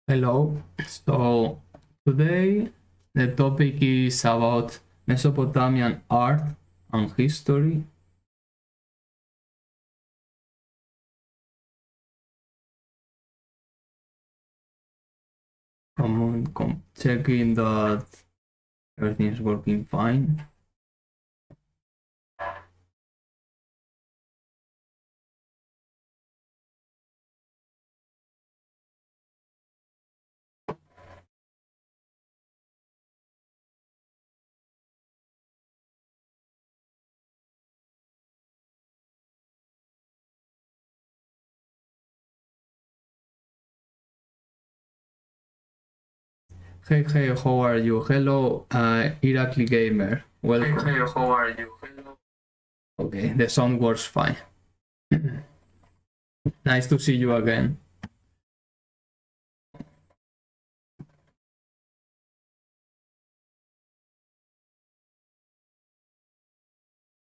Hello. So today the topic is about Mesopotamian art and history. Checking that everything is working fine. Hey, how are you? Hello, Irakli Gamer. Welcome. Hey, how are you? Hello. Okay, the sound works fine. Nice to see you again.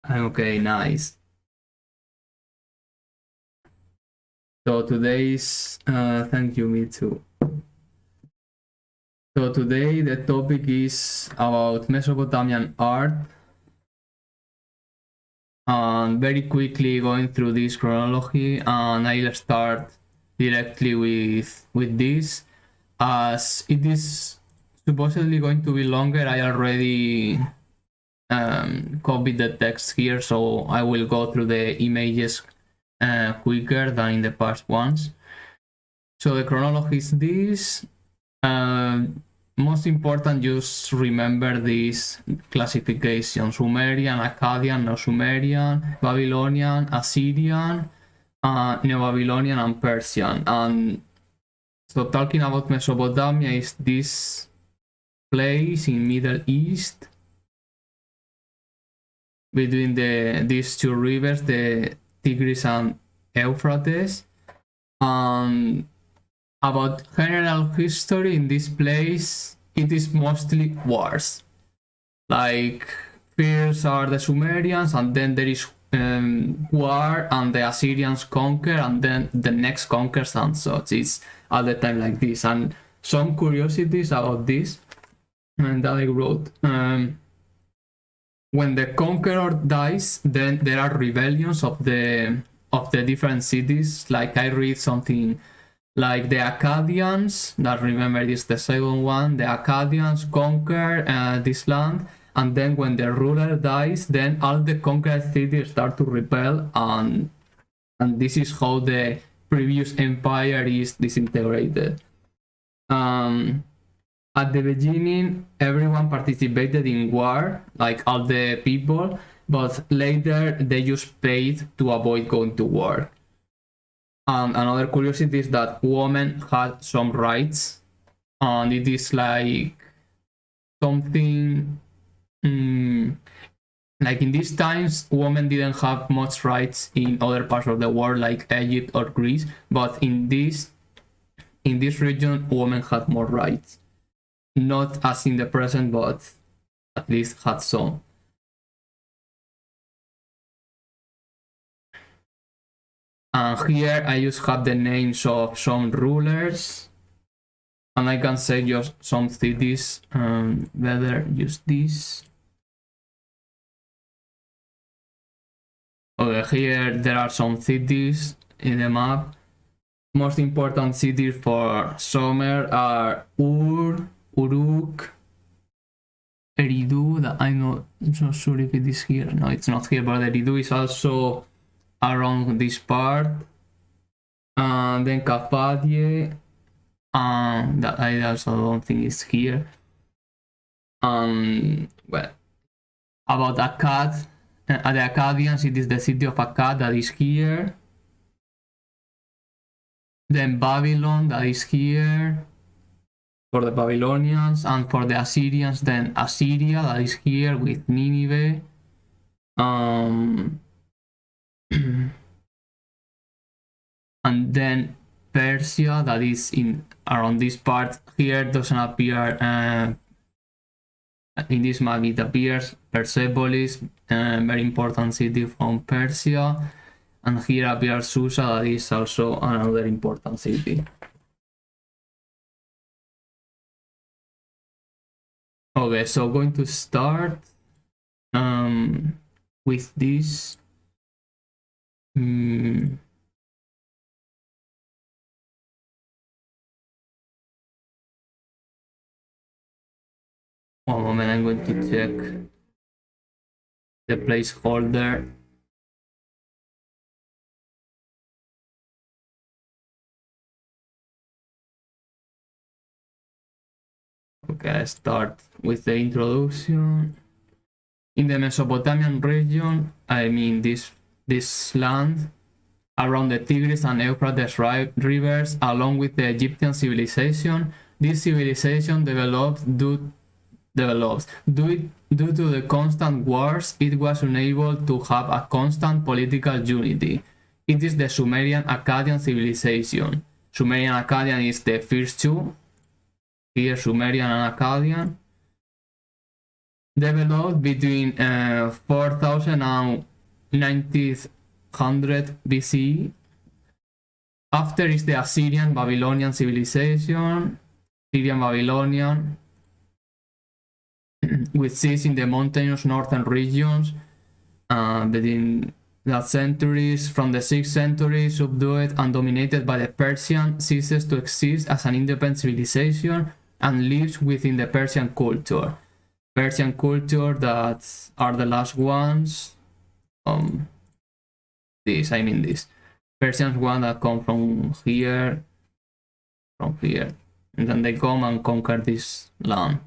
I'm okay, nice. So today's, thank you, me too. So today the topic is about Mesopotamian art, and very quickly going through this chronology, and I'll start directly with this, as it is supposedly going to be longer. I already copied the text here, so I will go through the images quicker than in the past ones. So the chronology is this. Most important, just remember these classifications: Sumerian, Akkadian, Neo-Sumerian, Babylonian, Assyrian, Neo-Babylonian, and Persian. And so talking about Mesopotamia is this place in Middle East between these two rivers, the Tigris and Euphrates. About general history in this place, it is mostly wars. Like, first are the Sumerians, and then there is war, and the Assyrians conquer, and then the next conquers, and such. It's all the time like this. And some curiosities about this, and that I wrote. When the conqueror dies, then there are rebellions of the different cities. Like, I read something like the Akkadians, that, remember, is the second one. The Akkadians conquer this land, and then when the ruler dies, then all the conquered cities start to rebel, and this is how the previous empire is disintegrated. At the beginning, everyone participated in war, like all the people, but later they just paid to avoid going to war. Another curiosity is that women had some rights, and it is like something like, in these times women didn't have much rights in other parts of the world like Egypt or Greece, but in this region women had more rights, not as in the present, but at least had some. And here I just have the names of some rulers, and I can say just some cities. Better use this. Okay, here there are some cities in the map. Most important cities for Sumer are Ur, Uruk, Eridu. That I'm not sure if it is here. No, it's not here, but Eridu is also around this part. And then Kapadie, that I also don't think is here. Well, about Akkad, the Akkadians, it is the city of Akkad that is here. Then Babylon, that is here for the Babylonians, and for the Assyrians, then Assyria, that is here with Nineveh. And then Persia, that is in around this part. Here doesn't appear in this map. It appears Persepolis, very important city from Persia, and here appears Susa, that is also another important city. Okay, so going to start with this. One moment, I'm going to check the placeholder. Okay, I start with the introduction. In the Mesopotamian region, I mean this land around the Tigris and Euphrates rivers, along with the Egyptian civilization, this civilization due to the constant wars, it was unable to have a constant political unity. It is the Sumerian Akkadian civilization. Sumerian Akkadian is the first two. Here, Sumerian and Akkadian. Developed between 4000 and 1900 BCE. After is the Assyrian Babylonian civilization. Syrian Babylonian, which sits in the mountainous northern regions within that centuries. From the 6th century, subdued and dominated by the Persian, ceases to exist as an independent civilization and lives within the Persian culture. Persian culture that are the last ones. This Persians one that come from here, and then they come and conquer this land.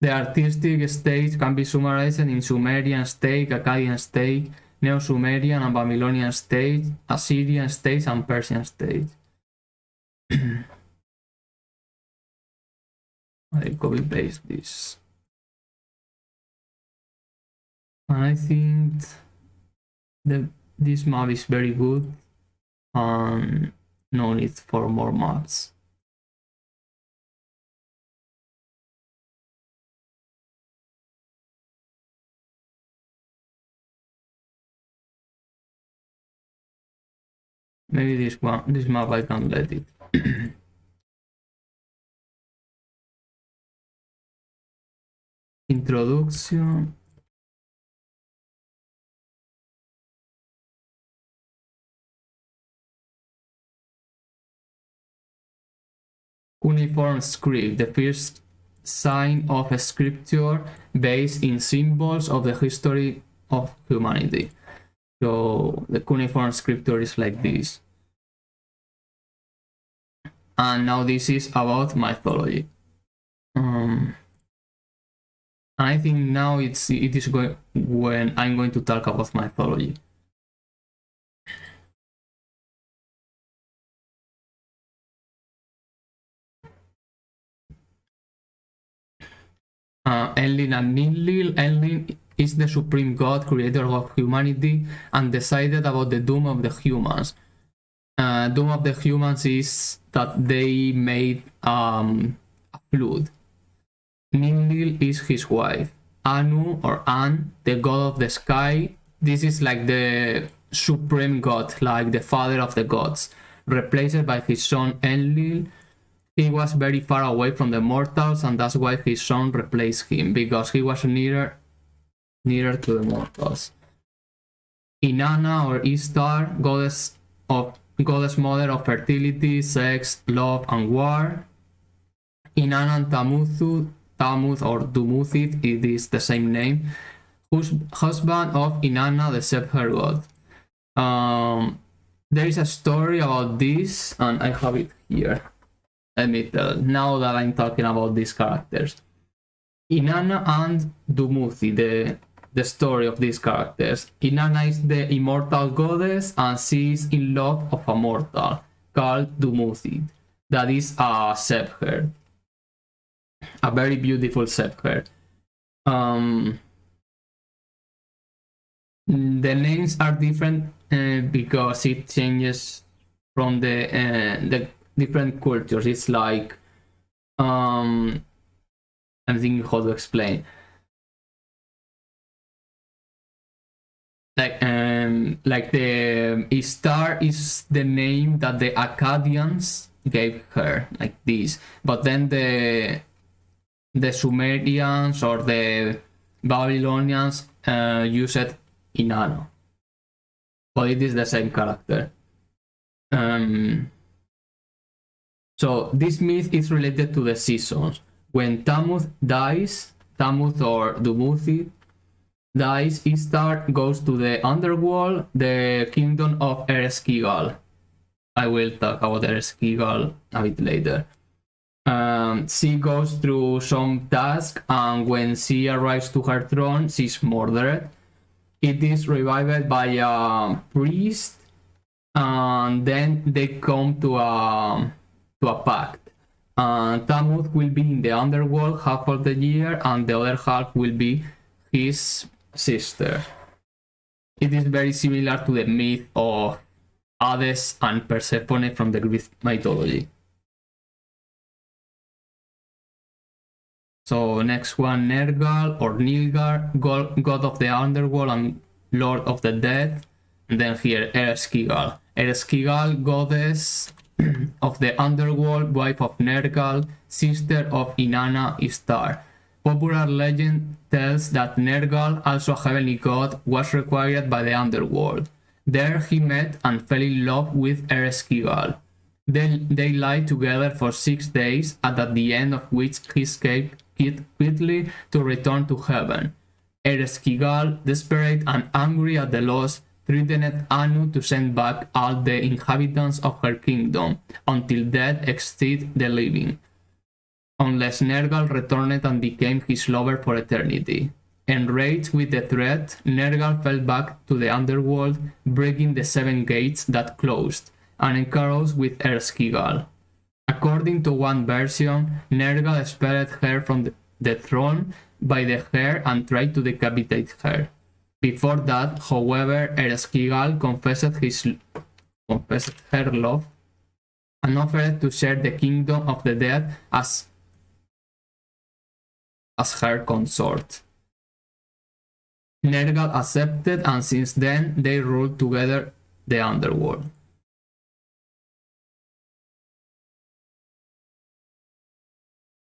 The artistic stage can be summarized in Sumerian stage, Akkadian stage, Neo-Sumerian and Babylonian stage, Assyrian stage, and Persian stage. I copy paste this. I think this map is very good, and no need for more maps. Maybe this map I can let it. Introduction. Cuneiform script, the first sign of a scripture based in symbols of the history of humanity. So the cuneiform scripture is like this. And now this is about mythology. I think now it is going when I'm going to talk about mythology. Enlil and Ninlil. Enlil is the supreme god, creator of humanity, and decided about the doom of the humans. Doom of the humans is that they made a flood. Ninlil is his wife. Anu or An, the god of the sky. This is like the supreme god, like the father of the gods, replaced by his son Enlil. He was very far away from the mortals, and that's why his son replaced him, because he was nearer to the mortals. Inanna or Ishtar, goddess mother of fertility, sex, love, and war. Inanna and Tamuth or Dumuthid, it is the same name, husband of Inanna, the Sepher god. There is a story about this, and I have it here. Let me tell, now that I'm talking about these characters. Inanna and Dumuthi, the story of these characters. Inanna is the immortal goddess, and she is in love of a mortal called Dumuthi, that is a Sepher, a very beautiful Sepher. The names are different because it changes from the different cultures. It's like I'm thinking how to explain. Like the Ishtar is the name that the Akkadians gave her, like this. But then the the Sumerians or the Babylonians used Inanna, but it is the same character. So this myth is related to the seasons. When Tammuz dies, Tammuz or Dumuzi dies, Ishtar goes to the underworld, the kingdom of Ereshkigal. I will talk about Ereshkigal a bit later. She goes through some task, and when she arrives to her throne, she's murdered. It is revived by a priest, and then they come to a pact. Tammuz will be in the underworld half of the year, and the other half will be his sister. It is very similar to the myth of Hades and Persephone from the Greek mythology. So next one, Nergal or Nilgar, god of the underworld and lord of the dead. And then here, Ereshkigal. Ereshkigal, goddess of the underworld, wife of Nergal, sister of Inanna Ishtar. Popular legend tells that Nergal, also a heavenly god, was required by the underworld. There he met and fell in love with Ereshkigal. They lie together for 6 days, and at the end of which he escaped quickly to return to heaven. Ereshkigal, desperate and angry at the loss, threatened Anu to send back all the inhabitants of her kingdom until death exceeded the living, unless Nergal returned and became his lover for eternity. Enraged with the threat, Nergal fell back to the underworld, breaking the 7 gates that closed, and encountered with Ereshkigal. According to one version, Nergal expelled her from the throne by the hair and tried to decapitate her. Before that, however, Ereshkigal confessed her love and offered to share the kingdom of the dead as her consort. Nergal accepted, and since then they ruled together the underworld.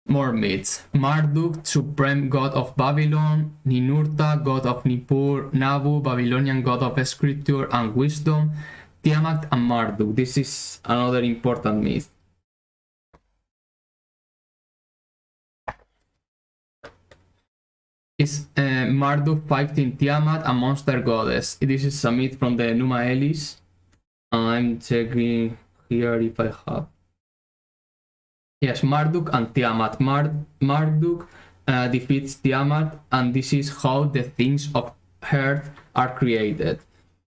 More myths. Marduk, supreme god of Babylon, Ninurta, god of Nippur, Nabu, Babylonian god of scripture and wisdom, Tiamat and Marduk. This is another important myth. Is Marduk fighting Tiamat, a monster goddess. This is a myth from the Numa Elis. I'm checking here if I have. Yes, Marduk and Tiamat. Marduk defeats Tiamat, and this is how the things of earth are created.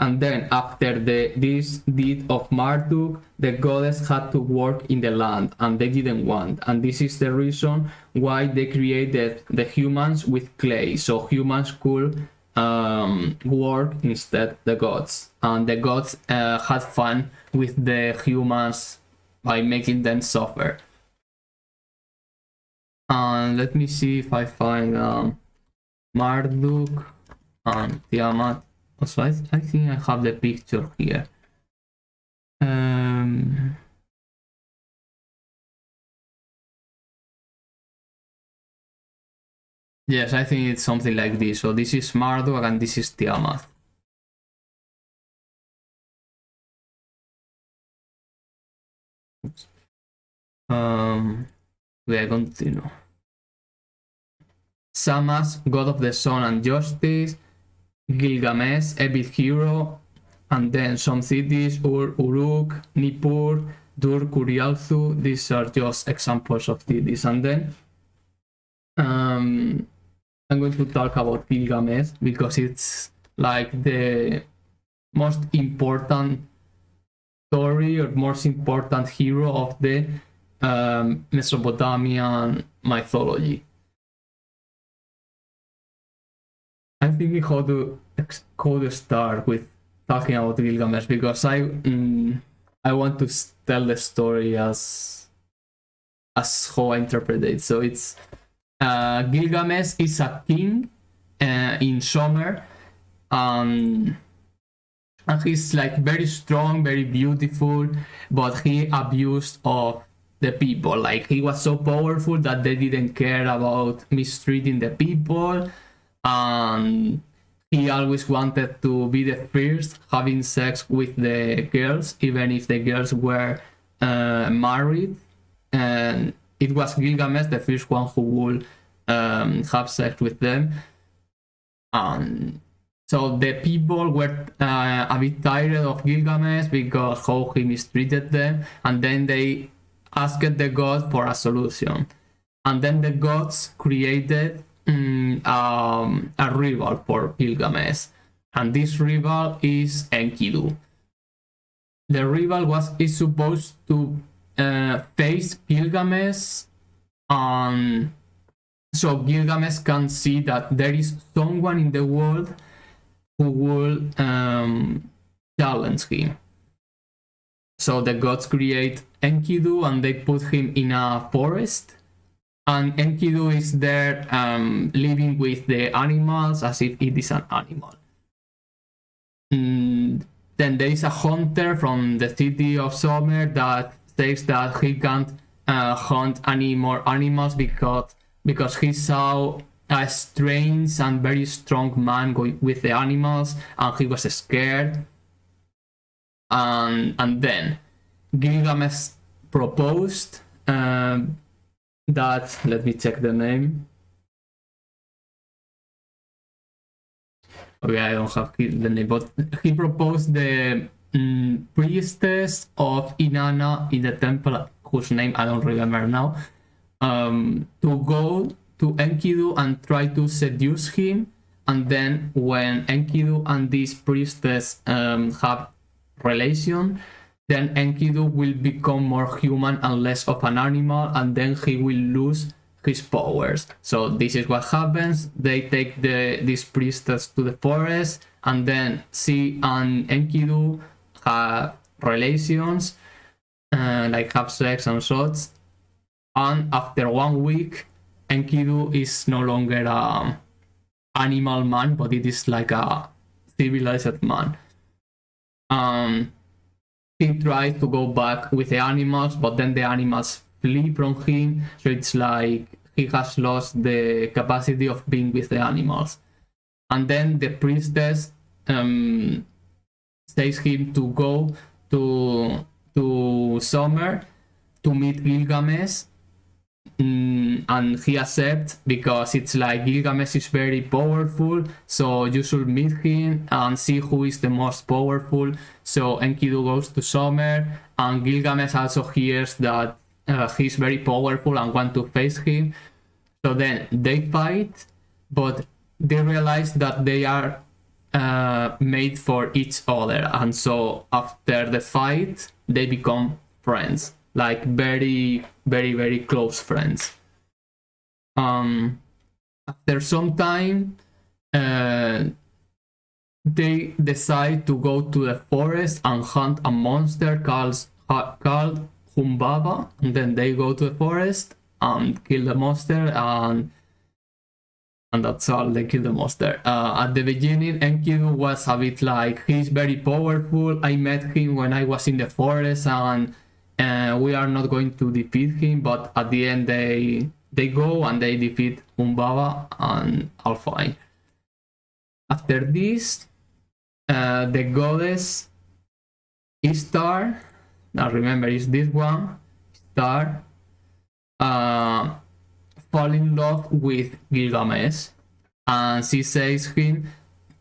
And then after this deed of Marduk, the goddess had to work in the land, and they didn't want. And this is the reason why they created the humans with clay, so humans could work instead the gods. And the gods had fun with the humans by making them suffer. And let me see if I find Marduk and Tiamat. Also, I think I have the picture here. Yes, I think it's something like this. So this is Marduk and this is Tiamat. We continue. Samas, god of the sun and justice, Gilgamesh, epic hero, and then some cities, Uruk, Nippur, Dur, Kuryalthu. These are just examples of cities. And then I'm going to talk about Gilgamesh because it's like the most important story or most important hero of the Mesopotamian mythology. I'm thinking how to start with talking about Gilgamesh because I want to tell the story as how I interpret it. So it's Gilgamesh is a king in Sumer, and he's like very strong, very beautiful, but he abused of the people. Like, he was so powerful that they didn't care about mistreating the people, and he always wanted to be the first having sex with the girls, even if the girls were married. And it was Gilgamesh, the first one who would have sex with them. So the people were a bit tired of Gilgamesh because how he mistreated them, and then they asked the god for a solution. And then the gods created a rival for Gilgamesh, and this rival is Enkidu. The rival is supposed to face Gilgamesh, so Gilgamesh can see that there is someone in the world who will challenge him. So the gods create Enkidu and they put him in a forest, and Enkidu is there living with the animals as if it is an animal. Then there is a hunter from the city of Summer that says that he can't hunt any more animals because he saw a strange and very strong man going with the animals, and he was scared. And then Gilgamesh proposed that, let me check the name. Okay, I don't have the name, but he proposed the priestess of Inanna in the temple, whose name I don't remember now, to go to Enkidu and try to seduce him. And then when Enkidu and this priestess have relation, then Enkidu will become more human and less of an animal, and then he will lose his powers. So this is what happens. They take this priestess to the forest, and then she and Enkidu have relations, like have sex and such. And after 1 week, Enkidu is no longer a animal man, but it is like a civilized man. He tries to go back with the animals, but then the animals flee from him, so it's like he has lost the capacity of being with the animals. And then the priestess says him to go to Summer to meet Gilgamesh, and he accepts because it's like Gilgamesh is very powerful, so you should meet him and see who is the most powerful. So Enkidu goes to Summer, and Gilgamesh also hears that he's very powerful and want to face him. So then they fight, but they realize that they are made for each other, and so after the fight they become friends, like very very very close friends. After some time they decide to go to the forest and hunt a monster called Humbaba, and then they go to the forest and kill the monster, and that's all. They kill the monster. At the beginning, Enkidu was a bit like, he's very powerful, I met him when I was in the forest, and we are not going to defeat him. But at the end they go and they defeat Humbaba, and all fine. After this, the goddess Ishtar, now remember it's this one, Ishtar, fall in love with Gilgamesh, and she says him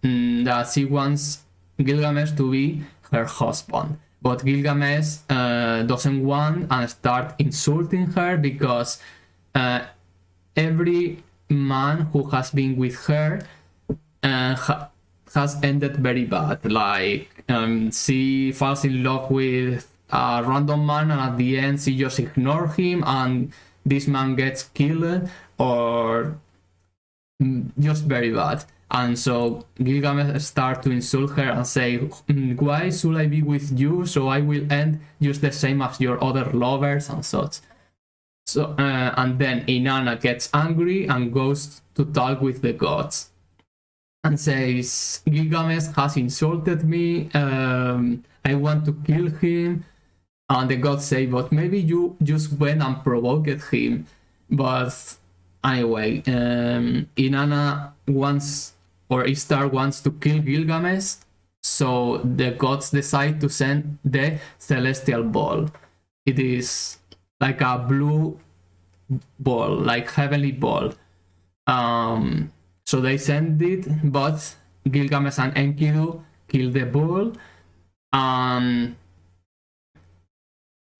that she wants Gilgamesh to be her husband. But Gilgamesh doesn't want, and start insulting her because every man who has been with her has ended very bad. Like she falls in love with a random man, and at the end she just ignores him, and this man gets killed or just very bad. And so Gilgamesh starts to insult her and say, why should I be with you? So I will end just the same as your other lovers and such. So and then Inanna gets angry and goes to talk with the gods and says, Gilgamesh has insulted me, I want to kill him, And the gods say, but maybe you just went and provoked him. But anyway, Inanna wants, or Ishtar wants to kill Gilgamesh, so the gods decide to send the celestial ball. It is like a blue ball, like heavenly ball. So they send it, but Gilgamesh and Enkidu kill the bull.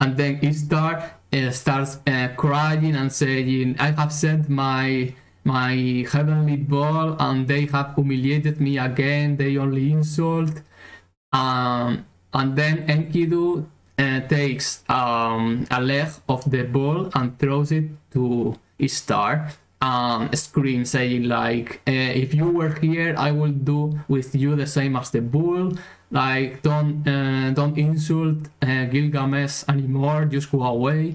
And then Ishtar starts crying and saying, I have sent my heavenly ball and they have humiliated me again, they only insult. And then Enkidu takes a leg of the ball and throws it to Ishtar. Scream saying like, if you were here, I will do with you the same as the bull. Like, don't insult Gilgamesh anymore, just go away.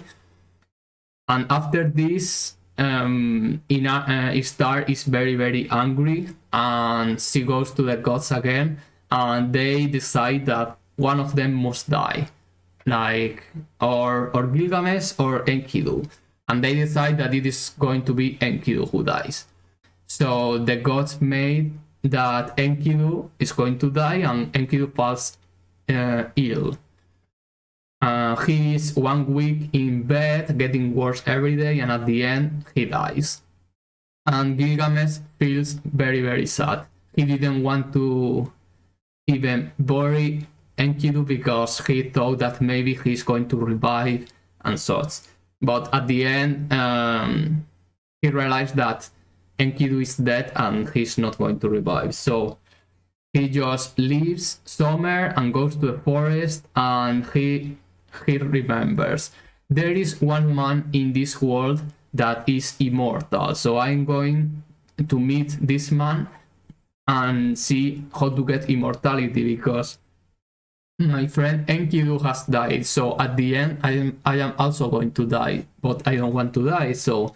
And after this, Ishtar is very, very angry, and she goes to the gods again, and they decide that one of them must die, like, or Gilgamesh or Enkidu. And they decide that it is going to be Enkidu who dies. So the gods made that Enkidu is going to die, and Enkidu falls ill. He is 1 week in bed, getting worse every day, and at the end he dies. And Gilgamesh feels very, very sad. He didn't want to even bury Enkidu because he thought that maybe he's going to revive and such. But at the end, he realized that Enkidu is dead and he's not going to revive. So he just leaves Summer and goes to the forest, and he remembers there is one man in this world that is immortal. So I'm going to meet this man and see how to get immortality, because my friend Enkidu has died, so at the end I am also going to die, but I don't want to die, so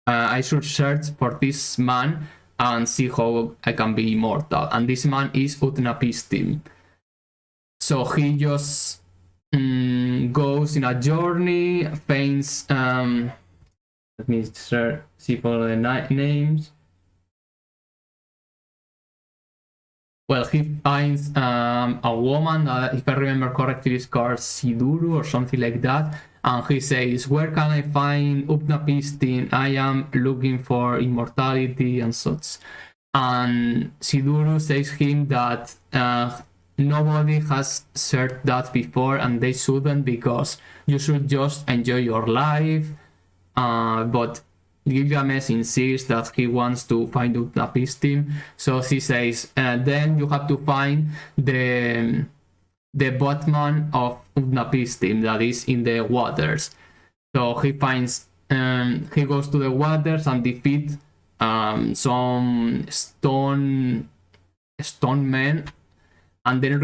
I should search for this man and see how I can be immortal. And this man is Utnapishtim. So he just goes in a journey, finds let me see for the names. Well, he finds a woman that, if I remember correctly, is called Siduru or something like that. And he says, where can I find Utnapishtim? I am looking for immortality and such. And Siduru says him that nobody has said that before, and they shouldn't, because you should just enjoy your life. But Gilgamesh insists that he wants to find Utnapishtim, so he says, then you have to find the boatman of Utnapishtim that is in the waters. So he finds, he goes to the waters and defeats some stone men, and then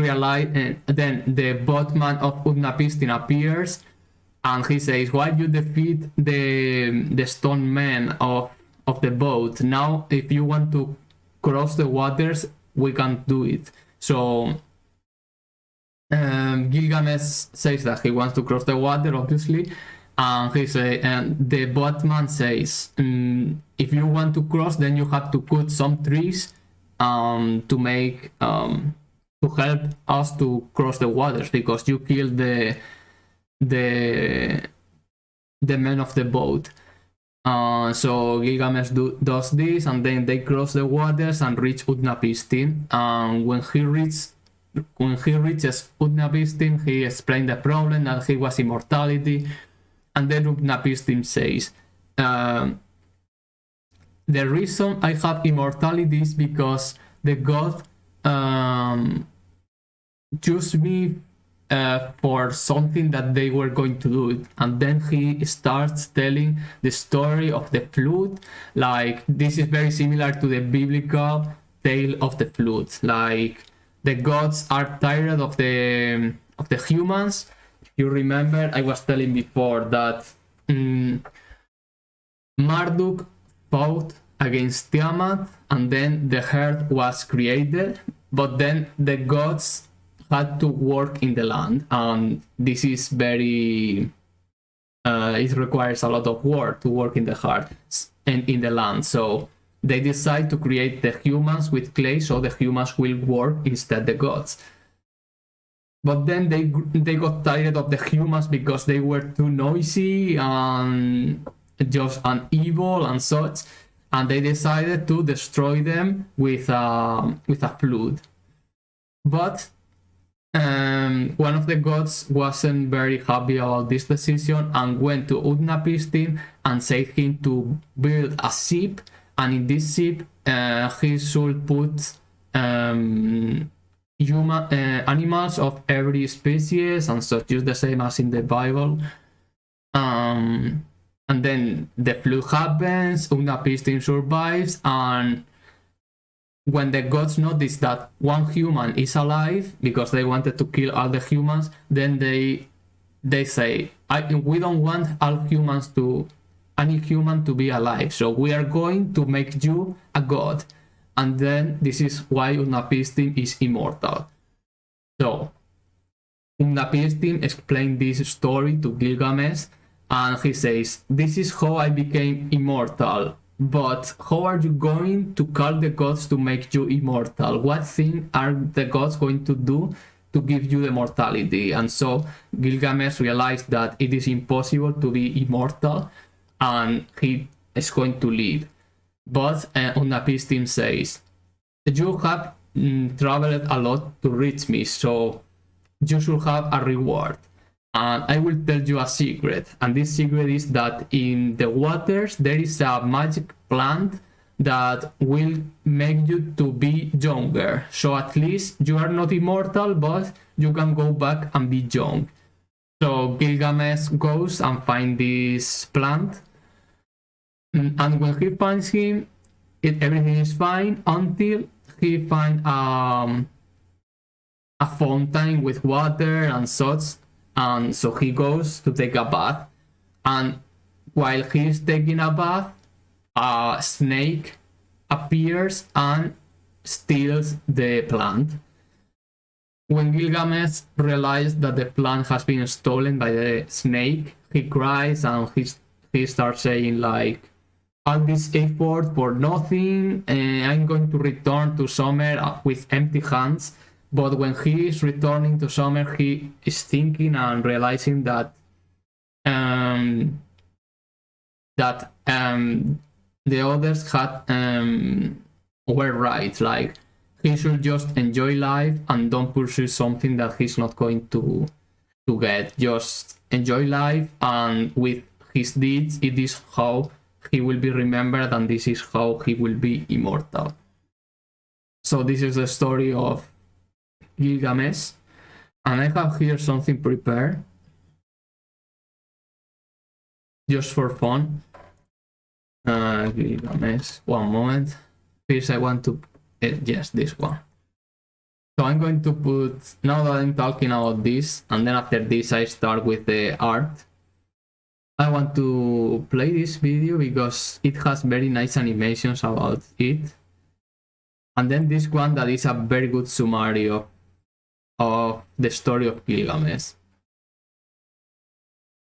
then the boatman of Utnapishtim appears. And he says, why you defeat the stone men of the boat? Now, if you want to cross the waters, we can do it. So Gilgamesh says that he wants to cross the water, obviously. And the boatman says, if you want to cross, then you have to cut some trees to make to help us to cross the waters, because you killed the men of the boat. So Gilgamesh does this, and then they cross the waters and reach Utnapishtim. And when he reaches Utnapishtim, he explained the problem, that he was immortality. And then Utnapishtim says, the reason I have immortality is because the god chose me for something that they were going to do. And then he starts telling the story of the flood. Like, this is very similar to the biblical tale of the flood. Like, the gods are tired of the humans. You remember I was telling before that Marduk fought against Tiamat, and then the earth was created, but then the gods had to work in the land, and this is very it requires a lot of work to work in the heart and in the land. So they decide to create the humans with clay, so the humans will work instead the gods. But then they got tired of the humans because they were too noisy and just evil and such, and they decided to destroy them with a flood. But one of the gods wasn't very happy about this decision and went to Utnapishtim and said him to build a ship, and in this ship he should put human animals of every species and such, just the same as in the Bible. And then the flood happens, Utnapishtim survives, and when the gods notice that one human is alive, because they wanted to kill all the humans, then they say, we don't want any human to be alive, so we are going to make you a god. And then this is why Utnapishtim is immortal. So Utnapishtim explained this story to Gilgamesh, and he says, this is how I became immortal. But how are you going to call the gods to make you immortal? What thing are the gods going to do to give you the mortality? And so Gilgamesh realized that it is impossible to be immortal, and he is going to leave. But Utnapishtim says, you have traveled a lot to reach me, so you should have a reward. And I will tell you a secret, and this secret is that in the waters there is a magic plant that will make you to be younger. So at least you are not immortal, but you can go back and be young. So Gilgamesh goes and finds this plant, and when he finds him, everything is fine until he finds a fountain with water and such. And so he goes to take a bath, and while he is taking a bath, a snake appears and steals the plant. When Gilgamesh realized that the plant has been stolen by the snake, he cries and he starts saying like, all this effort for nothing, I'm going to return to Sumer with empty hands. But when he is returning to Sumer, he is thinking and realizing that the others were right. Like, he should just enjoy life and don't pursue something that he's not going to get. Just enjoy life, and with his deeds, it is how he will be remembered, and this is how he will be immortal. So this is the story of Gilgamesh, and I have here something prepared just for fun. Gilgamesh, one moment. First I want to yes, this one. So I'm going to put, now that I'm talking about this, and then after this I start with the art, I want to play this video because it has very nice animations about it, and then this one that is a very good summary of the story of Gilgamesh.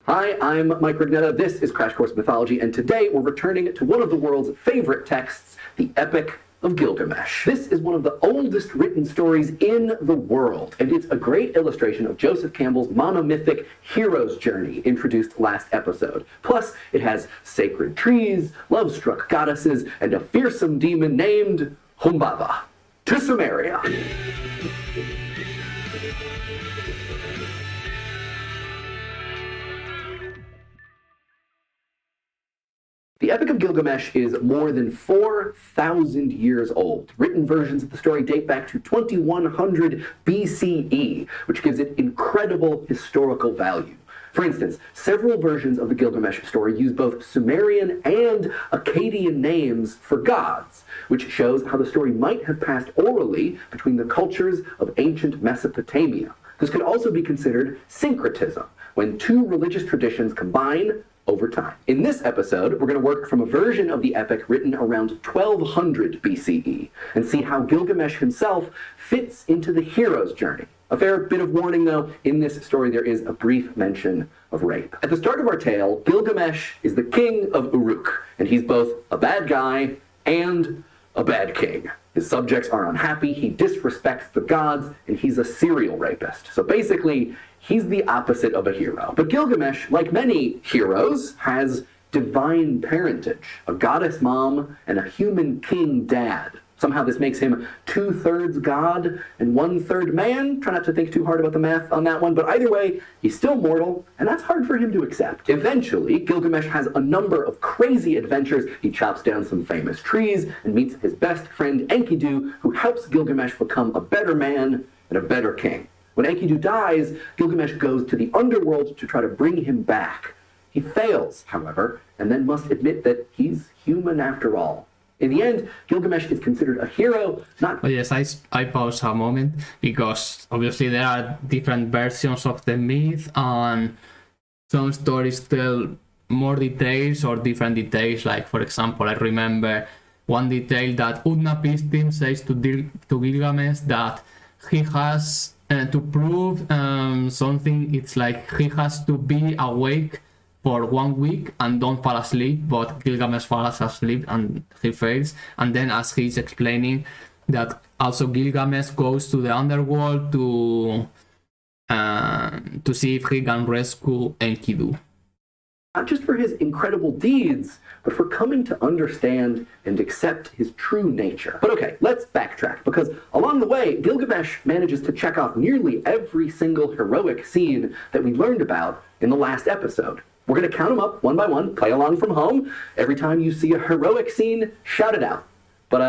Hi, I'm Mike Rignetta. This is Crash Course Mythology, and today we're returning to one of the world's favorite texts, the Epic of Gilgamesh. This is one of the oldest written stories in the world, and it's a great illustration of Joseph Campbell's monomythic hero's journey introduced last episode. Plus, it has sacred trees, love-struck goddesses, and a fearsome demon named Humbaba. To Sumeria. The Epic of Gilgamesh is more than 4,000 years old. Written versions of the story date back to 2100 BCE, which gives it incredible historical value. For instance, several versions of the Gilgamesh story use both Sumerian and Akkadian names for gods, which shows how the story might have passed orally between the cultures of ancient Mesopotamia. This could also be considered syncretism, when two religious traditions combine over time. In this episode, we're going to work from a version of the epic written around 1200 BCE and see how Gilgamesh himself fits into the hero's journey A fair bit of warning, though, in this story there is a brief mention of rape. At the start of our tale, Gilgamesh is the king of Uruk, and he's both a bad guy and a bad king. His subjects are unhappy, he disrespects the gods, and he's a serial rapist. So basically, he's the opposite of a hero. But Gilgamesh, like many heroes, has divine parentage, a goddess mom and a human king dad. Somehow this makes him 2/3 god and 1/3 man. Try not to think too hard about the math on that one, but either way, he's still mortal, and that's hard for him to accept. Eventually, Gilgamesh has a number of crazy adventures. He chops down some famous trees and meets his best friend Enkidu, who helps Gilgamesh become a better man and a better king. When Enkidu dies, Gilgamesh goes to the underworld to try to bring him back. He fails, however, and then must admit that he's human after all. In the end, Gilgamesh is considered a hero, not... But yes, I pause a moment, because obviously there are different versions of the myth, and some stories tell more details or different details. Like, for example, I remember one detail that Utnapishtim says to Gilgamesh that he has to prove something. It's like he has to be awake for 1 week and don't fall asleep, but Gilgamesh falls asleep and he fails. And then, as he's explaining, that also Gilgamesh goes to the underworld to see if he can rescue Enkidu. Not just for his incredible deeds, but for coming to understand and accept his true nature. But okay, let's backtrack, because along the way, Gilgamesh manages to check off nearly every single heroic scene that we learned about in the last episode. We're going to count them up one by one, play along from home. Every time you see a heroic scene, shout it out. But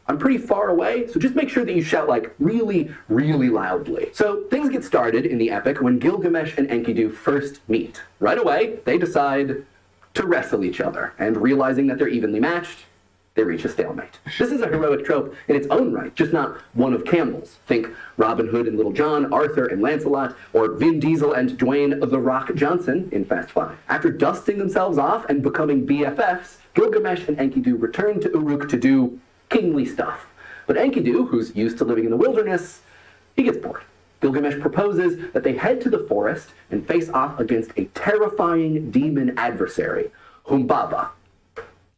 I'm pretty far away, so just make sure that you shout like really, really loudly. So things get started in the epic when Gilgamesh and Enkidu first meet. Right away, they decide to wrestle each other, and realizing that they're evenly matched, they reach a stalemate. This is a heroic trope in its own right, just not one of Campbell's. Think Robin Hood and Little John, Arthur and Lancelot, or Vin Diesel and Dwayne "The Rock" Johnson in Fast 5. After dusting themselves off and becoming BFFs, Gilgamesh and Enkidu return to Uruk to do kingly stuff. But Enkidu, who's used to living in the wilderness, he gets bored. Gilgamesh proposes that they head to the forest and face off against a terrifying demon adversary, Humbaba.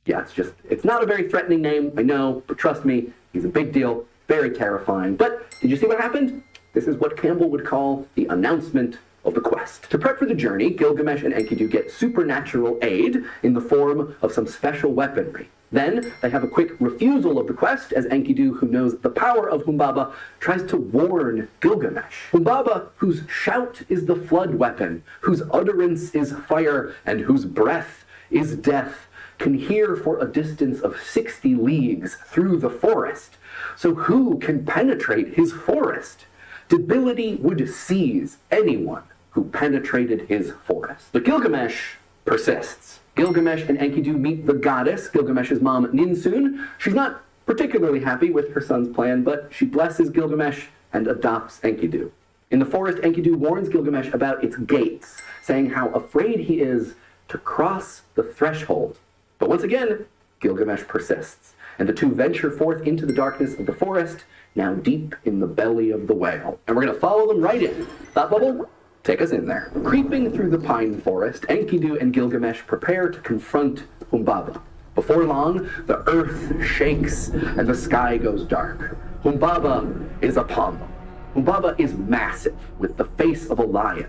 Yeah, it's not a very threatening name, I know, but trust me, he's a big deal, very terrifying. But did you see what happened? This is what Campbell would call the announcement of the quest. To prep for the journey, Gilgamesh and Enkidu get supernatural aid in the form of some special weaponry. Then they have a quick refusal of the quest as Enkidu, who knows the power of Humbaba, tries to warn Gilgamesh. Humbaba, whose shout is the flood weapon, whose utterance is fire, and whose breath is death, can hear for a distance of 60 leagues through the forest. So who can penetrate his forest? Debility would seize anyone who penetrated his forest. But Gilgamesh persists. Gilgamesh and Enkidu meet the goddess, Gilgamesh's mom, Ninsun. She's not particularly happy with her son's plan, but she blesses Gilgamesh and adopts Enkidu. In the forest, Enkidu warns Gilgamesh about its gates, saying how afraid he is to cross the threshold. But once again, Gilgamesh persists, and the two venture forth into the darkness of the forest, now deep in the belly of the whale. And we're going to follow them right in. Thought bubble? Take us in there. Creeping through the pine forest, Enkidu and Gilgamesh prepare to confront Humbaba. Before long, the earth shakes and the sky goes dark. Humbaba is upon them. Humbaba is massive, with the face of a lion,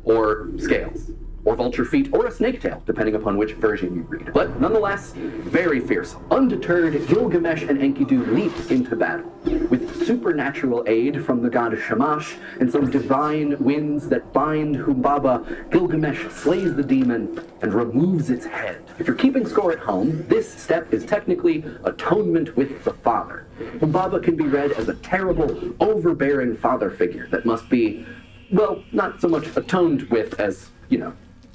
or scales, or vulture feet, or a snake tail, depending upon which version you read. But nonetheless, very fierce. Undeterred, Gilgamesh and Enkidu leap into battle. With supernatural aid from the god Shamash and some divine winds that bind Humbaba, Gilgamesh slays the demon and removes its head. If you're keeping score at home, this step is technically atonement with the father. Humbaba can be read as a terrible, overbearing father figure that must be, well, not so much atoned with as,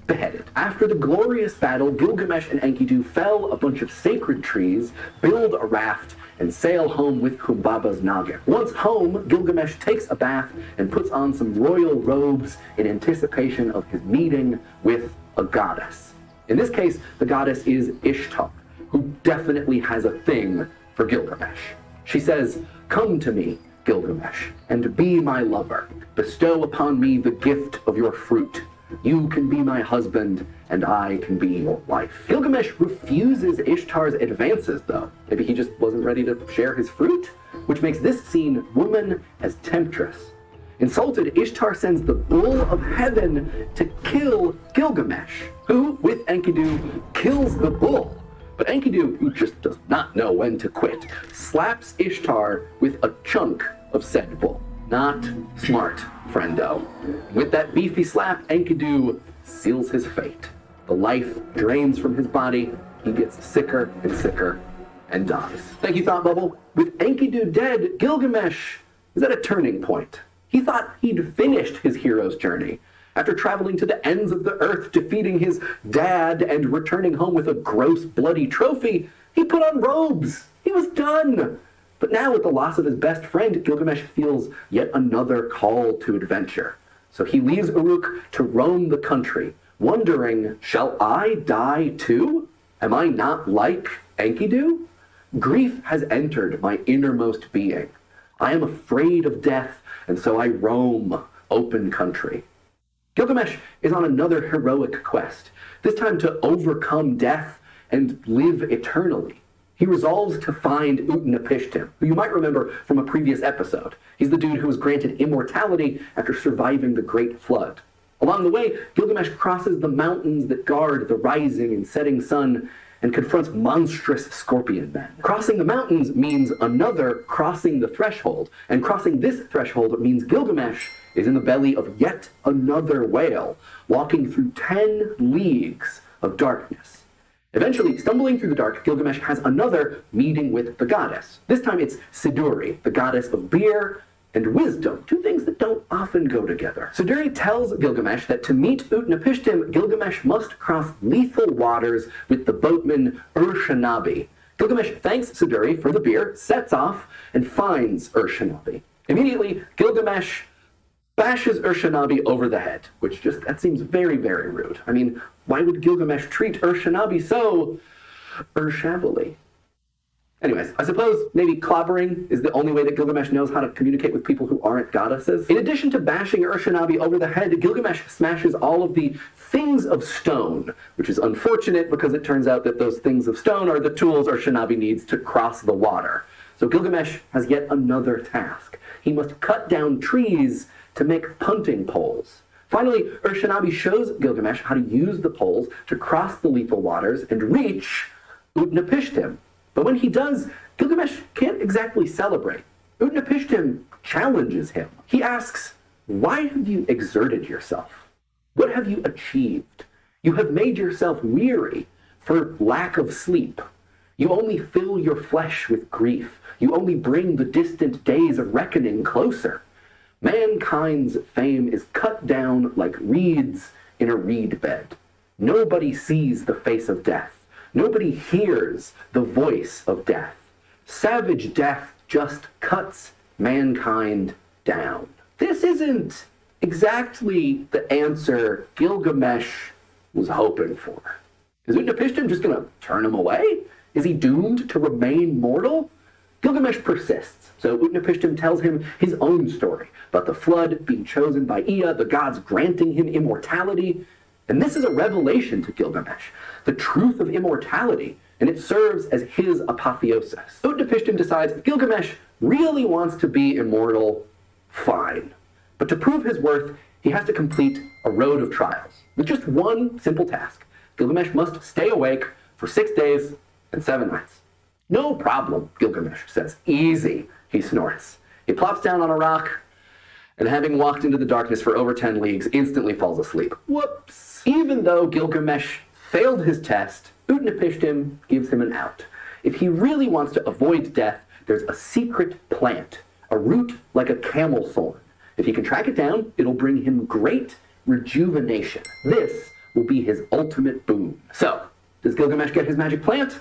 beheaded. After the glorious battle, Gilgamesh and Enkidu fell a bunch of sacred trees, build a raft, and sail home with Humbaba's noggin. Once home, Gilgamesh takes a bath and puts on some royal robes in anticipation of his meeting with a goddess. In this case, the goddess is Ishtar, who definitely has a thing for Gilgamesh. She says, "Come to me, Gilgamesh, and be my lover. Bestow upon me the gift of your fruit. You can be my husband, and I can be your wife. Gilgamesh refuses Ishtar's advances, though. Maybe he just wasn't ready to share his fruit, which makes this scene woman as temptress. Insulted, Ishtar sends the bull of heaven to kill Gilgamesh, who, with Enkidu, kills the bull. But Enkidu, who just does not know when to quit, slaps Ishtar with a chunk of said bull. Not smart, friendo. With that beefy slap, Enkidu seals his fate. The life drains from his body, he gets sicker and sicker, and dies. Thank you, Thought Bubble. With Enkidu dead, Gilgamesh is at a turning point. He thought he'd finished his hero's journey. After traveling to the ends of the earth, defeating his dad, and returning home with a gross, bloody trophy, he put on robes. He was done. But now, with the loss of his best friend, Gilgamesh feels yet another call to adventure. So he leaves Uruk to roam the country, wondering, shall I die too? Am I not like Enkidu? Grief has entered my innermost being. I am afraid of death, and so I roam open country. Gilgamesh is on another heroic quest, this time to overcome death and live eternally. He resolves to find Utnapishtim, who you might remember from a previous episode. He's the dude who was granted immortality after surviving the Great Flood. Along the way, Gilgamesh crosses the mountains that guard the rising and setting sun and confronts monstrous scorpion men. Crossing the mountains means another crossing the threshold, and crossing this threshold means Gilgamesh is in the belly of yet another whale, walking through 10 leagues of darkness. Eventually, stumbling through the dark, Gilgamesh has another meeting with the goddess. This time it's Siduri, the goddess of beer and wisdom, two things that don't often go together. Siduri tells Gilgamesh that to meet Utnapishtim, Gilgamesh must cross lethal waters with the boatman Ur-Shanabi. Gilgamesh thanks Siduri for the beer, sets off, and finds Ur-Shanabi. Immediately, Gilgamesh bashes Ur-Shanabi over the head, which that seems very, very rude. I mean, why would Gilgamesh treat Ur-Shanabi so Ur-shabbily? Anyways, I suppose maybe clobbering is the only way that Gilgamesh knows how to communicate with people who aren't goddesses. In addition to bashing Ur-Shanabi over the head, Gilgamesh smashes all of the things of stone, which is unfortunate because it turns out that those things of stone are the tools Ur-Shanabi needs to cross the water. So Gilgamesh has yet another task. He must cut down trees to make punting poles. Finally, Ur-Shanabi shows Gilgamesh how to use the poles to cross the lethal waters and reach Utnapishtim. But when he does, Gilgamesh can't exactly celebrate. Utnapishtim challenges him. He asks, why have you exerted yourself? What have you achieved? You have made yourself weary for lack of sleep. You only fill your flesh with grief. You only bring the distant days of reckoning closer. Mankind's fame is cut down like reeds in a reed bed. Nobody sees the face of death. Nobody hears the voice of death. Savage death just cuts mankind down. This isn't exactly the answer Gilgamesh was hoping for. Is Utnapishtim just going to turn him away? Is he doomed to remain mortal? Gilgamesh persists, so Utnapishtim tells him his own story about the flood being chosen by Ea, the gods granting him immortality. And this is a revelation to Gilgamesh, the truth of immortality, and it serves as his apotheosis. Utnapishtim decides if Gilgamesh really wants to be immortal, fine. But to prove his worth, he has to complete a road of trials with just one simple task. Gilgamesh must stay awake for 6 days and 7 nights. No problem, Gilgamesh says. Easy, he snorts. He plops down on a rock, and having walked into the darkness for over 10 leagues, instantly falls asleep. Whoops. Even though Gilgamesh failed his test, Utnapishtim gives him an out. If he really wants to avoid death, there's a secret plant, a root like a camel thorn. If he can track it down, it'll bring him great rejuvenation. This will be his ultimate boon. So, does Gilgamesh get his magic plant?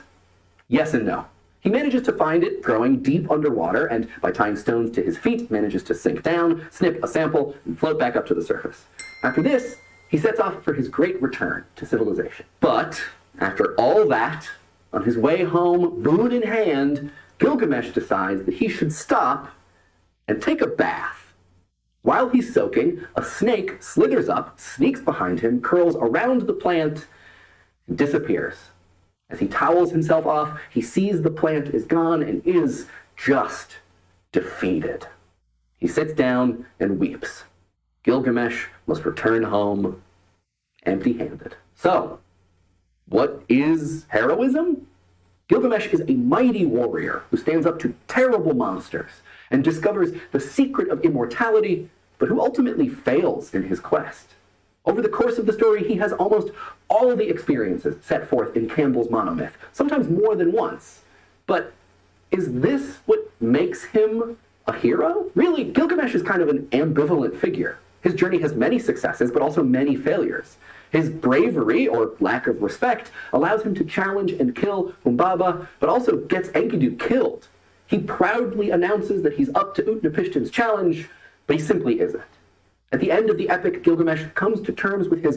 Yes and no. He manages to find it growing deep underwater, and by tying stones to his feet, manages to sink down, snip a sample, and float back up to the surface. After this, he sets off for his great return to civilization. But, after all that, on his way home, boon in hand, Gilgamesh decides that he should stop and take a bath. While he's soaking, a snake slithers up, sneaks behind him, curls around the plant, and disappears. As he towels himself off, he sees the plant is gone and is just defeated. He sits down and weeps. Gilgamesh must return home empty-handed. So, what is heroism? Gilgamesh is a mighty warrior who stands up to terrible monsters and discovers the secret of immortality, but who ultimately fails in his quest. Over the course of the story, he has almost all the experiences set forth in Campbell's monomyth, sometimes more than once. But is this what makes him a hero? Really, Gilgamesh is kind of an ambivalent figure. His journey has many successes, but also many failures. His bravery, or lack of respect, allows him to challenge and kill Humbaba, but also gets Enkidu killed. He proudly announces that he's up to Utnapishtim's challenge, but he simply isn't. At the end of the epic, Gilgamesh comes to terms with his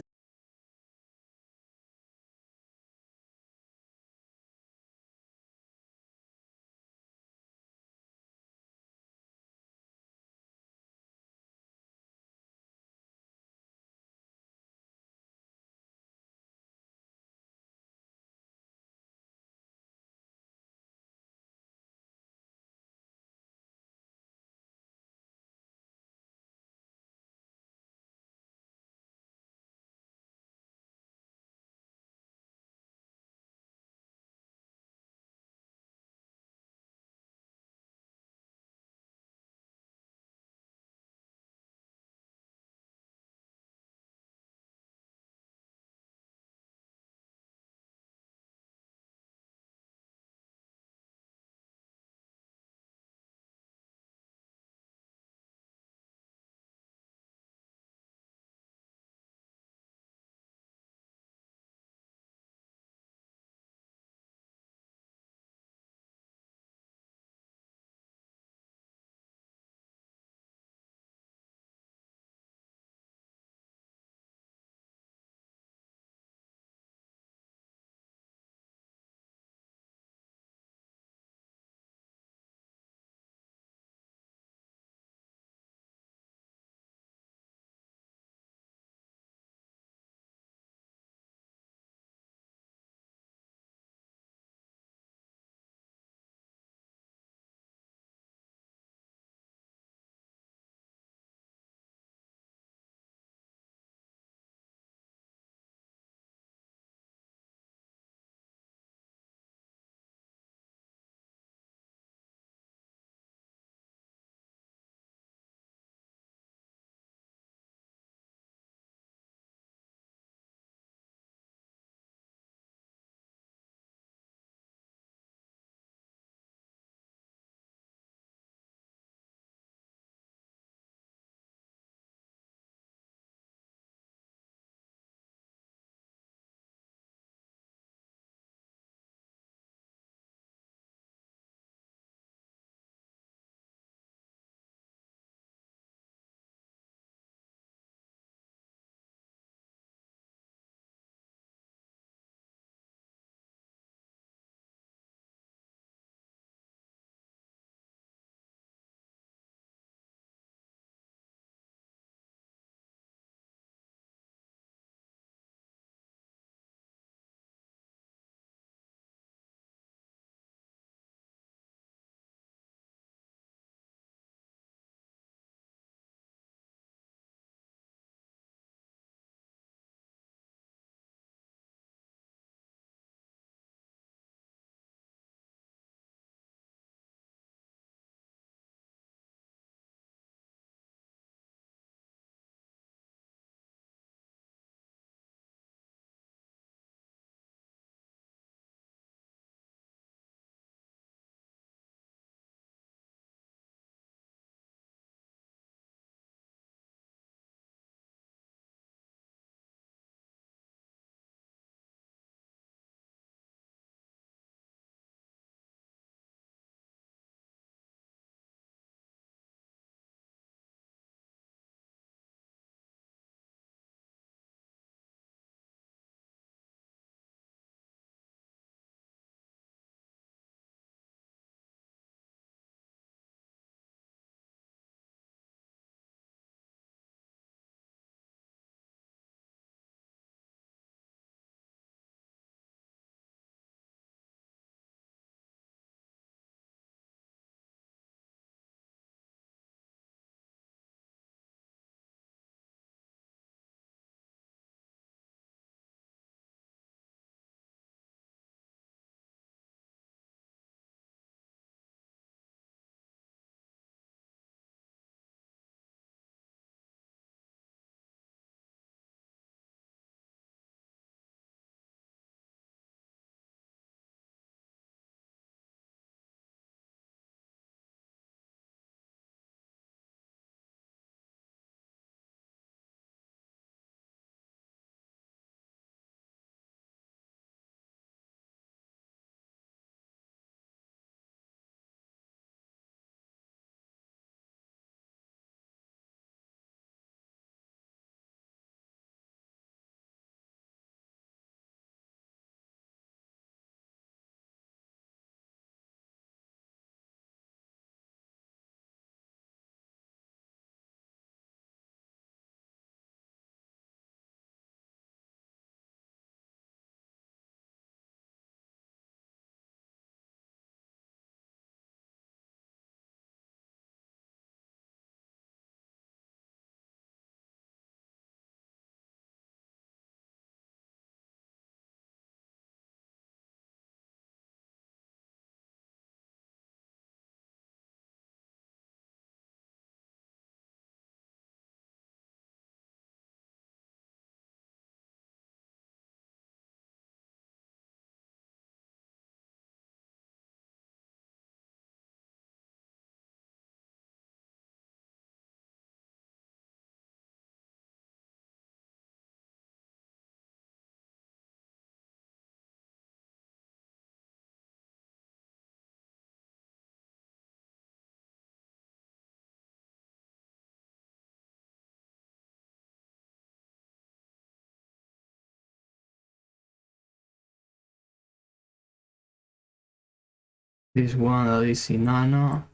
This one that is Inanna.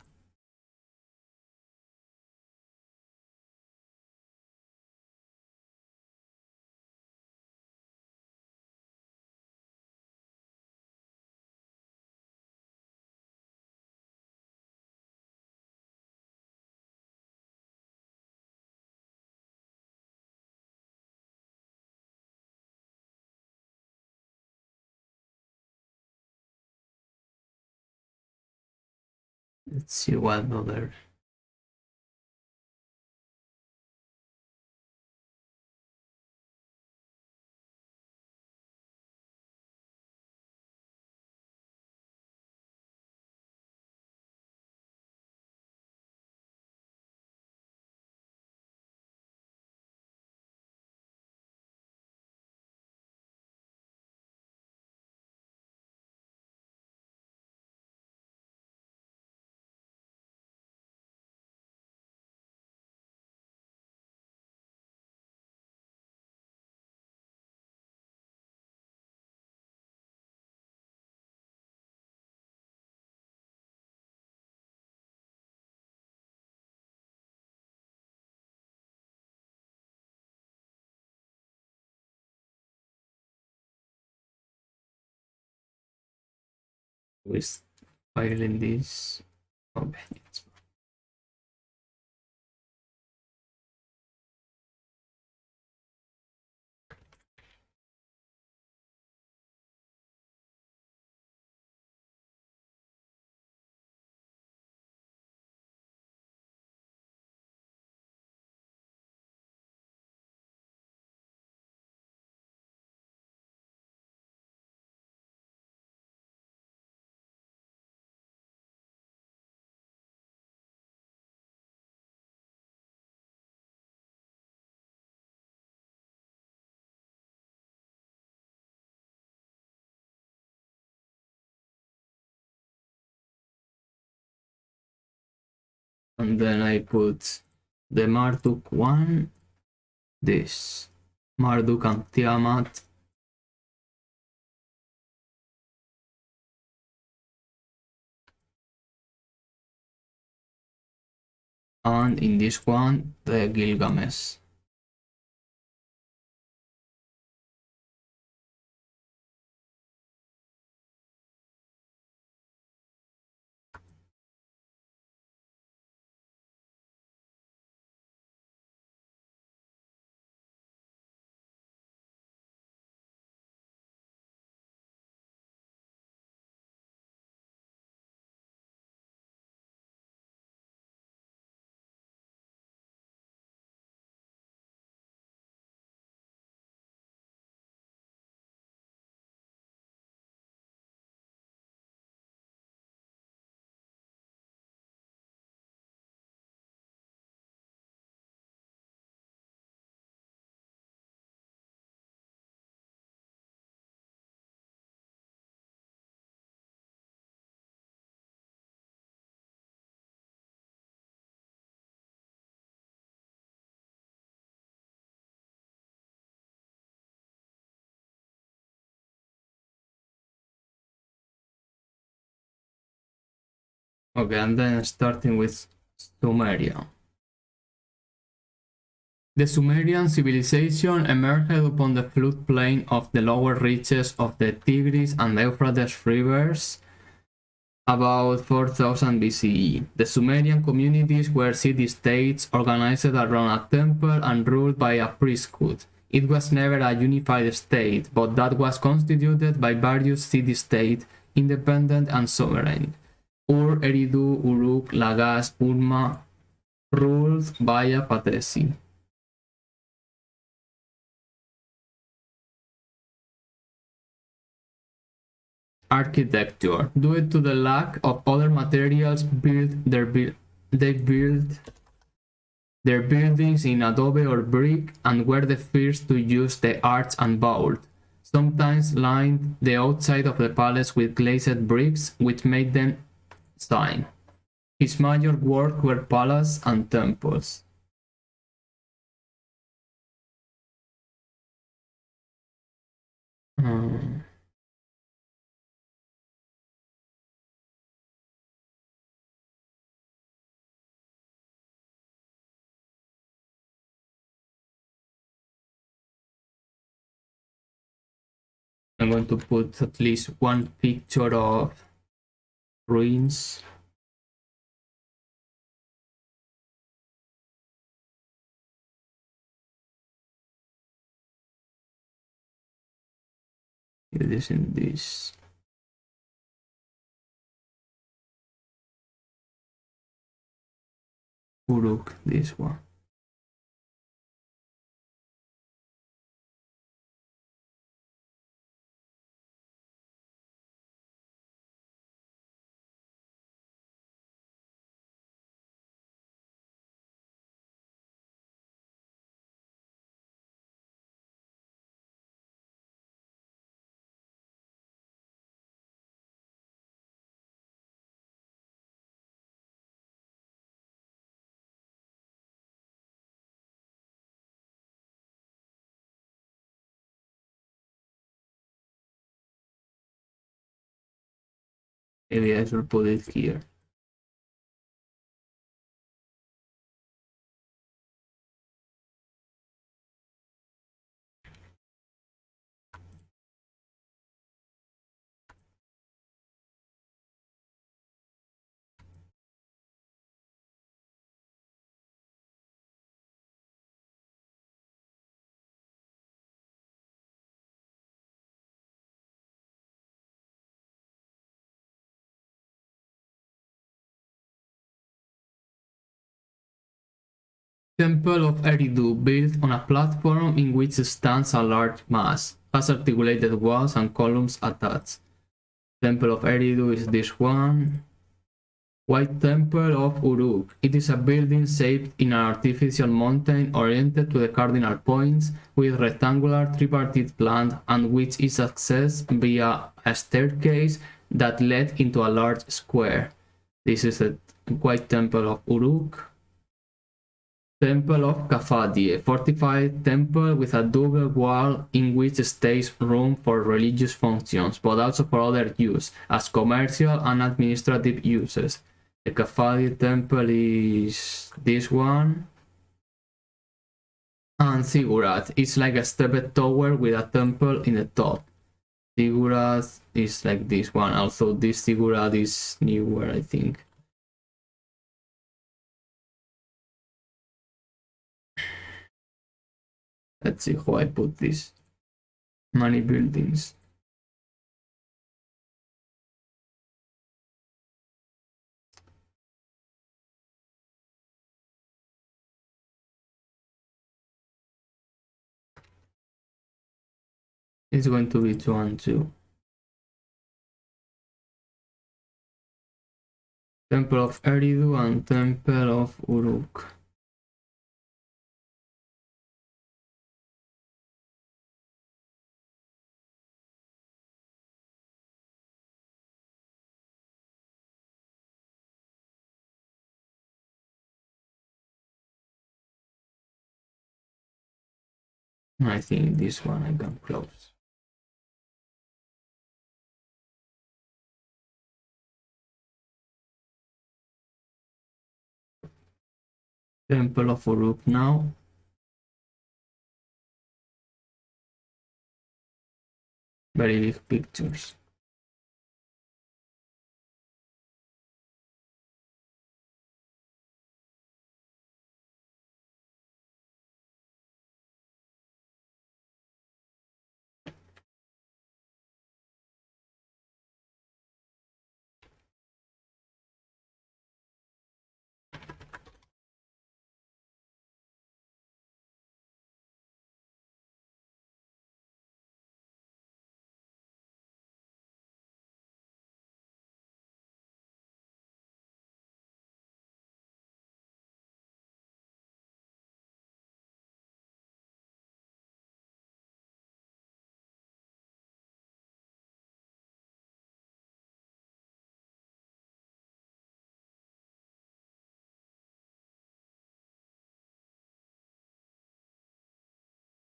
Let's see what other. With filing this. Okay. And then I put the Marduk one, this Marduk and Tiamat. And in this one, the Gilgamesh. Okay, and then starting with Sumeria. The Sumerian civilization emerged upon the floodplain of the lower reaches of the Tigris and Euphrates rivers about 4000 BCE. The Sumerian communities were city-states organized around a temple and ruled by a priesthood. It was never a unified state, but that was constituted by various city-states, independent and sovereign. Ur, Eridu, Uruk, Lagash, Urma, ruled by a patesi. Architecture. Due to the lack of other materials, they built their buildings in adobe or brick and were the first to use the arch and vault. Sometimes lined the outside of the palace with glazed bricks, which made them shine. His major work were palaces and temples. I'm going to put at least one picture of ruins. It is in this. Uruk, this one. Maybe I should put it here. Temple of Eridu, built on a platform in which stands a large mass, has articulated walls and columns attached. Temple of Eridu is this one. White Temple of Uruk. It is a building shaped in an artificial mountain oriented to the cardinal points with rectangular tripartite plan and which is accessed via a staircase that led into a large square. This is the White Temple of Uruk. Temple of Kafadi, a fortified temple with a double wall in which stays room for religious functions, but also for other use, as commercial and administrative uses. The Kafadi temple is this one. And Ziggurat is like a stepped tower with a temple in the top. Ziggurat is like this one, although this Ziggurat is newer, I think. Let's see how I put this. Many buildings. It's going to be 2 and 2. Temple of Eridu and Temple of Uruk. I think this one I can close. Temple of Uruk now. Very big pictures.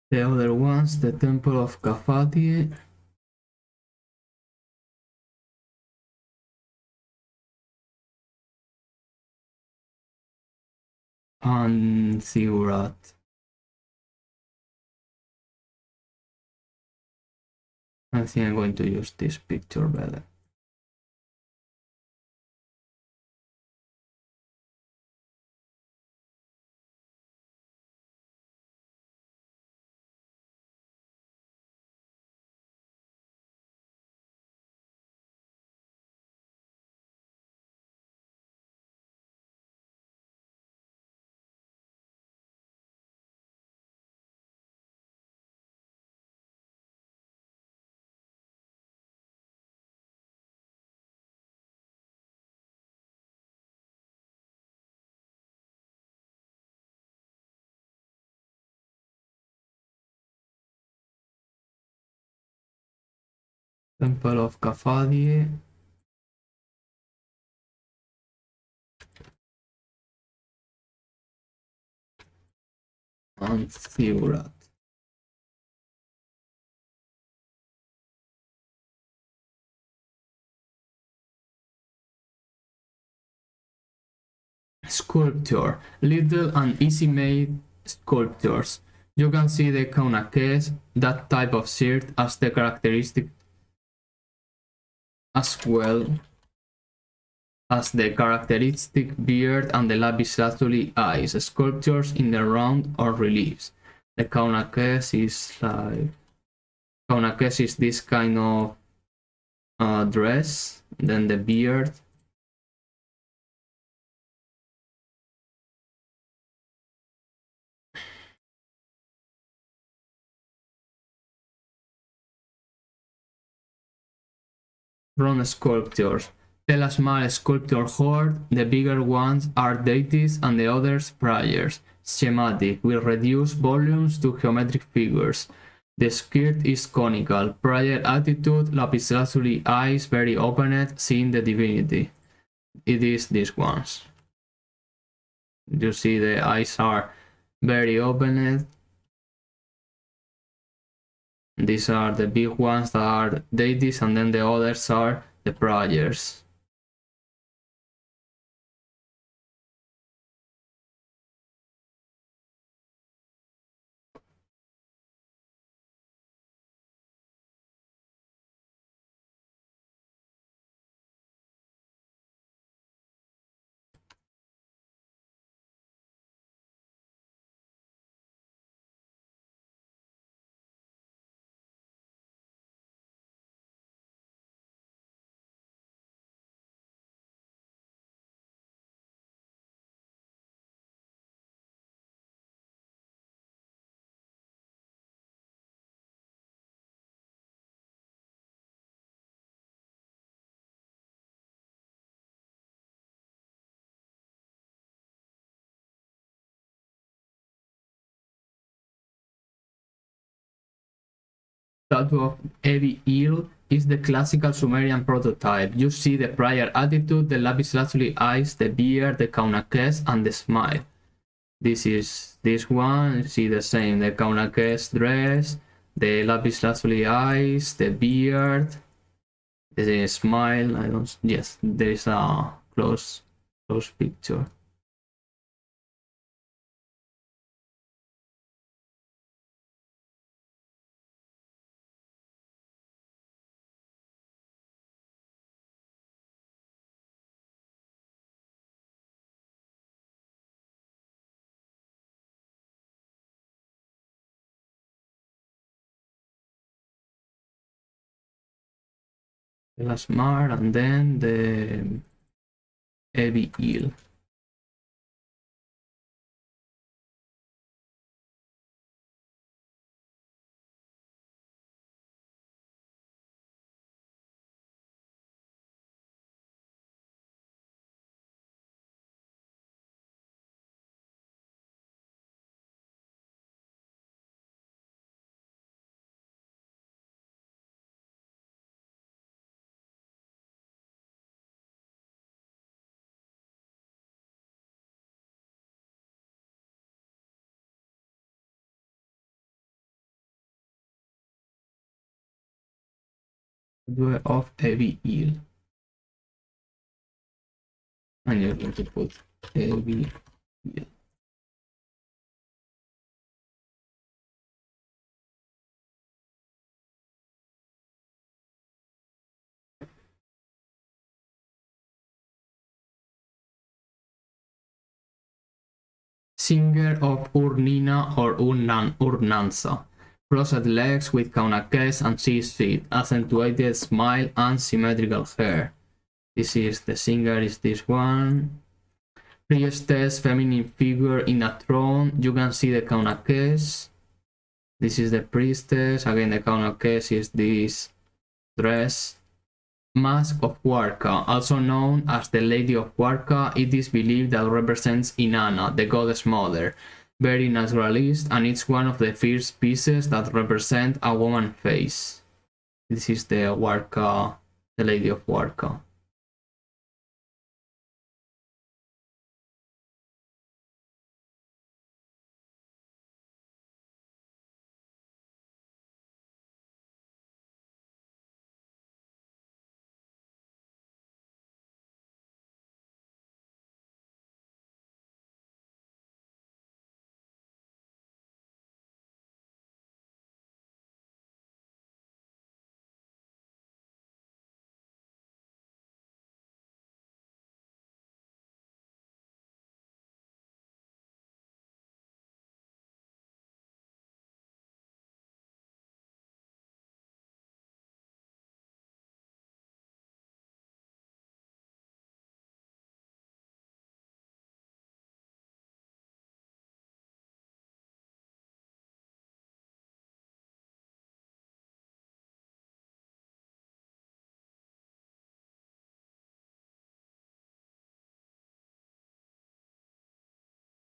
The other ones, the Temple of Kafati and Ziggurat. I think I'm going to use this picture better. Temple of Kafadie. And Ziggurat. Sculpture. Little and easy made sculptures. You can see the Kaunakes, that type of shirt, as the characteristic as well as the characteristic beard and the lapis lazuli eyes, sculptures in the round or reliefs. The Kaunakes is this kind of dress, then the beard. Bronze sculptures. Tell a small sculpture horde, the bigger ones are deities and the others prayers. Schematic, will reduce volumes to geometric figures. The skirt is conical. Prayer attitude, lapis lazuli eyes very opened, seeing the divinity. It is these ones. You see the eyes are very opened. These are the big ones that are deities, and then the others are the prayers. Statue of Ebi Il is the classical Sumerian prototype. You see the prayer attitude, the lapis lazuli eyes, the beard, the Kaunakes, and the smile. This is this one. You see the same, the Kaunakes dress, the lapis lazuli eyes, the beard, the smile. I don't. Yes, there is a close picture. The Lasmar, and then the Ebi Il. Of Ebi Il. And you're going to put Ebi Il. Singer of Urnina or Urnansa. Crossed legs with kaunakes and 6 feet, accentuated smile and symmetrical hair. This is the singer, is this one. Priestess, feminine figure in a throne. You can see the kaunakes. This is the priestess. Again, the kaunakes is this dress. Mask of Warka, also known as the Lady of Warka, it is believed that represents Inanna, the goddess mother. Very naturalist, and it's one of the first pieces that represent a woman face. This is the Warka, the Lady of Warka.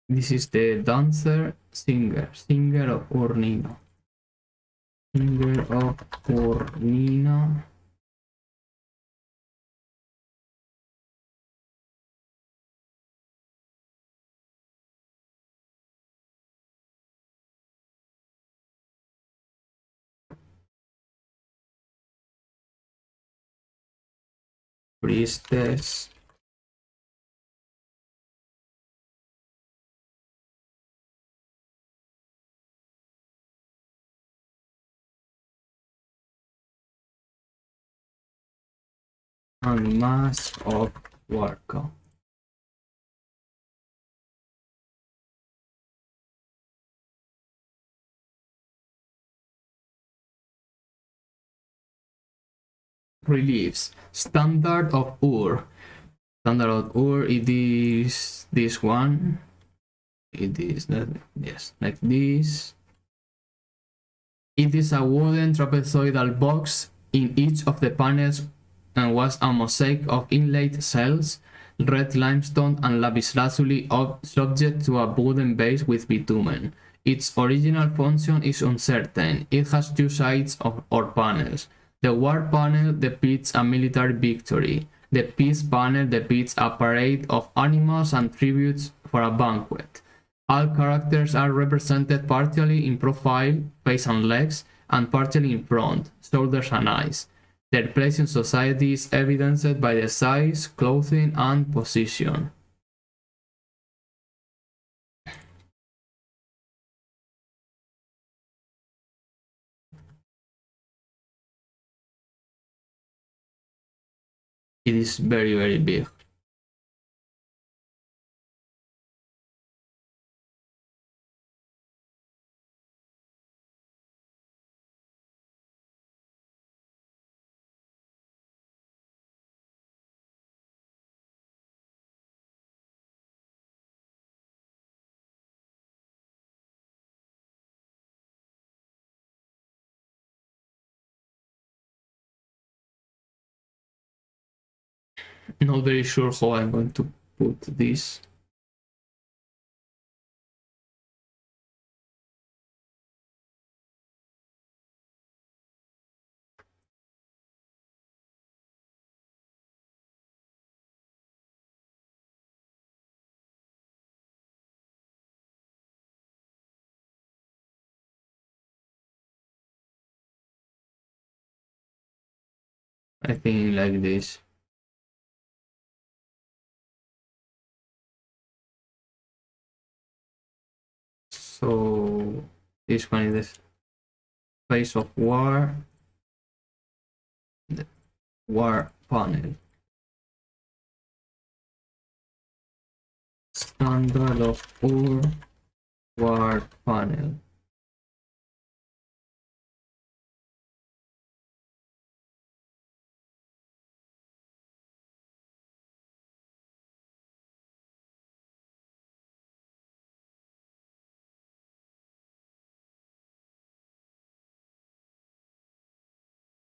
This is the dancer, singer of Urnina. Singer of Urnina. Priestess. And Mask of Warka. Reliefs. Standard of Ur. Standard of Ur, it is this one. It is that, yes, like this. It is a wooden trapezoidal box in each of the panels and was a mosaic of inlaid cells, red limestone and lapislazuli subject to a wooden base with bitumen. Its original function is uncertain. It has two sides or panels. The war panel depicts a military victory. The peace panel depicts a parade of animals and tributes for a banquet. All characters are represented partially in profile, face and legs, and partially in front, shoulders and eyes. Their place in society is evidenced by the size, clothing, and position. It is very, very big. Not very sure how I'm going to put this. I think like this. So this one is the face of war, the war panel. Standard of Ur. War panel.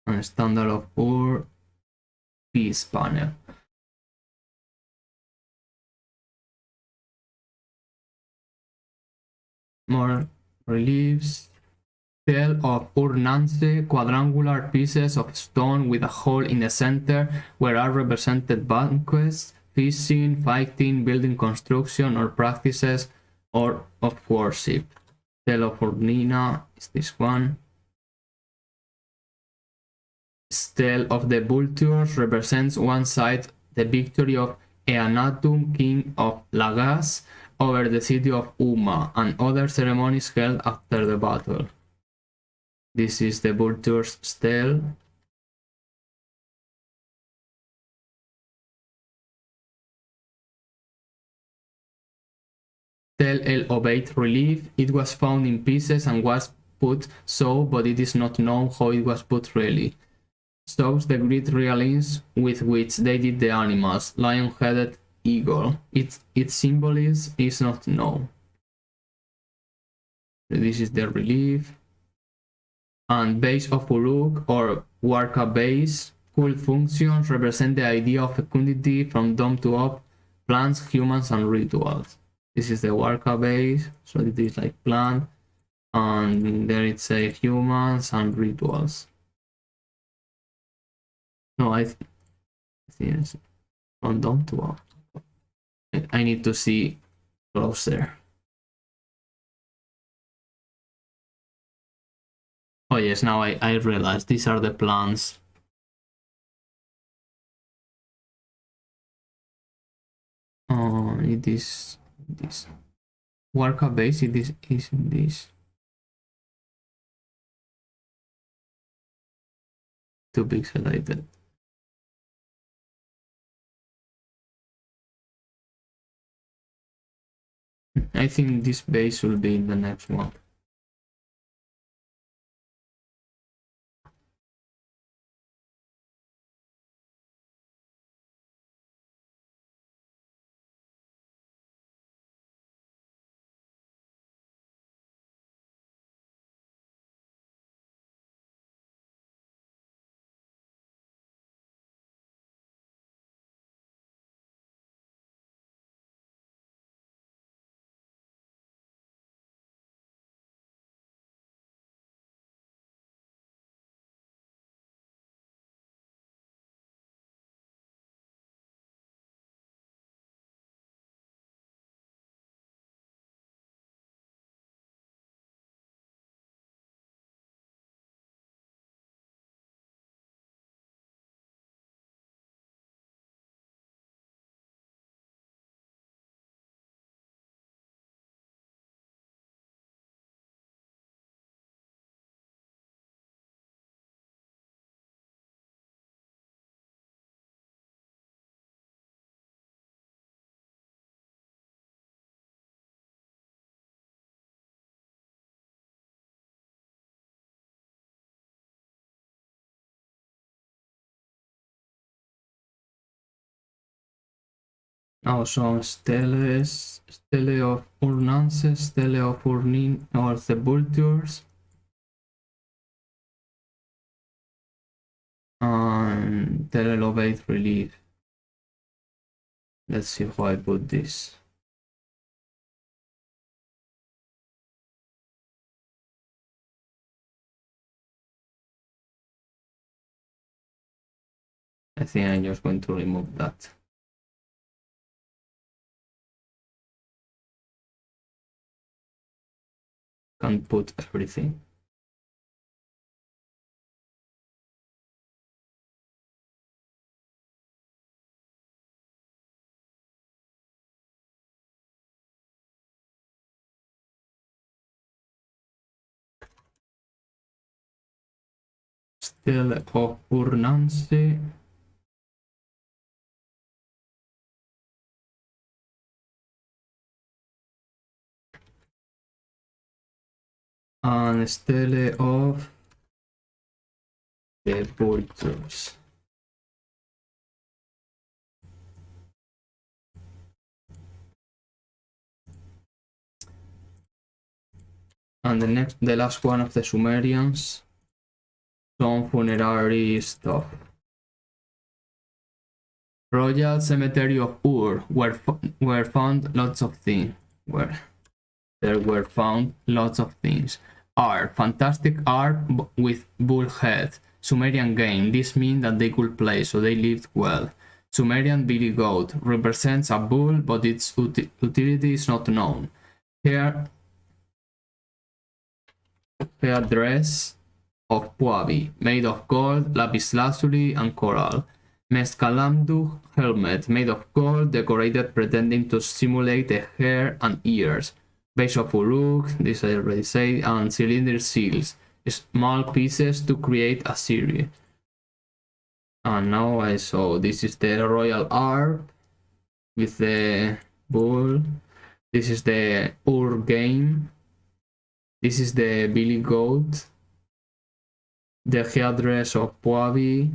And standard of Ur peace panel. More reliefs. Tale of Ur-Nance, quadrangular pieces of stone with a hole in the center where are represented banquets, fishing, fighting, building construction, or practices or of worship. Tale of Urnina is this one. Stele of the Vultures represents one side the victory of Eanatum, king of Lagas, over the city of Uma, and other ceremonies held after the battle. This is the Vulture's stele. Tel El Obeid relief. It was found in pieces and was put so, but it is not known how it was put really. Shows the great realings with which they did the animals, lion-headed eagle. Its symbolism is not known. This is the relief. And base of Uruk or Warka base. Cult functions represent the idea of fecundity from dawn to up, plants, humans, and rituals. This is the Warka base, so it is like plant, and there it's a humans and rituals. No, I think it's from dawn to up. I need to see closer. Oh yes, now I realize these are the plants. It is this Warka base. It is in this. Too pixelated. I think this base will be in the next one. Now some steles, stele of Urnances, stele of Urnin or the Vultures, and Telelobate relief. Let's see how I put this. I think I'm just going to remove that. Can't put everything. Stele of Urnancy. and stele of the vultures. And the last one of the Sumerians, some funerary stuff. Royal Cemetery of Ur, where found lots of things. Where there were found lots of things. Art, fantastic art with bull head. Sumerian game, this means that they could play, so they lived well. Sumerian billy goat represents a bull, but its utility is not known. Here, dress of Puabi, made of gold, lapis lazuli, and coral. Mescalamdu helmet, made of gold, decorated pretending to simulate the hair and ears. Base of Uruk, this I already said, and cylinder seals, small pieces to create a series. And now I saw this is the royal harp with the bull. This is the Ur game. This is the billy goat. The headdress of Puabi,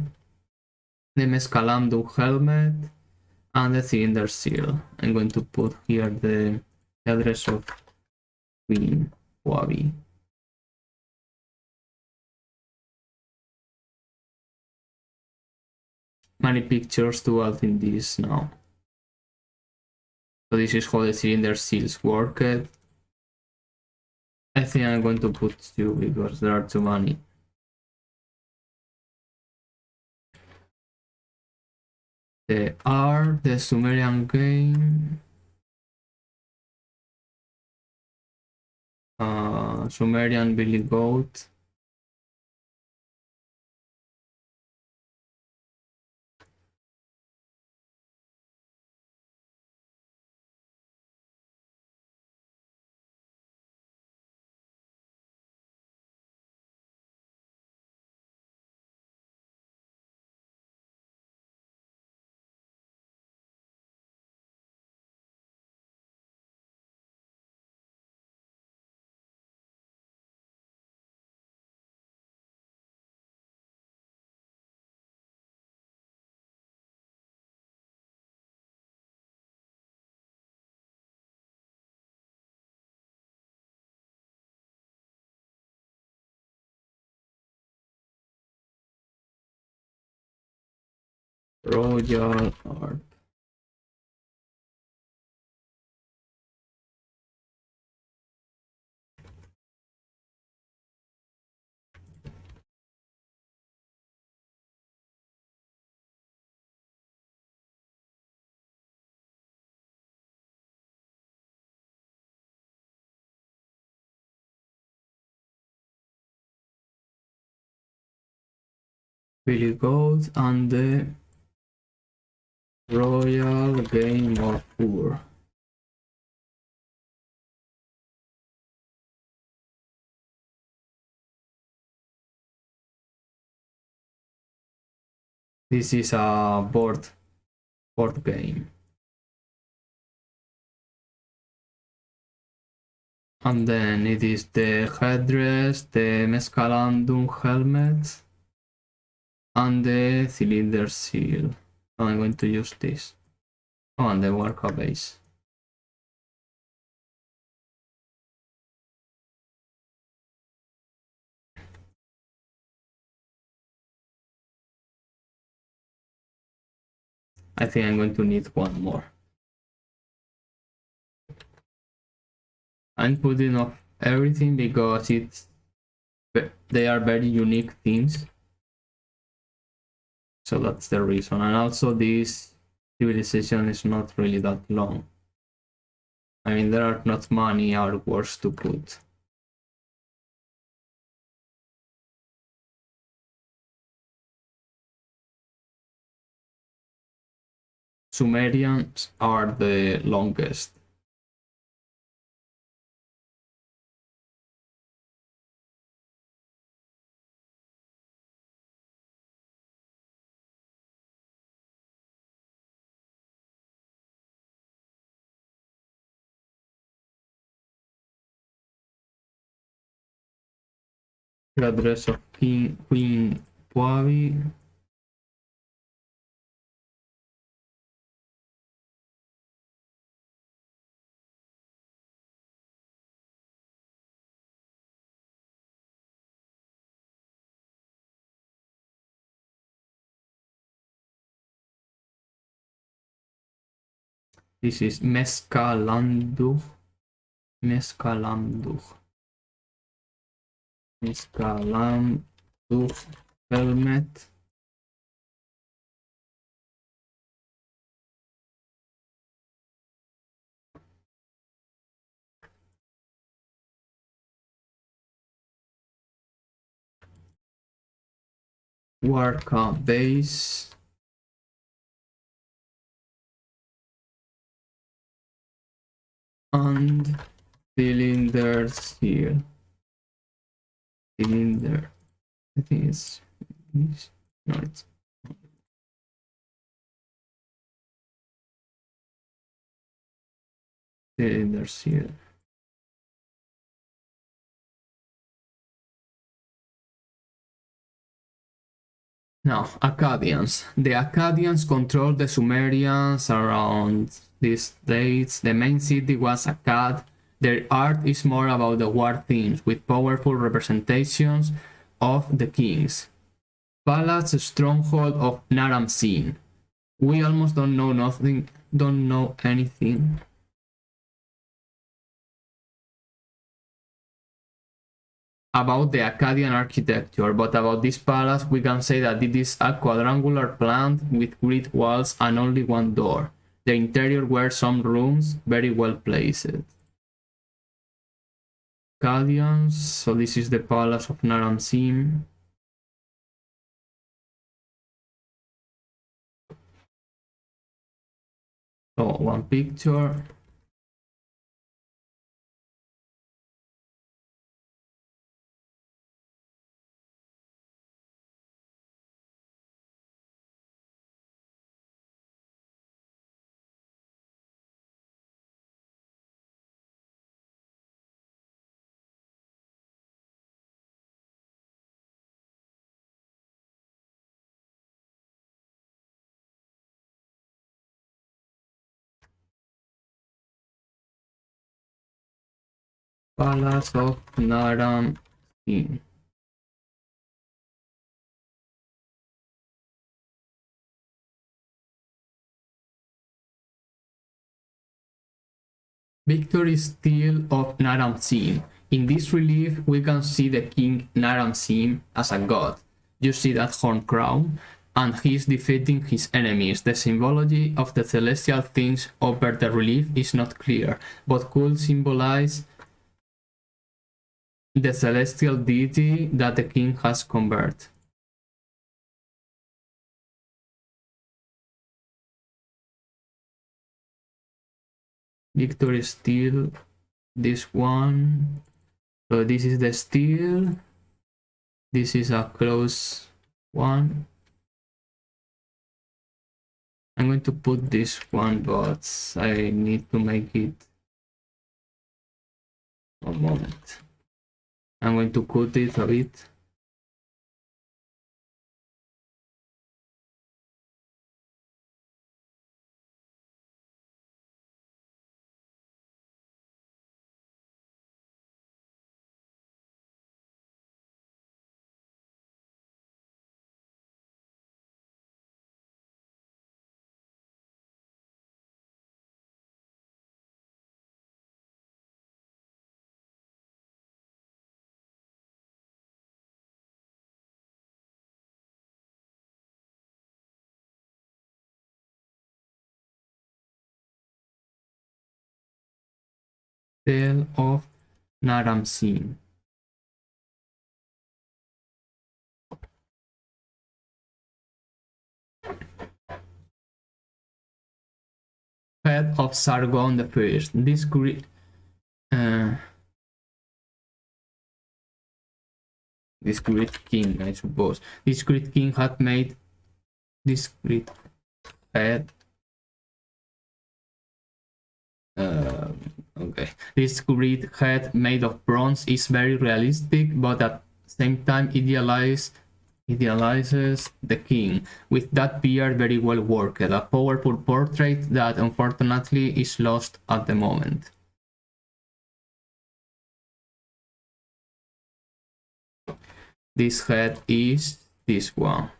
the Mescalamdu helmet, and the cylinder seal. I'm going to put here the headdress of Queen Puabi. Many pictures to add in this now. So this is how the cylinder seals work. I think I'm going to put two because there are too many. The R, the Sumerian game. Sumerian billy goat. Royal art. Billy goat and the Royal Game of Ur. This is a board game. And then it is the headdress, the Mescalandum helmet, and the cylinder seal. I'm going to use this. Oh, and the worker base. I think I'm going to need one more. I'm putting off everything because they are very unique things. So that's the reason. And also this civilization is not really that long. I mean, there are not many artworks to put. Sumerians are the longest. The address of Queen Puavi. This is Mescalanduh. Helmet. Warka base. And cylinders here. Cylinder. I think it's this. No, it's cylinders here. Now, Akkadians. The Akkadians controlled the Sumerians around these dates. The main city was Akkad. Their art is more about the war themes, with powerful representations of the kings. Palace, stronghold of Naram-Sin. We almost don't know anything. About the Akkadian architecture, but about this palace we can say that it is a quadrangular plan with great walls and only one door. The interior were some rooms very well placed. Akkadians, so this is the palace of Naram-Sin. So one picture. Palace of Naram-Sin. Victory Stele of Naram-Sin. In this relief, we can see the king Naram-Sin as a god. You see that horn crown, and he is defeating his enemies. The symbology of the celestial things over the relief is not clear, but could symbolize the celestial deity that the king has converted. Victory Stele, this one. So this is the steel. This is a close one. I'm going to put this one, but I need to make it. A moment. I'm going to cut it a bit. Tale of Naram-Sin. Head of Sargon the First. This great king, I suppose. This great king had made this great head. Okay. This great head made of bronze is very realistic, but at same time idealizes the king, with that beard very well worked, a powerful portrait that unfortunately is lost at the moment. This head is this one.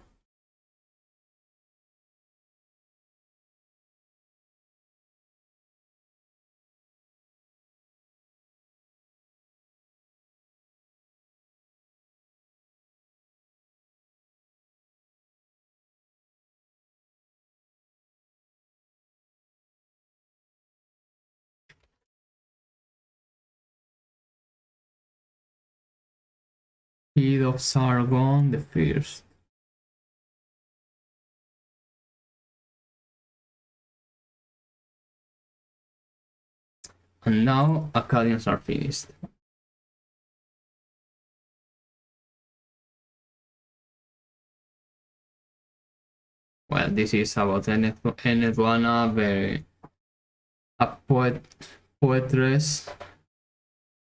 Head of Sargon the First. And now Akkadians are finished. Well, this is about Enedwana, a poetress,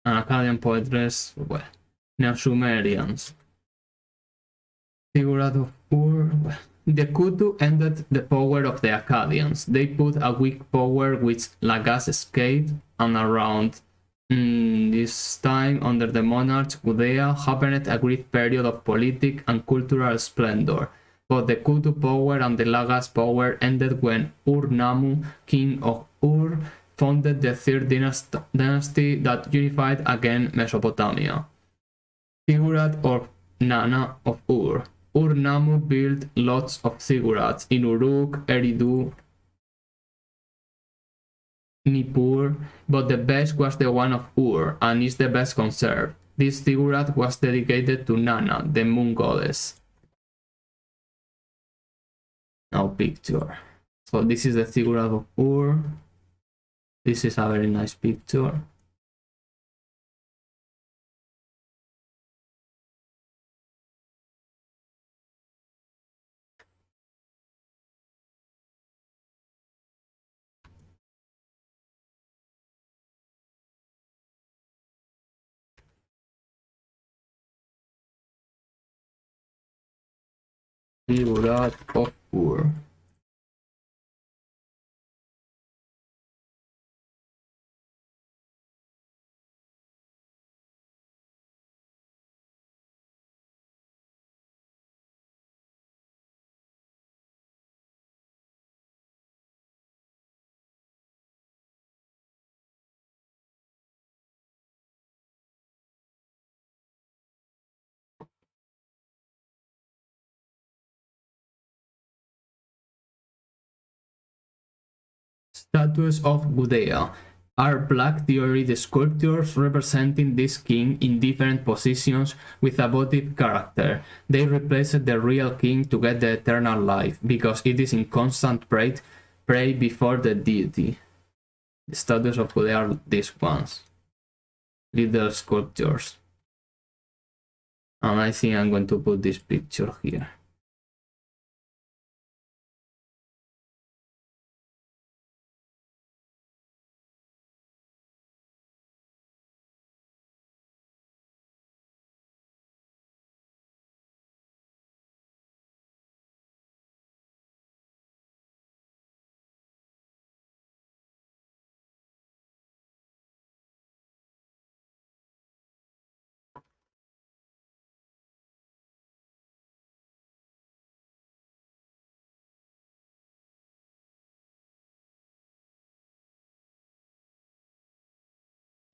an Akkadian poetress, well, Neo-Sumerians. Figure of Ur. Well, the Kutu ended the power of the Akkadians. They put a weak power which Lagas escaped, and around this time, under the monarch Gudea, happened a great period of politic and cultural splendor. But the Kutu power and the Lagas power ended when Ur-Nammu, king of Ur, founded the third dynasty that unified again Mesopotamia. Ziggurat or Nana of Ur. Ur-Nammu built lots of ziggurats in Uruk, Eridu, Nippur, but the best was the one of Ur and is the best conserved. This ziggurat was dedicated to Nana, the moon goddess. Now picture. So this is the ziggurat of Ur. This is a very nice picture. Ziggurat of Ur. Statues of Gudea are black diorid sculptures representing this king in different positions with a votive character. They replaced the real king to get the eternal life, because it is in constant pray before the deity. The statues of Gudea are these ones. Little sculptures. And I think I'm going to put this picture here.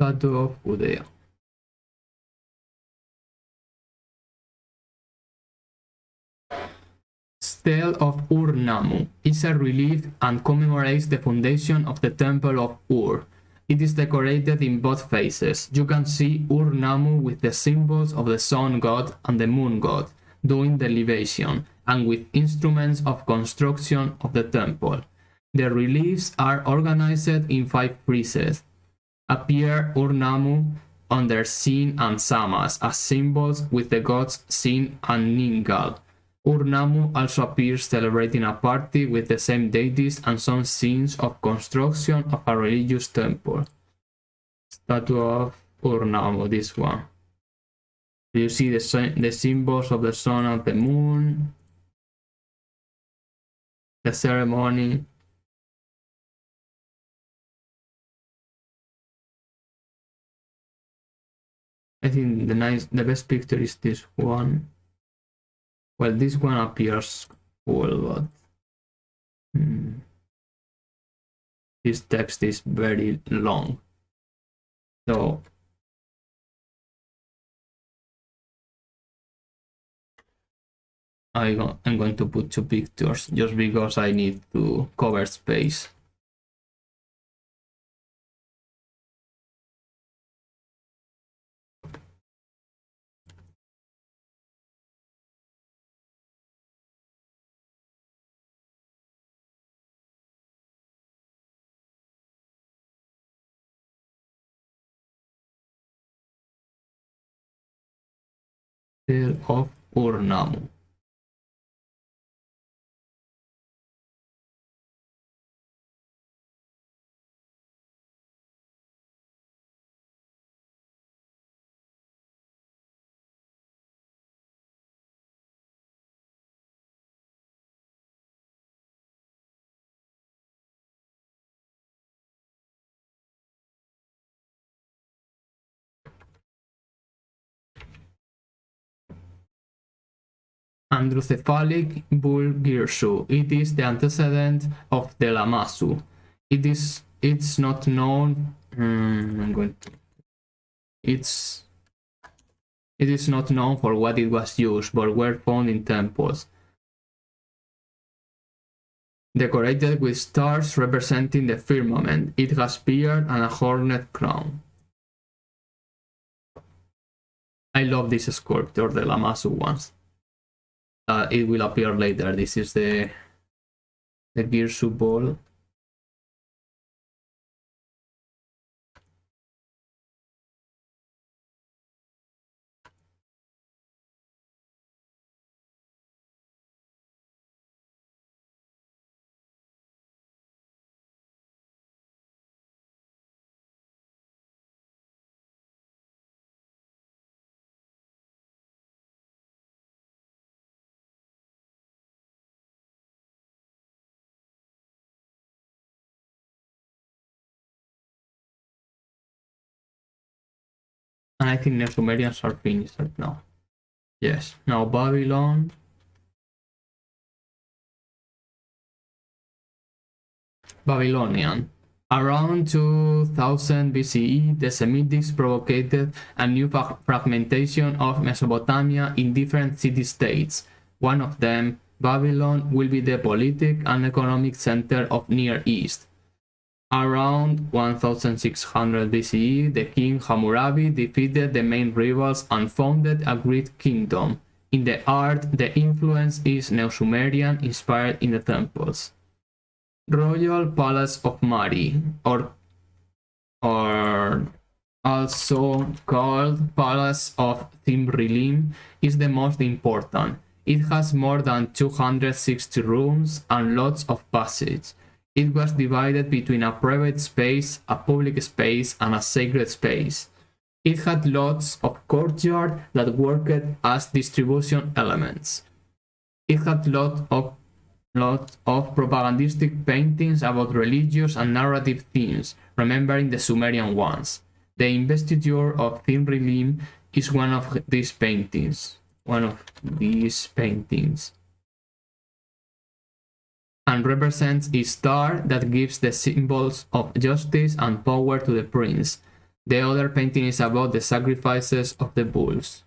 Statue of Gudea. Stele of Ur-Nammu is a relief and commemorates the foundation of the Temple of Ur. It is decorated in both faces. You can see Ur-Nammu with the symbols of the sun god and the moon god doing the libation, and with instruments of construction of the temple. The reliefs are organized in 5 friezes. Appear Ur-Nammu under Sin and Samas as symbols with the gods Sin and Ningal. Ur-Nammu also appears celebrating a party with the same deities and some scenes of construction of a religious temple. Statue of Ur-Nammu, this one. You see the symbols of the sun and the moon, the ceremony. I think the best picture is this one. Well, this one appears cool, but this text is very long. So I'm going to put 2 pictures just because I need to cover space. Tale of Urnamu. Androcephalic bull Girsu. It is the antecedent of the Lamasu. It's not known. It is not known for what it was used, but were found in temples, decorated with stars representing the firmament. It has beard and a hornet crown. I love this sculpture, the Lamasu ones. It will appear later. This is the Girsu ball. And I think the Sumerians are finished right now. Yes. Now Babylon. Babylonian. Around 2000 BCE, the Semitics provoked a new fragmentation of Mesopotamia in different city-states. One of them, Babylon, will be the politic and economic center of Near East. Around 1600 BCE, the king Hammurabi defeated the main rivals and founded a great kingdom. In the art, the influence is Neo-Sumerian, inspired in the temples. Royal Palace of Mari, or also called Palace of Thimrilim, is the most important. It has more than 260 rooms and lots of passages. It was divided between a private space, a public space, and a sacred space. It had lots of courtyard that worked as distribution elements. It had lots of propagandistic paintings about religious and narrative themes, remembering the Sumerian ones. The investiture of Thimrilim is one of these paintings. And represents a star that gives the symbols of justice and power to the prince. The other painting is about the sacrifices of the bulls.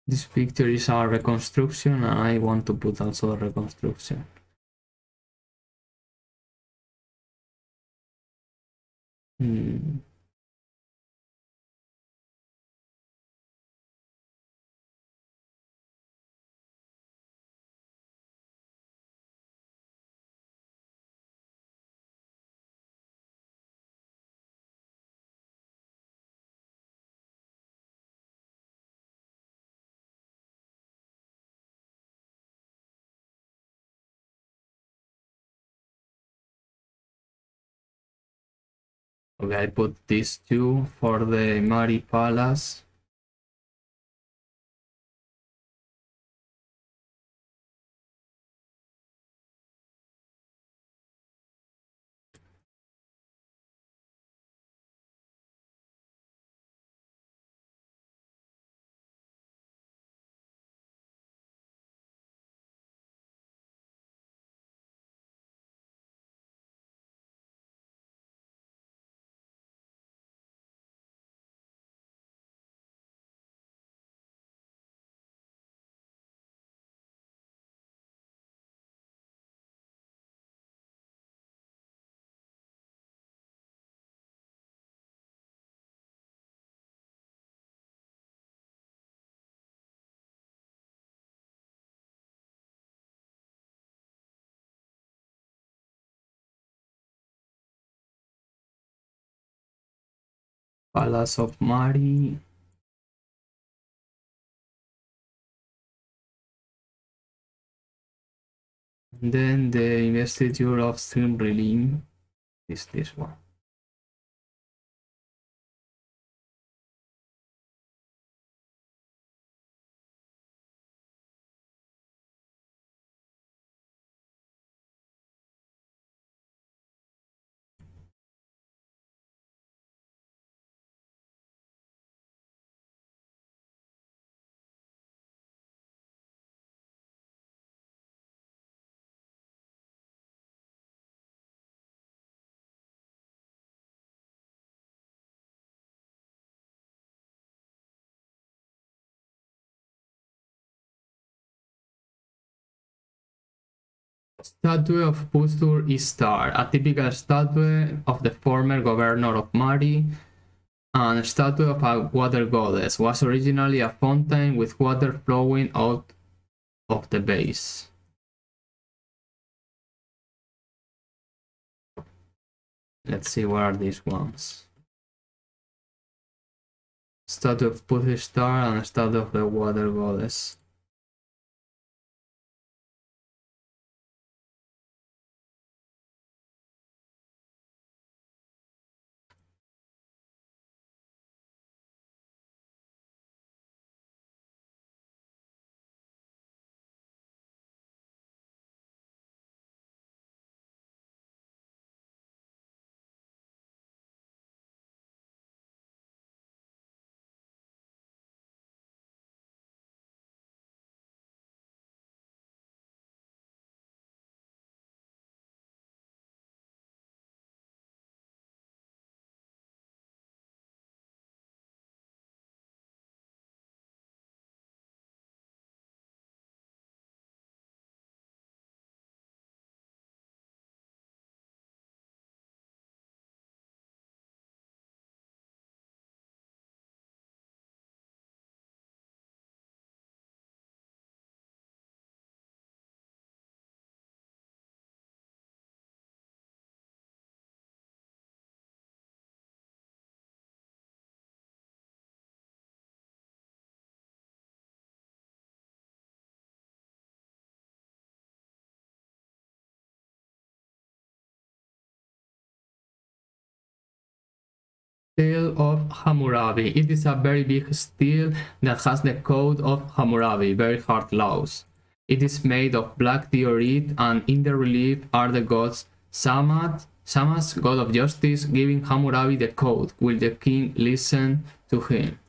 This picture is a reconstruction, and I want to put also a reconstruction. Okay, I put these two for the Mari Palace. Palace of Mari. And then the investiture of Thimrilim is this one. Statue of Pustur Istar, a typical statue of the former governor of Mari, and a statue of a water goddess. Was originally a fountain with water flowing out of the base. Let's see what are these ones. Statue of Pustur Star and a statue of the water goddess. Stele of Hammurabi. It is a very big stele that has the code of Hammurabi, very hard laws. It is made of black diorite, and in the relief are the gods Samas, god of justice, giving Hammurabi the code. Will the king listen to him?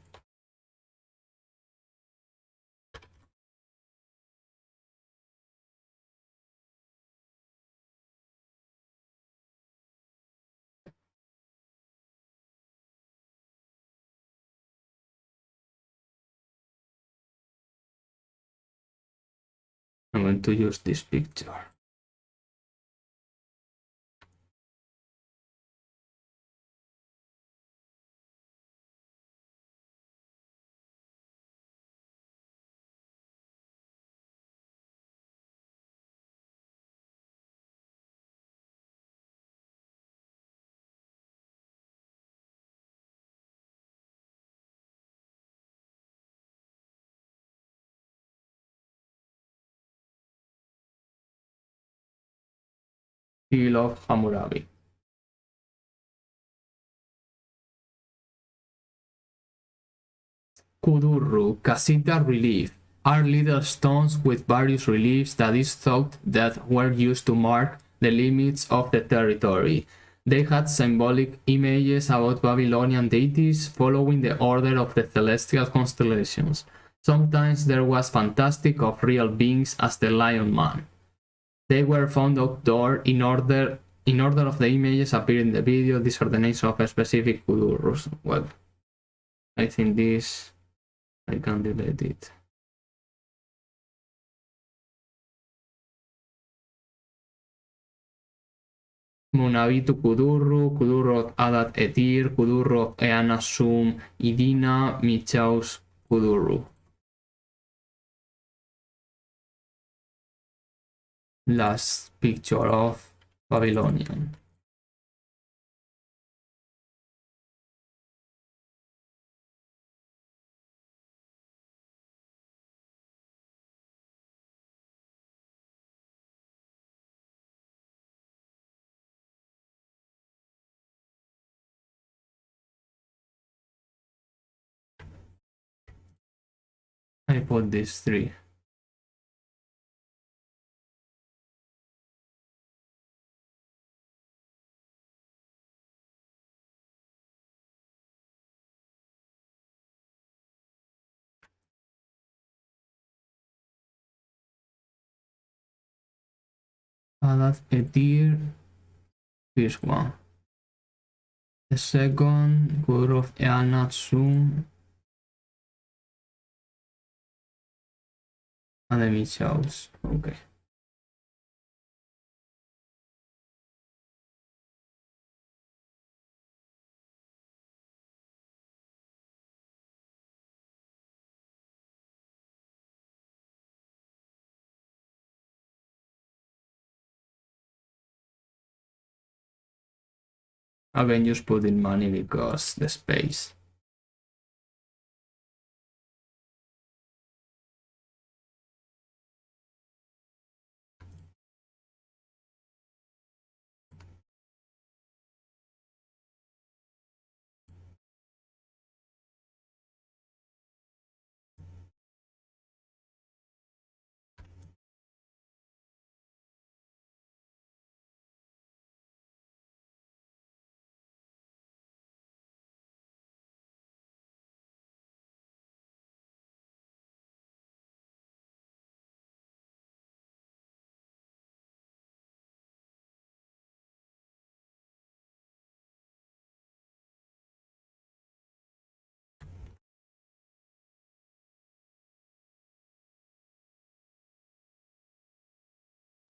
I'm going to use this picture. Stele of Hammurabi. Kudurru, casita relief, are little stones with various reliefs that is thought that were used to mark the limits of the territory. They had symbolic images about Babylonian deities following the order of the celestial constellations. Sometimes there was fantastic of real beings as the Lion Man. They were found outdoor in order of the images appear in the video. These are the names of a specific kudurrus. Well, I think this I can delete it. Munabitu Kudurru, Kudurru of Adat Etir, Kudurru of Eana Sum, Idina, Michaus Kudurru. Last picture of Babylonian. I put these three. Adat Etir, this one. The second, Kudurru of Eana Sum, and the Michaus. Okay. Again, just put in money because the space.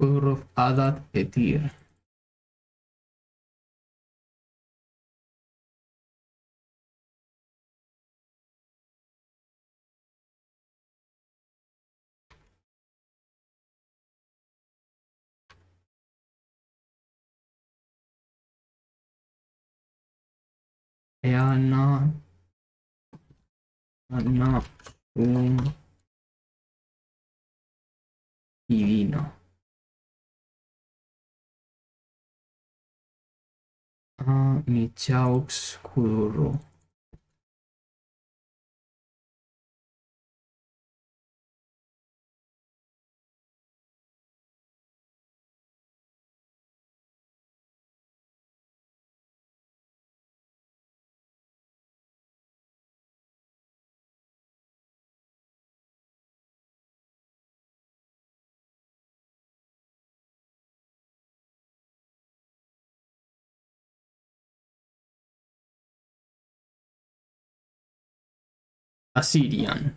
Kudurru of Adat Etir. Eana Sum, Idina. Michaux Kudurru. Assyrian.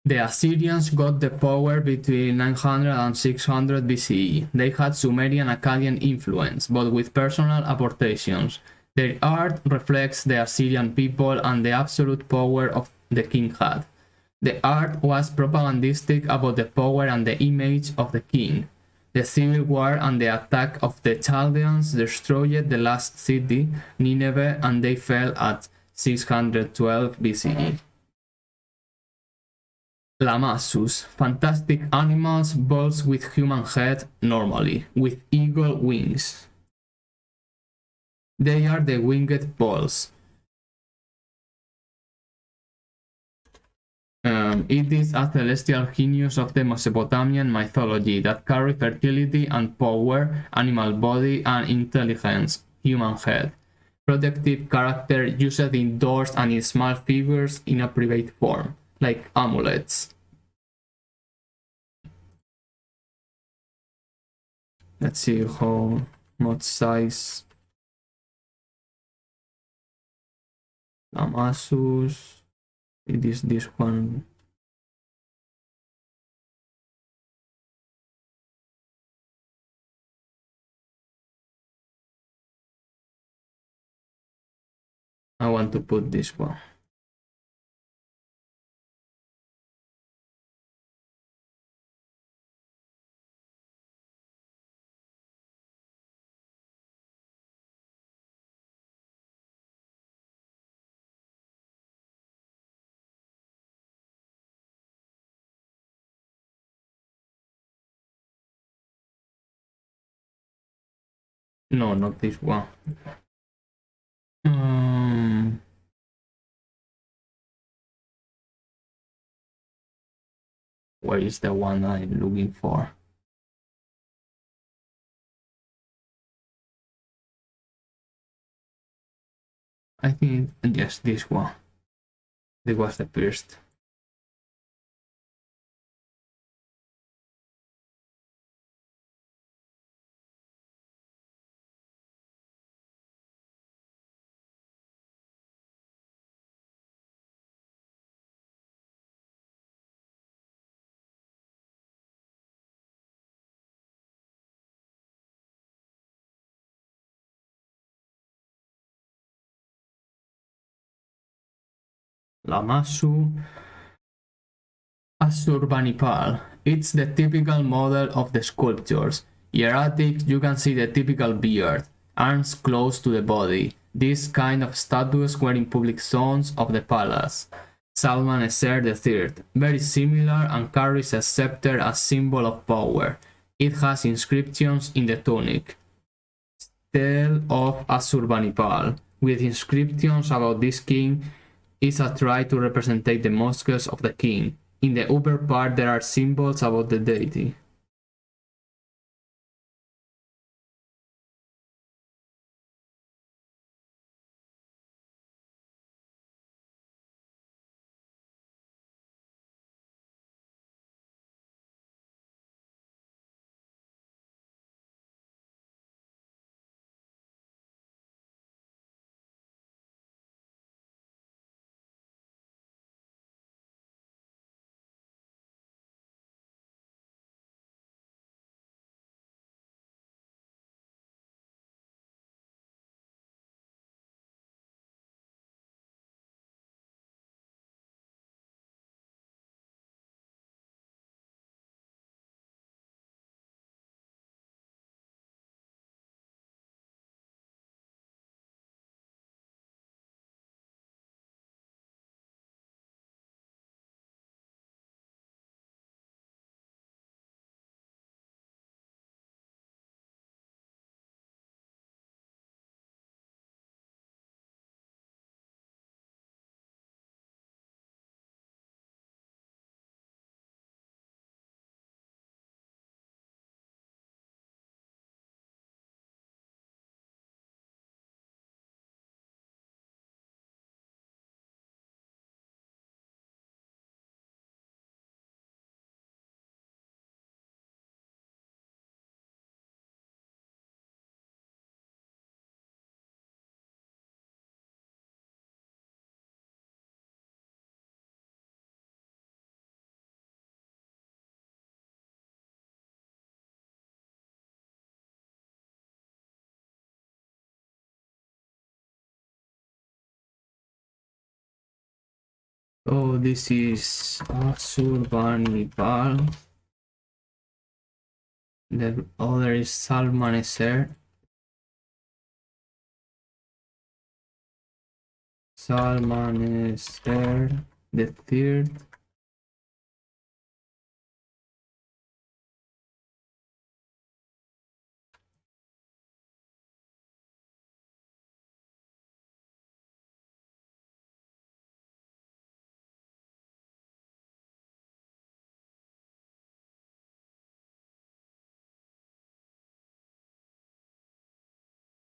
The Assyrians got the power between 900 and 600 BCE. They had Sumerian Akkadian influence, but with personal aportations. Their art reflects the Assyrian people and the absolute power of the king had. The art was propagandistic about the power and the image of the king. The civil war and the attack of the Chaldeans destroyed the last city, Nineveh, and they fell at 612 BCE. Lamassus, fantastic animals, bulls with human head normally, with eagle wings. They are the winged bulls. It is a celestial genius of the Mesopotamian mythology that carry fertility and power, animal body and intelligence, human head. Protective character used indoors and in small figures in a private form, like amulets. Let's see how much size. Amasus. It is this one. I want to put this one. No, not this one. Where is the one I'm looking for? I think, yes, this one. This was the first. Lamassu Assurbanipal. It's the typical model of the sculptures. Hieratic, you can see the typical beard, arms close to the body. This kind of statues were in public zones of the palace. Salmaneser III, very similar and carries a scepter as symbol of power. It has inscriptions in the tunic. Tale of Assurbanipal, with inscriptions about this king, is a try to represent the muscles of the king. In the upper part there are symbols about the deity. Oh, this is Assurbanipal. The other is Salmaneser. Salmaneser the third.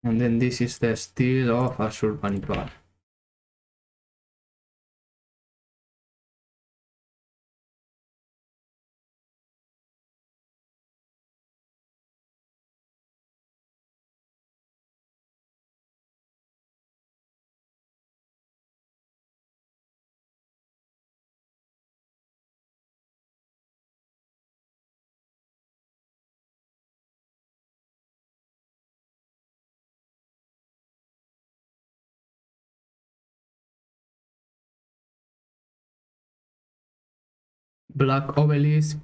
And then this is the steel of Ashurbanipal. Black obelisk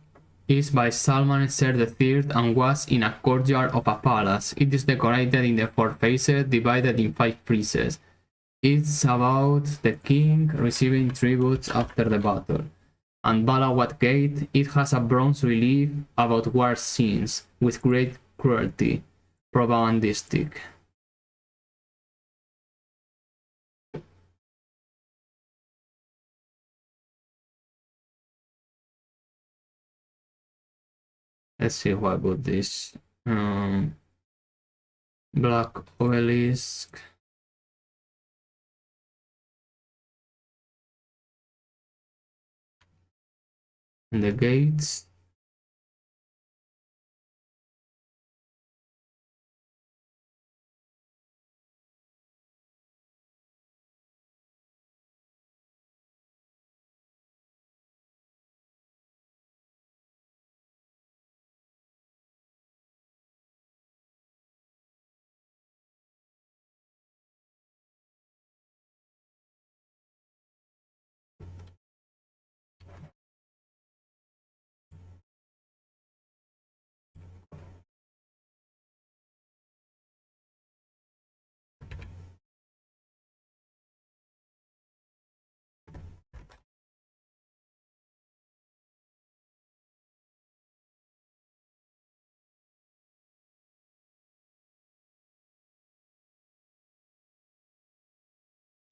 is by Salman Ser III and was in a courtyard of a palace. It is decorated in the four faces, divided in 5 friezes. It's about the king receiving tributes after the battle. And Balawat Gate, it has a bronze relief about war scenes with great cruelty, propagandistic. Let's see what about this. Black obelisk. And the gates.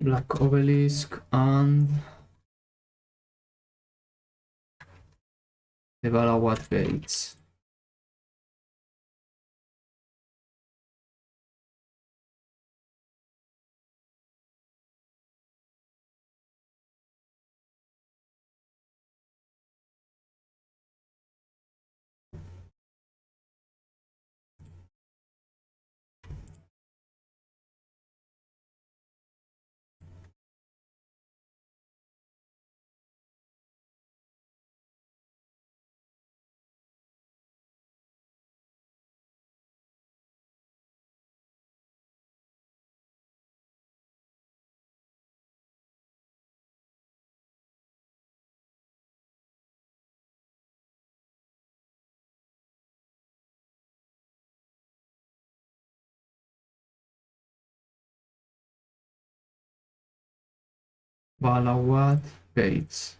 Black obelisk and the Balawat gates. Balawat gates.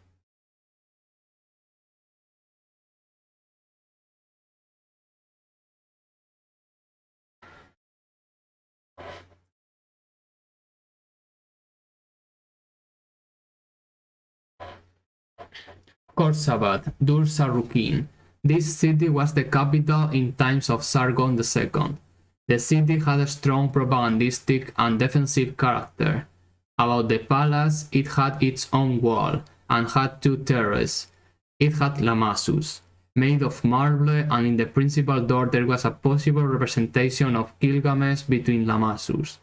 Khorsabad, Dur Sarukin. This city was the capital in times of Sargon II. The city had a strong propagandistic and defensive character. About the palace, it had its own wall and had 2 terraces. It had lamassus, made of marble, and in the principal door there was a possible representation of Gilgamesh between lamassus.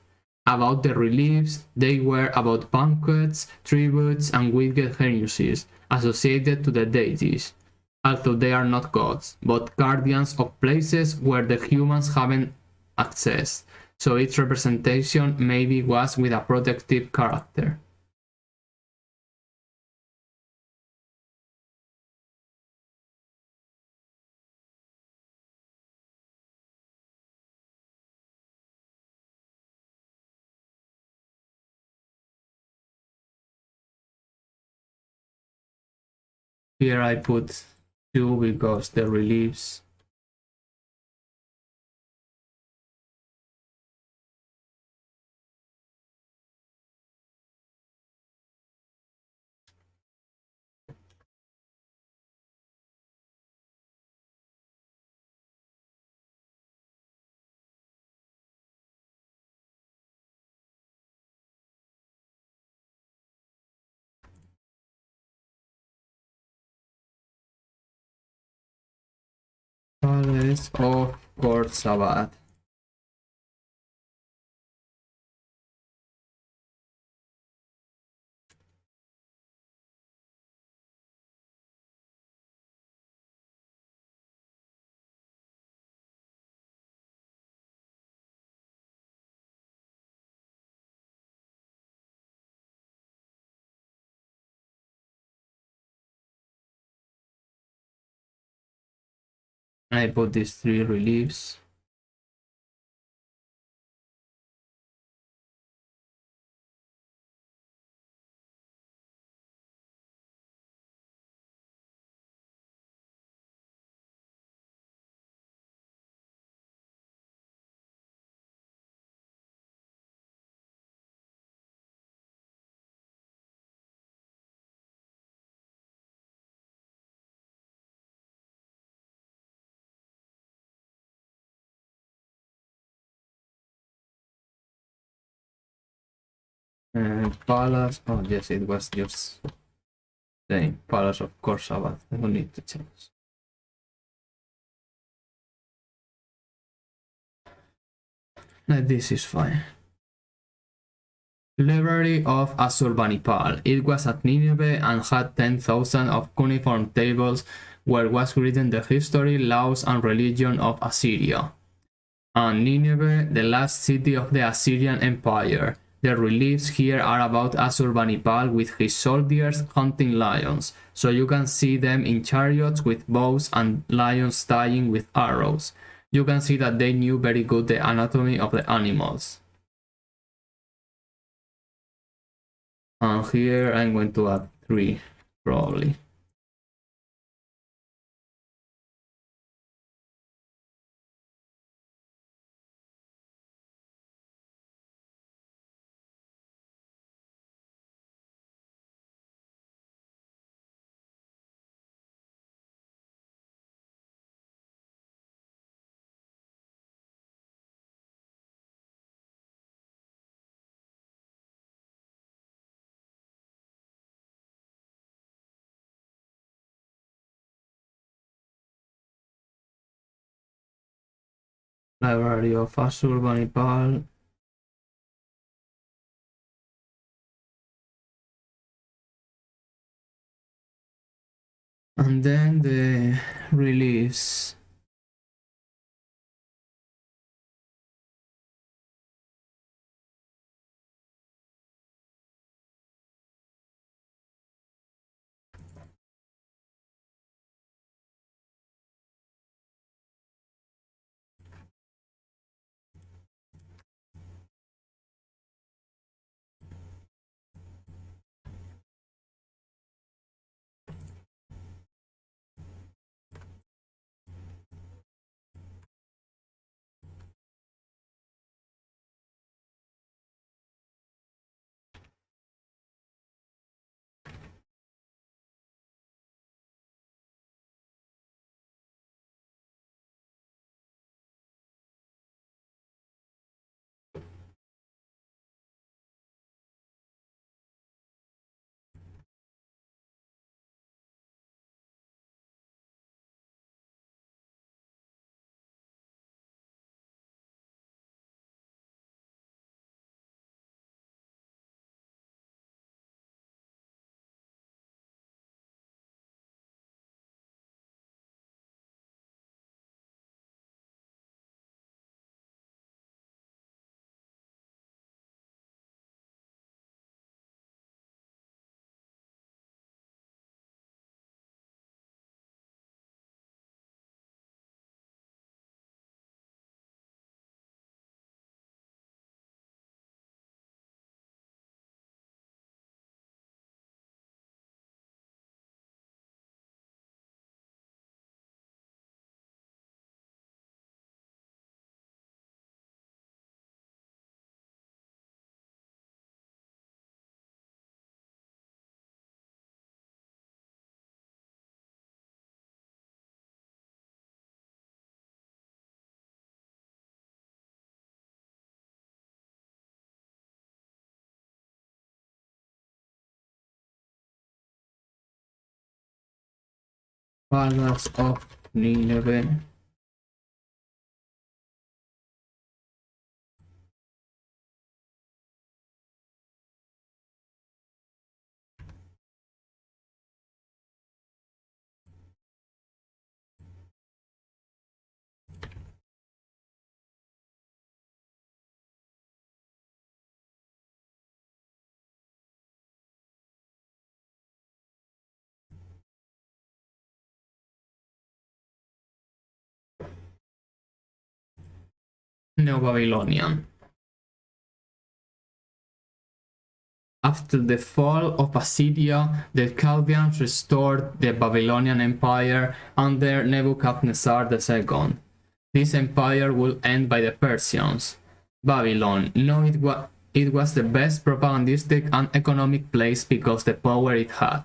About the reliefs, they were about banquets, tributes, and wicked geniuses associated to the deities, although they are not gods, but guardians of places where the humans haven't access, so its representation maybe was with a protective character. Here I put 2 because the reliefs Palace of Khorsabad. I put these 3 reliefs. Palace. Oh, yes, it was just saying Palace of Khorsabad. I don't need to change. This is fine. Library of Assurbanipal. It was at Nineveh and had 10,000 of cuneiform tables where was written the history, laws, and religion of Assyria. And Nineveh, the last city of the Assyrian Empire. The reliefs here are about Assurbanipal with his soldiers hunting lions, so you can see them in chariots with bows and lions tying with arrows. You can see that they knew very good the anatomy of the animals. And here I'm going to add 3, probably. Library of Assurbanipal. And then the reliefs. Palace of Nineveh. Neo-Babylonian. After the fall of Assyria, the Chaldeans restored the Babylonian Empire under Nebuchadnezzar II. This empire will end by the Persians. Babylon, no, it was the best propagandistic and economic place because the power it had.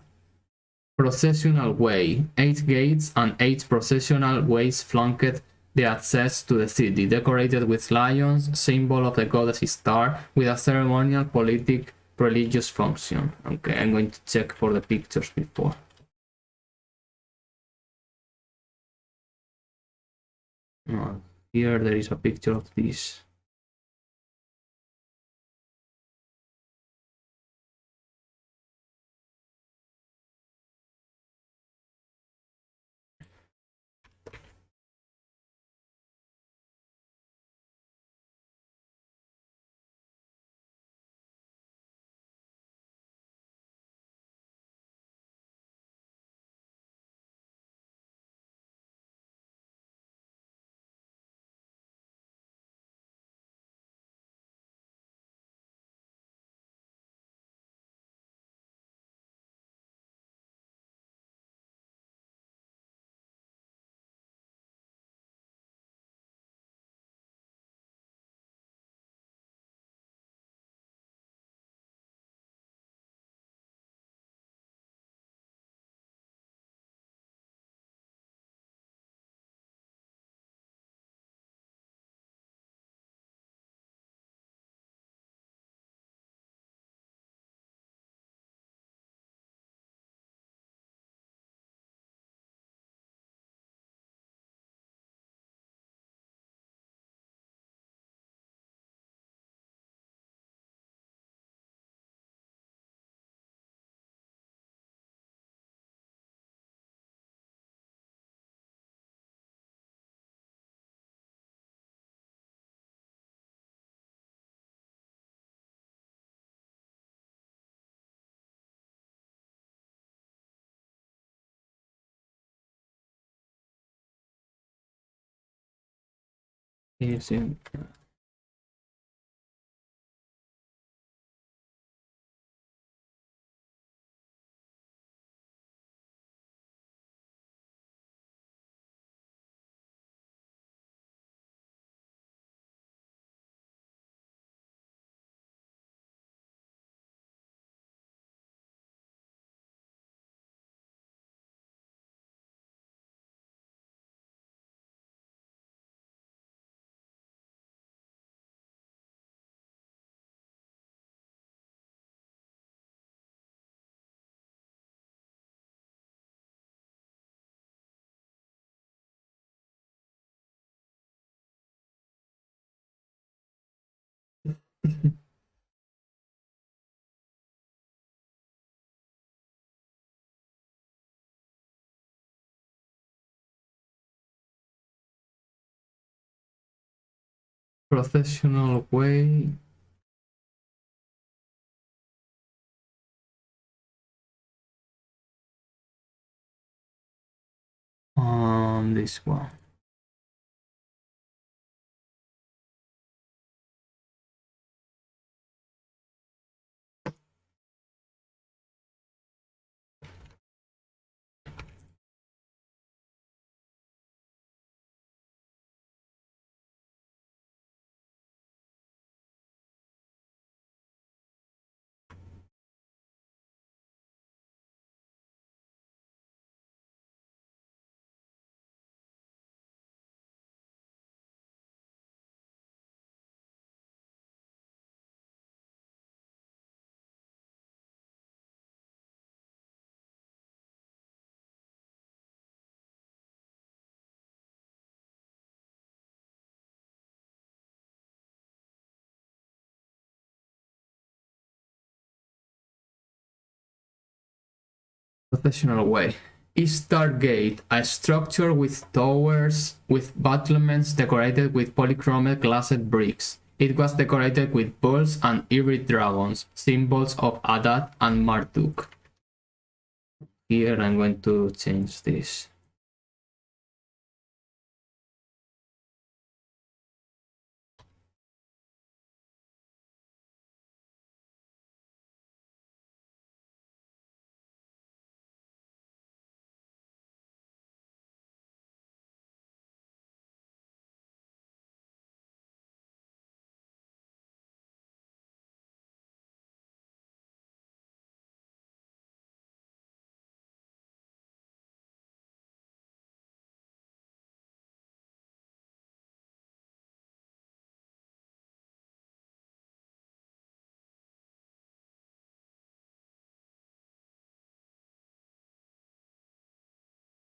Processional way, 8 gates and 8 processional ways flanked the access to the city, decorated with lions, symbol of the goddess Star, with a ceremonial, politic, religious function. Okay, I'm going to check for the pictures before. Here there is a picture of this. Yes, in processional way. This one. Processional way. Easter Gate, a structure with towers with battlements decorated with polychromed glassed bricks. It was decorated with bulls and irid dragons, symbols of Adad and Marduk. Here I'm going to change this.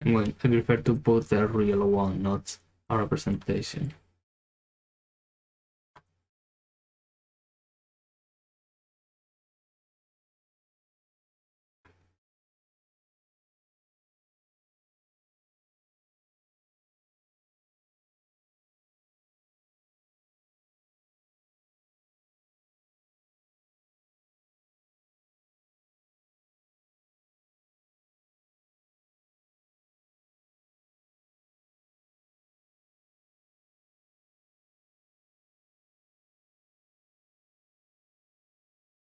I prefer to put the real one, not a representation.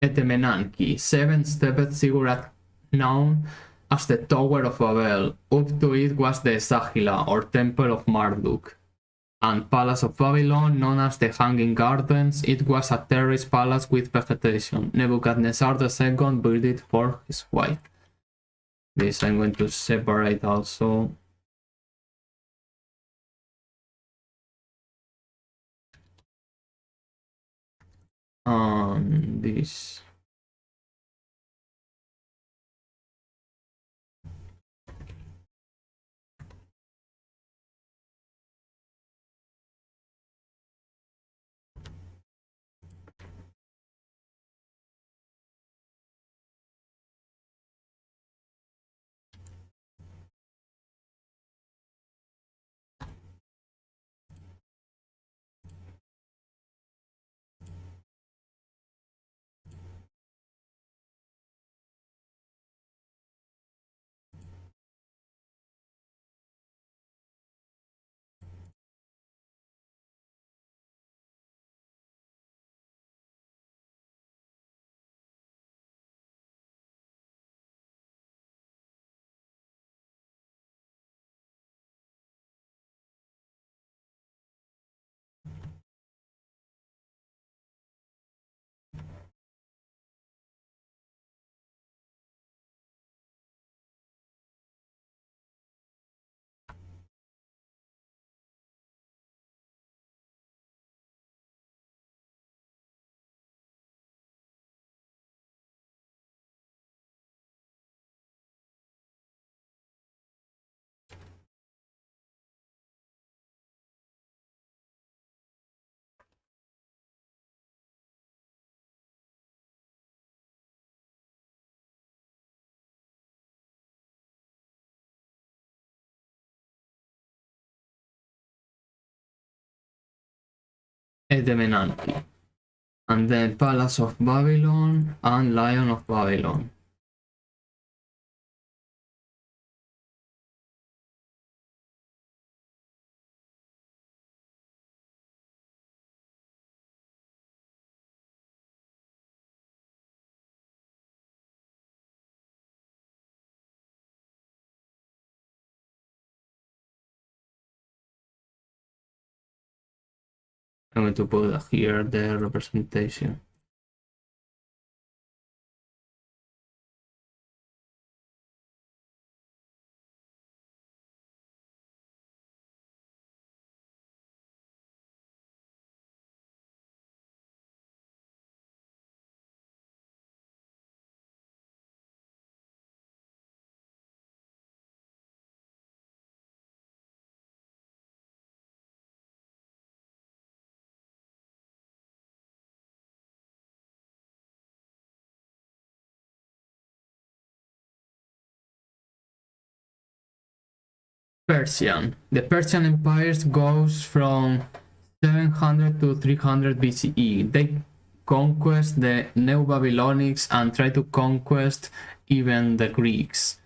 Etemenanki, 7-stepped ziggurat known as the Tower of Babel. Up to it was the Sahila, or Temple of Marduk, and Palace of Babylon, known as the Hanging Gardens. It was a terraced palace with vegetation. Nebuchadnezzar II built it for his wife. This I'm going to separate also. This. Etemenanki, and then Palace of Babylon and Lion of Babylon. I'm going to put here the representation. Persian. The Persian Empire goes from 700 to 300 BCE. They conquest the Neo-Babylonics and try to conquest even the Greeks.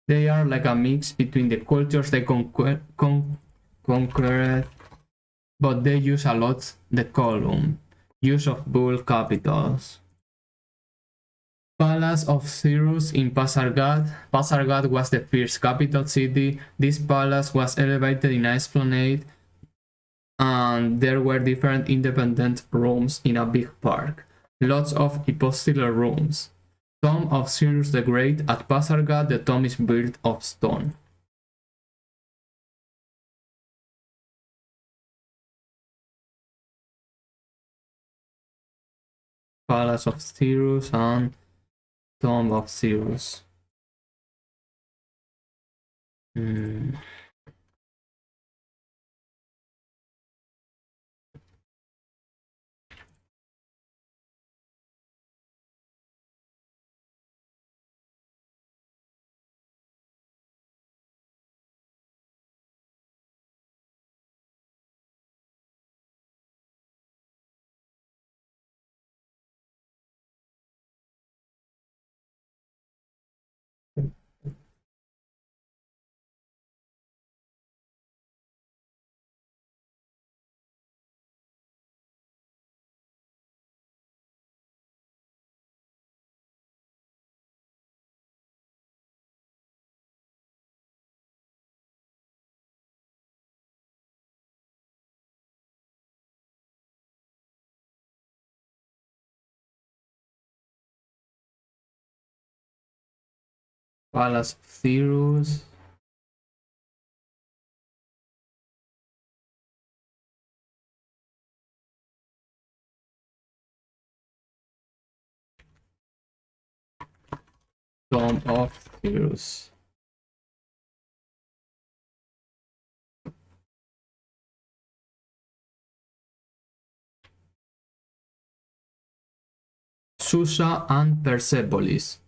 They are like a mix between the cultures they conquered, but they use a lot the column, use of bull capitals. Palace of Cyrus in Pasargad. Pasargad was the first capital city. This palace was elevated in an esplanade, and there were different independent rooms in a big park. Lots of epostylar rooms. Tomb of Cyrus the Great at Pasargad. The tomb is built of stone. Palace of Cyrus and Tomb of Cyrus. Palace of Cyrus. Tomb of Cyrus. Susa and Persepolis,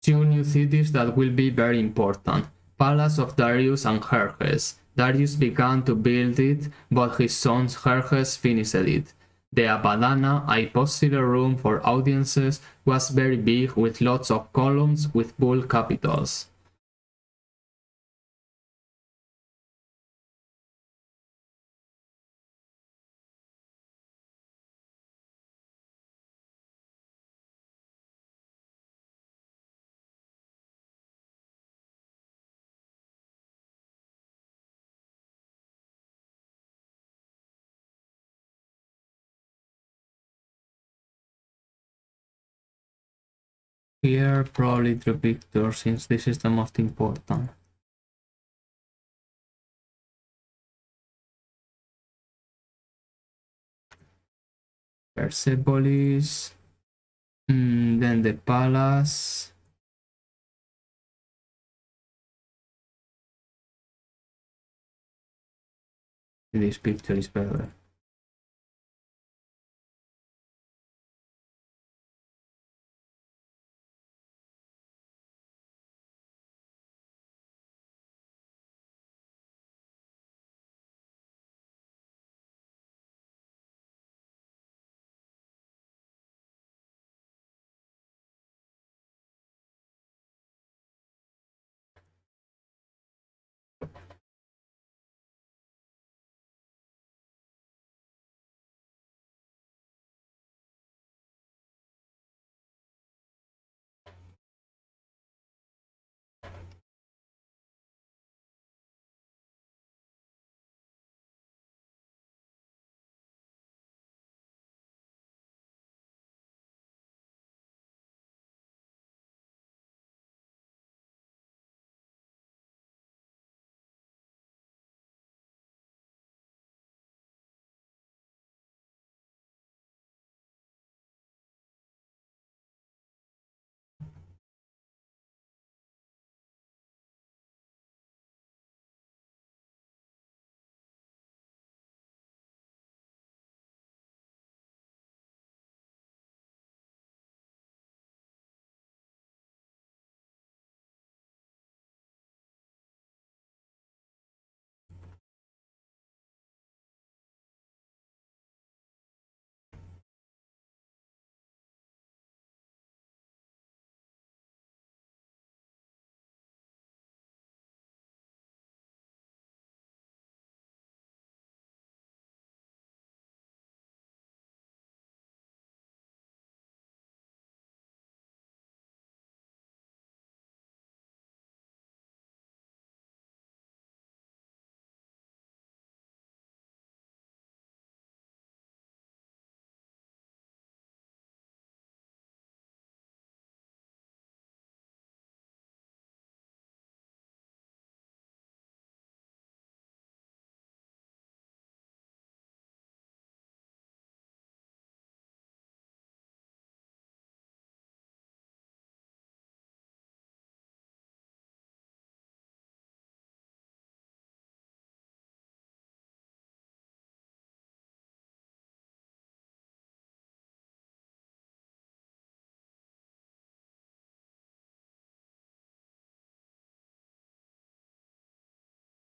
two new cities that will be very important. Palace of Darius and Xerxes. Darius began to build it, but his son Xerxes finished it. The Abadana, a posterior room for audiences, was very big with lots of columns with bull capitals. Here, probably the victor, since this is the most important. Persepolis, then the palace. This picture is better.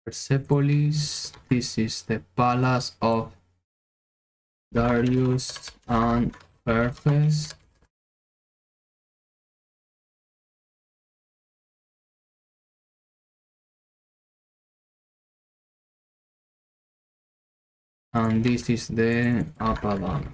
Persepolis. This is the palace of Darius and Perses. And this is the Apadan.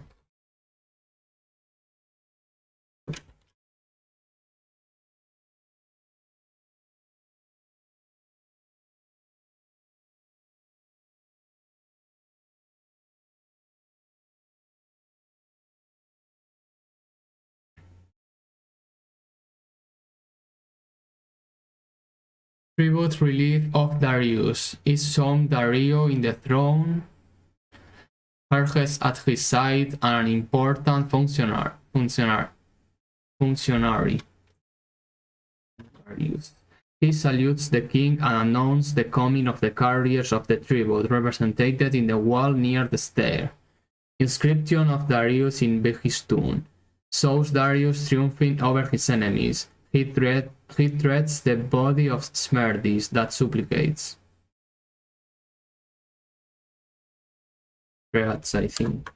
Tribute relief of Darius. Is shown Dario in the throne, Perses at his side, and an important functionary. Darius. He salutes the king and announces the coming of the carriers of the tribute, represented in the wall near the stair. Inscription of Darius in his tomb shows Darius triumphing over his enemies. He treads the body of Smerdis that supplicates. Treads, I think.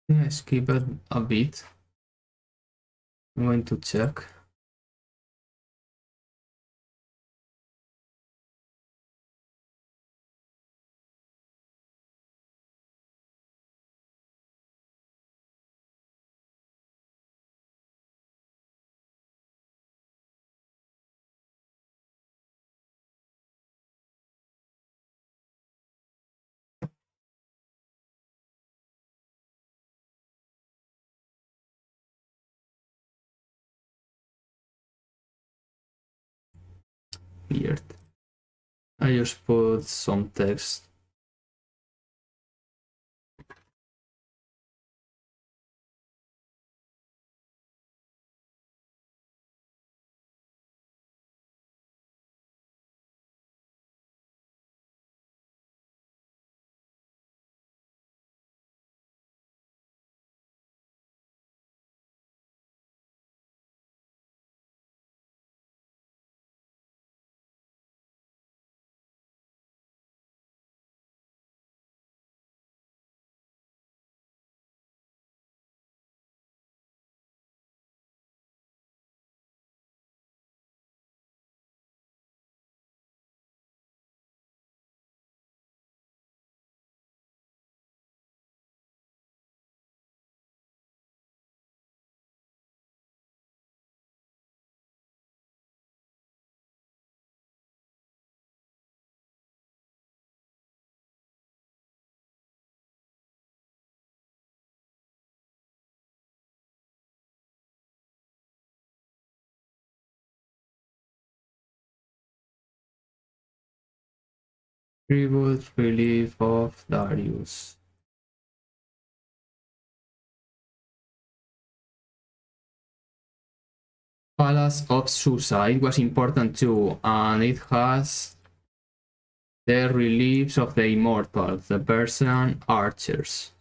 Yeah, skip it a bit. I'm going to check. Weird. I just put some text. Tribute relief of Darius. Palace of Susa. It was important too, and it has the reliefs of the immortals, the Persian archers.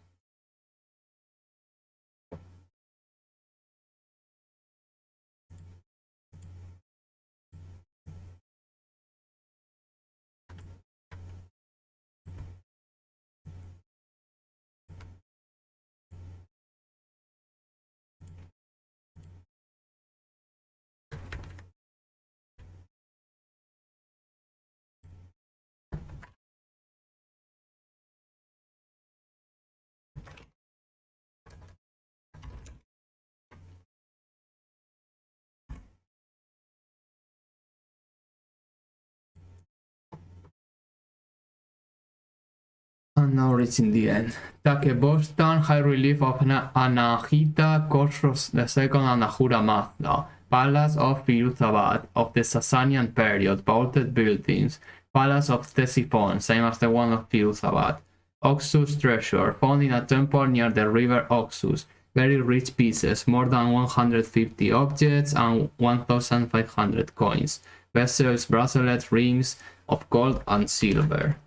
And now reaching the end. Takebostan, high relief of Anahita, Khosrow II, and Ahura Mazda. Palace of Firuzabad of the Sasanian period, vaulted buildings. Palace of Ctesiphon, same as the one of Firuzabad. Oxus treasure, found in a temple near the river Oxus. Very rich pieces, more than 150 objects and 1,500 coins. Vessels, bracelets, rings of gold and silver.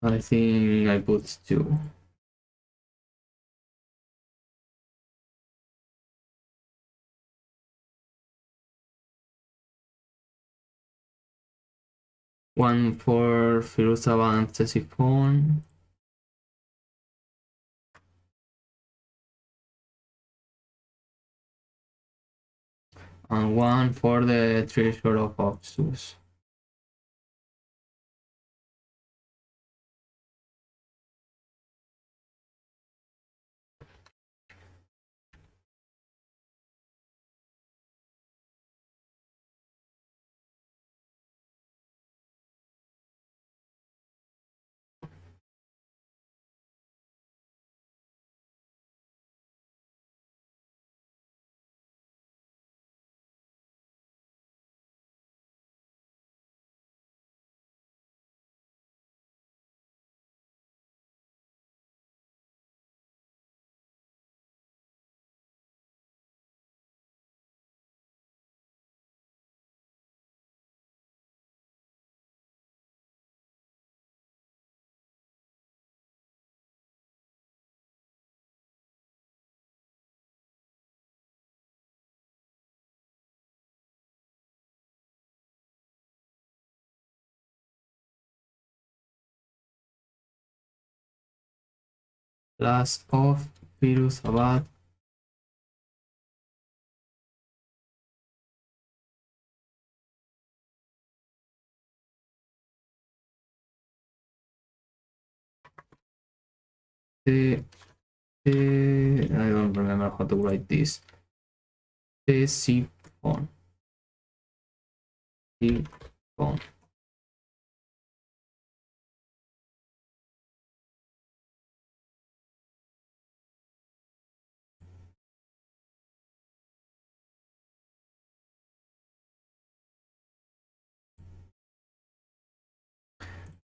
I think I put 2. One for Firuzabad and Ctesiphon. And one for the treasure of Oxus. Last of Firuzabad. I don't remember how to write this. Ctesiphon. Ctesiphon.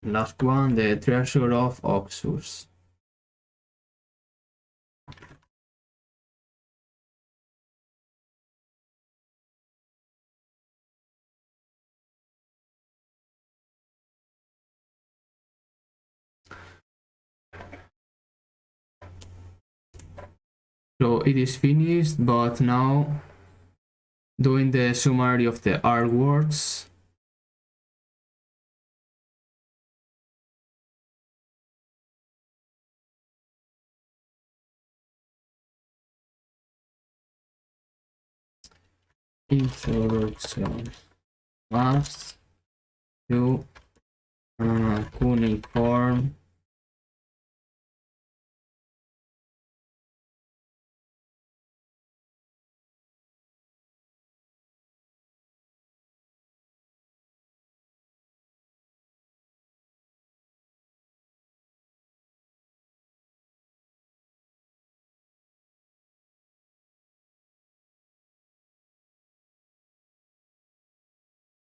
Last one, the treasure of Oxus. So it is finished, but now doing the summary of the artworks. Introduction. Maps to cuneiform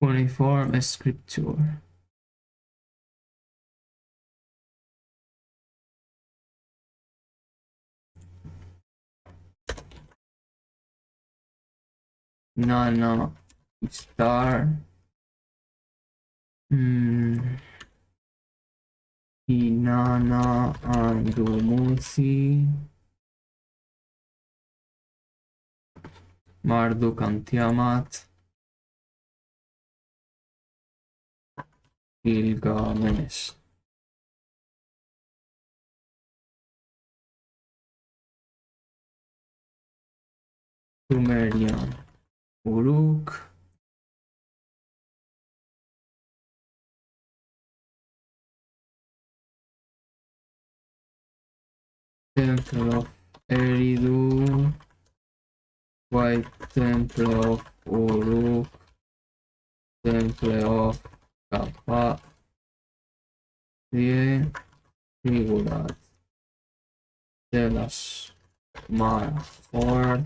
Cuneiform scripture. No. Star. Inanna Andumusi. Marduk and Tiamat. Gilgamesh. Sumerian. Uruk. Temple of Eridu. White Temple of Uruk. Temple of Kappa. Figurat. Telas. Mar. Ford.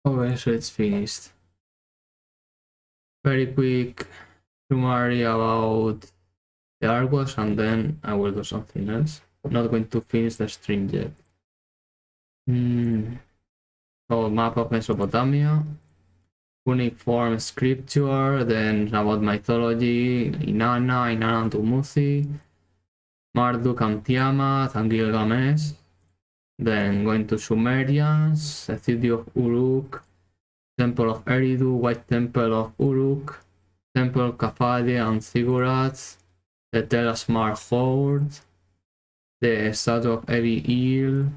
Okay, so it's finished. Very quick summary about the artworks, and then I will do something else. I'm not going to finish the stream yet. So map of Mesopotamia, cuneiform scripture, then about mythology, Inanna and Tumuthi, Marduk and Tiamat and Gilgamesh. Then going to Sumerians, the city of Uruk, Temple of Eridu, White Temple of Uruk, Temple of Kafade and Ziggurat, the Tel Asmar Horde, the statue of Evi-Il,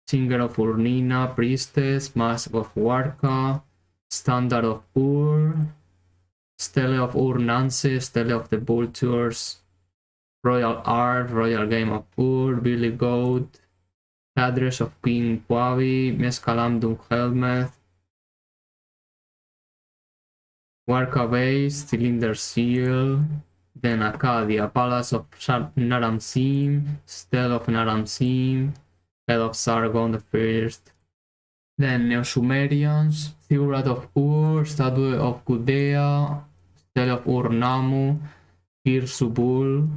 Singer of Urnina, Priestess, Mask of Warka, Standard of Ur, Stele of Ur-Nanse, Stele of the Vultures, Royal Art, Royal Game of Ur, Billy Goat, Address of King Quavi, Mescalam Helmet, Warka Base, Cylinder Seal, then Acadia, Palace of Naram-Sin, Stele of Naram-Sin, Head of Sargon the First. Then Neo-Sumerians, Ziggurat of Ur, Statue of Gudea, Stele of Ur-Nammu, Kir-Subul.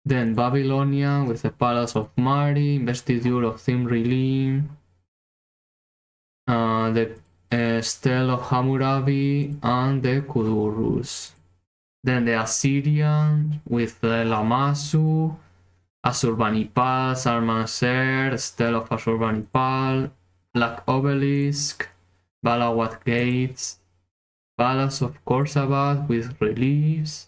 Then Babylonian with the Palace of Mari, Investiture of Thimri-Lim, the Stele of Hammurabi, and the Kudurrus. Then the Assyrian with the Lamassu, Assurbanipal, Sarmanser, Stele of Assurbanipal, Black Obelisk, Balawat Gates, Palace of Khorsabad with reliefs,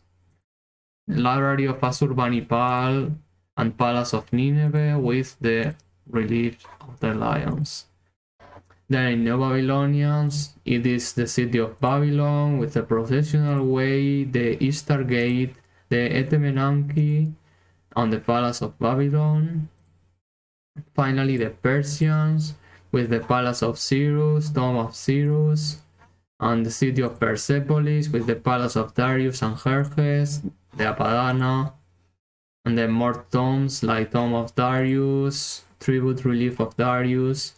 Library of Assurbanipal, and Palace of Nineveh with the reliefs of the lions. Then in Neo-Babylonians, it is the city of Babylon with the processional way, the Easter Gate, the Etemenanki, and the Palace of Babylon. Finally, the Persians with the Palace of Cyrus, Tomb of Cyrus, and the city of Persepolis with the Palace of Darius and Xerxes, the Apadana, and then more tombs like Tomb of Darius, Tribute Relief of Darius,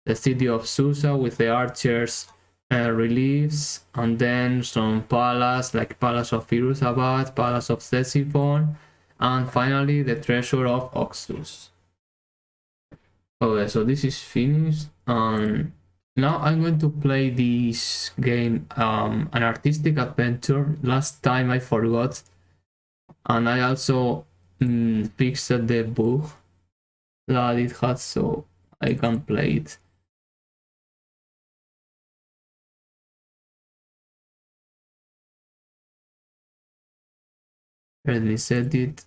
the city of Susa with the archers reliefs, and then some palace like Palace of Firuzabad, Palace of Ctesiphon, and finally the treasure of Oxus. Okay, so this is finished, and now I'm going to play this game, an artistic adventure. Last time I forgot, and I also fixed the bug that it had, so I can play it. Let me set it.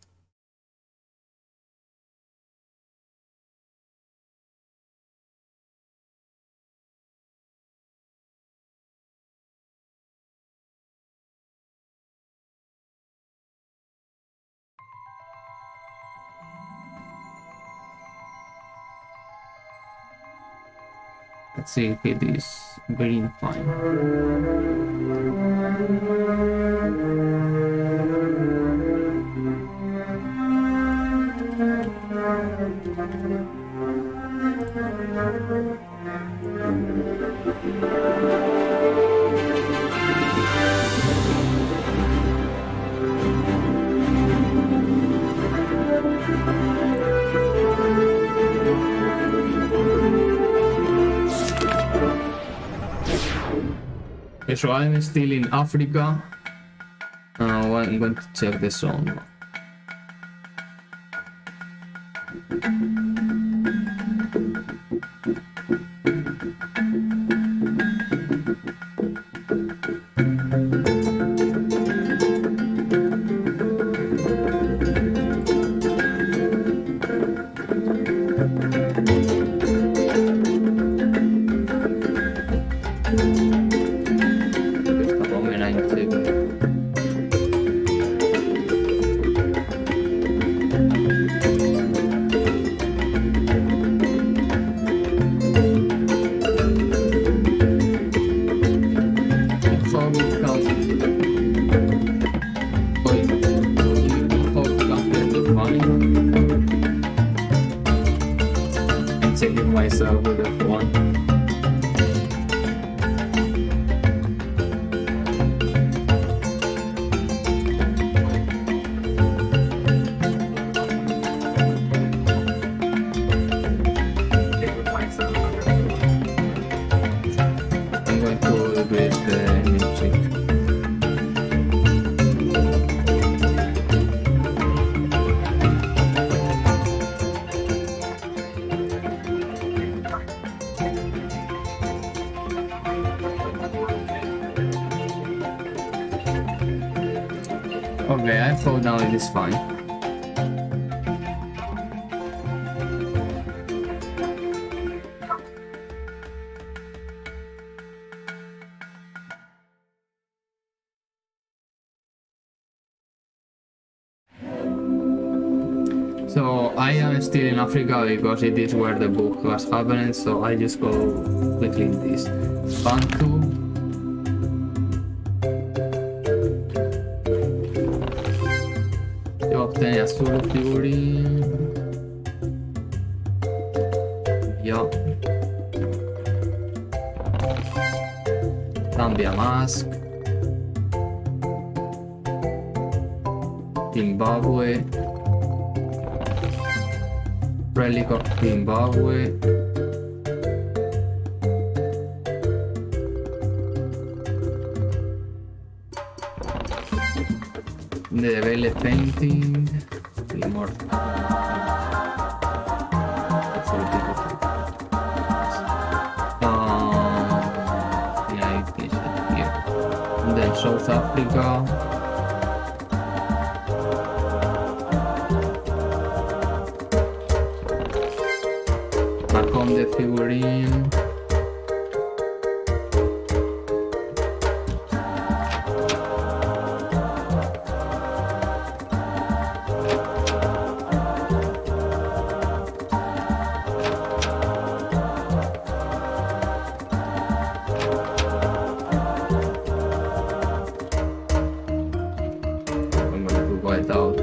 Let's see if it is green fine. Okay, so I'm still in Africa. I'm going to check the song. Myself with F1. going to read the music. Okay, I thought now it is fine. So I am still in Africa because it is where the book was happening, so I just go quickly in this. Bantu. Yo obtenía Zulu figurine. Yo. Zambia mask. Zimbabwe. Relic of Zimbabwe. The Vele painting. Immortal. Yeah, it is here. And then South Africa. Macomb the figurine. I'm going to white out.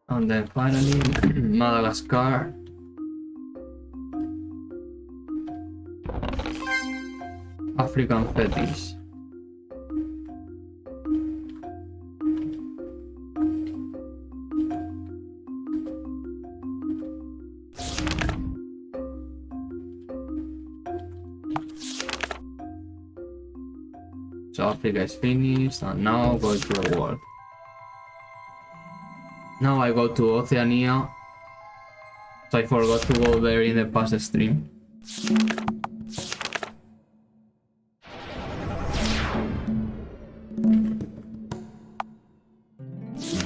And then finally, Madagascar. African fetish. So Africa is finished, and now go to the world. Now I go to Oceania. So I forgot to go there in the past stream.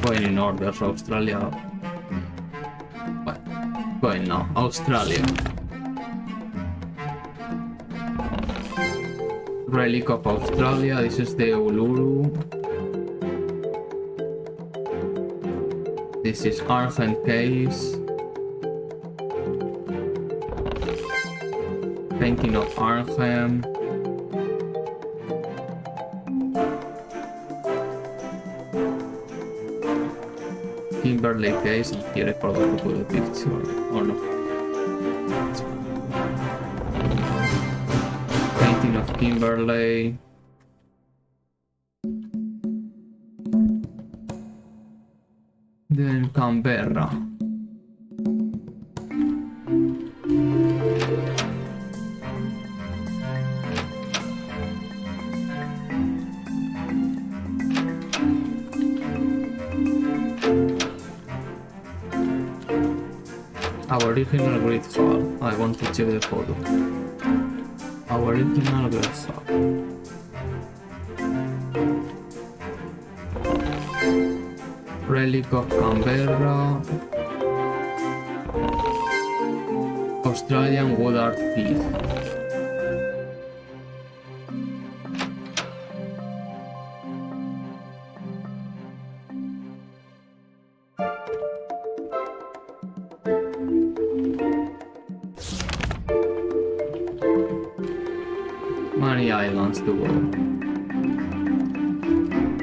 Going in order, so Australia. What? Going now, Australia. Relic of Australia, this is the Uluru. This is Argent Caves. Painting of Arnhem. Kimberley Caves, and here I forgot to put a picture, or no. Painting of Kimberley. Then Canberra. Our original Great Hall. I want to check the photo. Our original Great Hall. Relic of Canberra. Australian wood art piece. Many islands to go.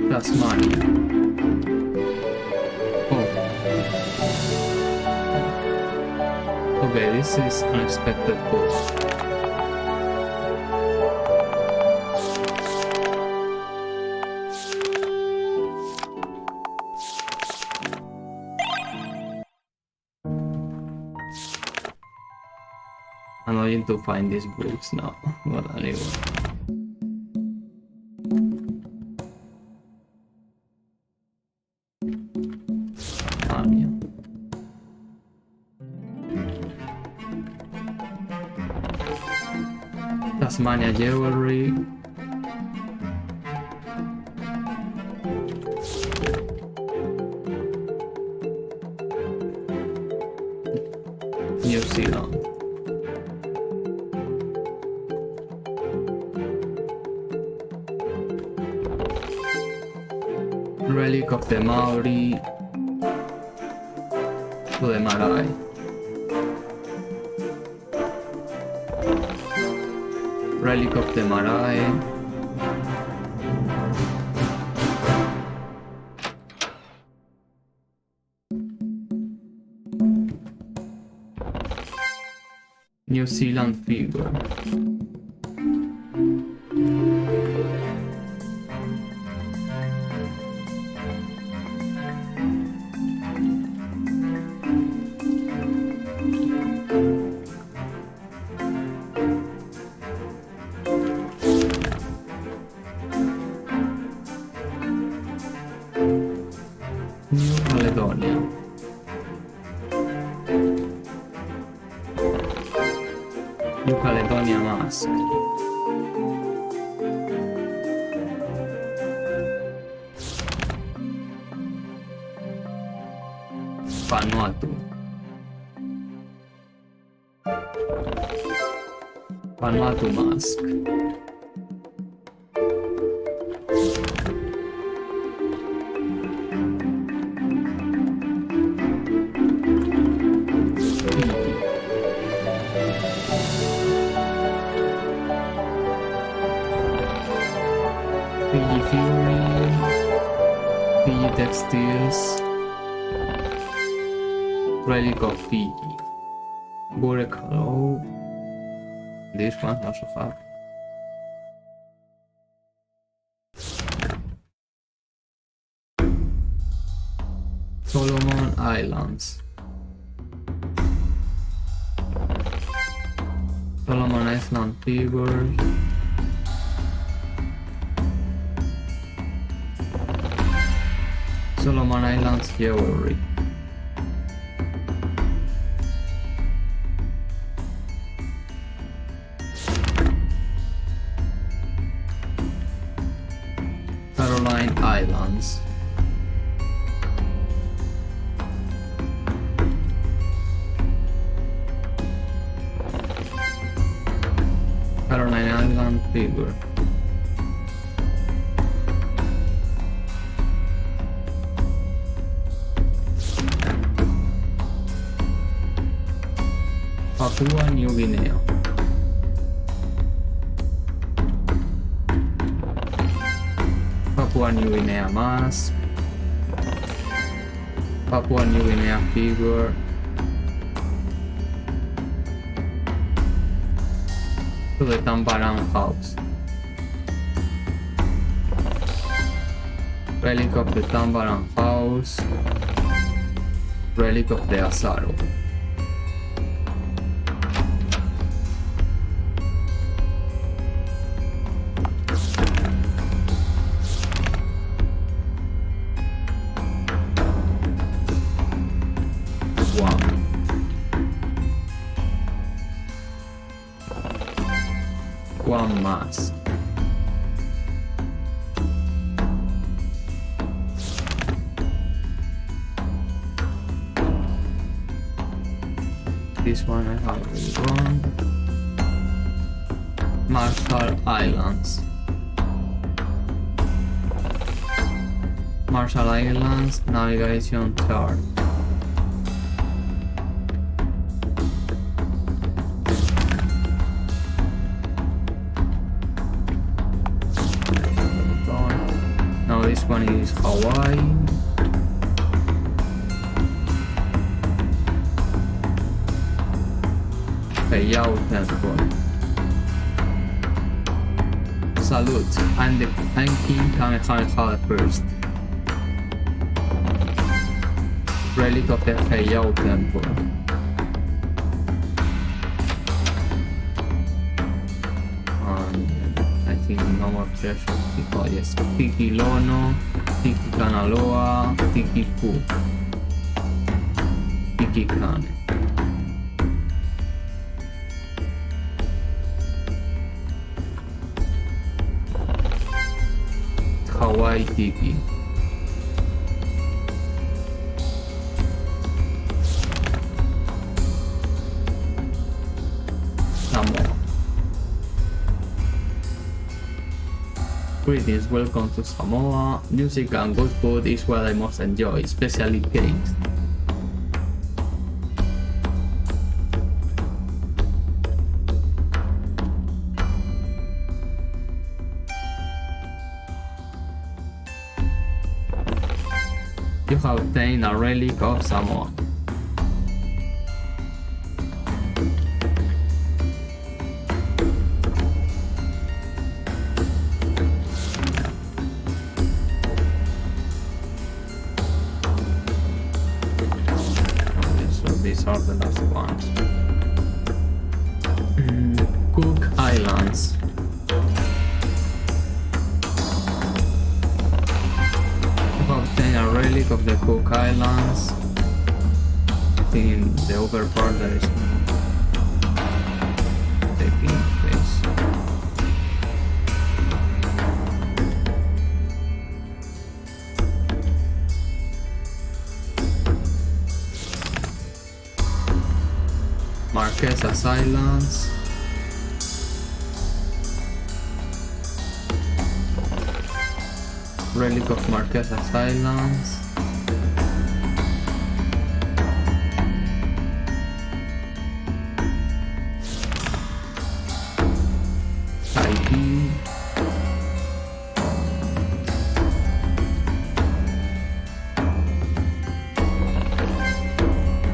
Tasmania. Oh. Okay, this is unexpected cost. Annoying to find these books now. Well, anyway. Tasmania. Tasmania jewelry. New Zealand. Relic of the Maori to the Marae. Relic of the Marae. New Zealand figure. New Caledonia. New Caledonia mask. Vanuatu. Vanuatu mask. Fiji figurine, Fiji textiles, relic of Fiji, Burekalo. This one not so far. Solomon Islands. Solomon Island figures. Solomon Islands jewelry. Caroline Islands. Caroline Island figure. Papua New Guinea. Papua New Guinea mask. Papua New Guinea figure. To the Tambaran house. Relic of the Tambaran house. Relic of the Asaro. One mask. This one I have already gone. Marshall Islands. Marshall Islands navigation chart. This one is Hawaii. Heiau Temple. Salute, I'm King Kamehameha I. Relic of the Heiau Temple. treasure. Oh yes, Tiki Lono, Tiki Kanaloa, Tiki Pu, Tiki Kane. Hawaii Tiki. Samoa. Greetings, welcome to Samoa. Music and good food is what I most enjoy, especially cakes. You have obtained a relic of Samoa. These are the last ones. Cook Islands. You have obtained a relic of the Cook Islands. I think in the upper part there is taking place. Marquesas Islands. Relic of Marquesas Islands. Tahiti.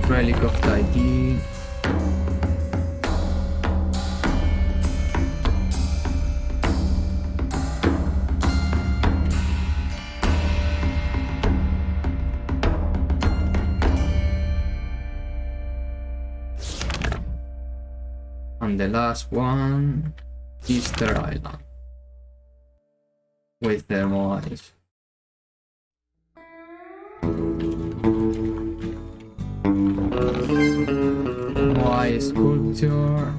Relic of Tahiti. And the last one, Easter Island, with the Moais. Moai sculpture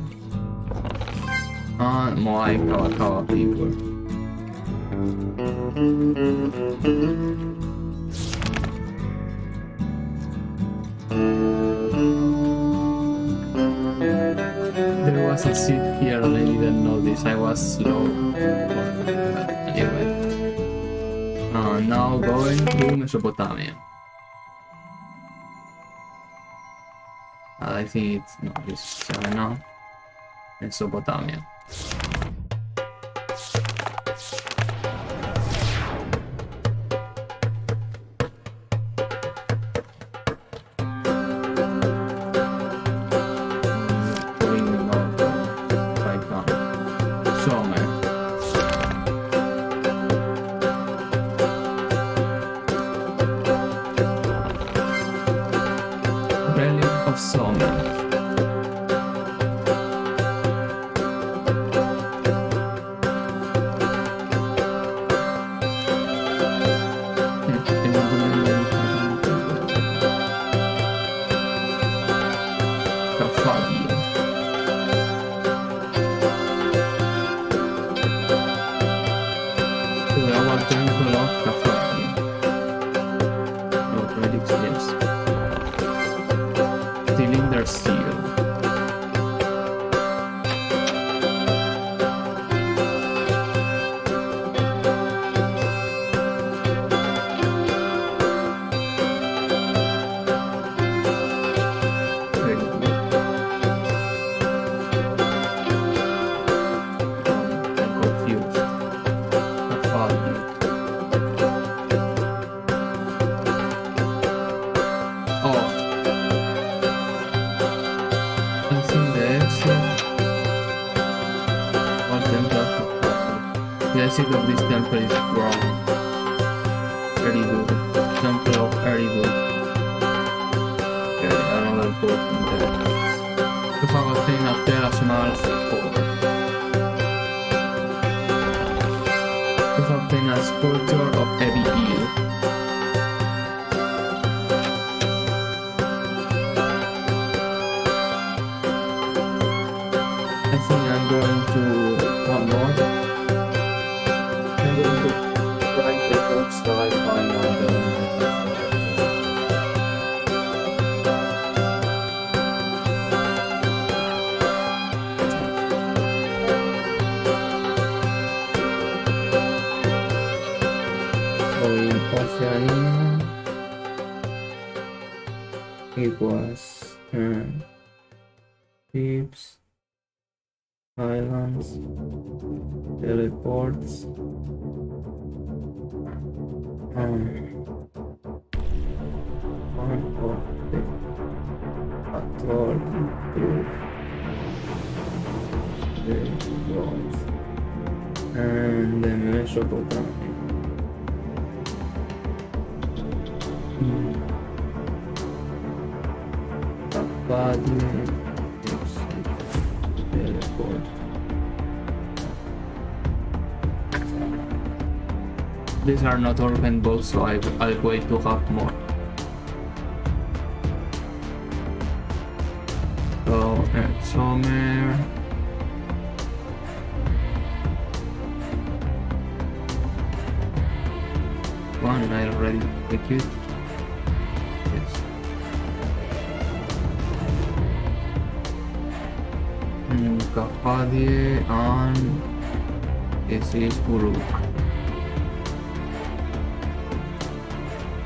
and Moai Kawakawa figure. There was a seat here and I didn't notice. I was slow. Anyway. Now going to Mesopotamia. I think it's no, this is 7 now. Mesopotamia. The exit of this temple is wrong. Eridu. Temple of Eridu. Okay, another book in there. You have obtained a small support. Culture of heavy eel. I think I'm going to one more. I'm going to try the books that I find on the So in Oceania, it was ships, islands, teleports, one of the patrol group, the gods, and the Mesopotamia. Body teleport. These are not organ books, so I'll wait to have more. So somewhere. One I already picked it. Yes. Kafadie and this is Uruk.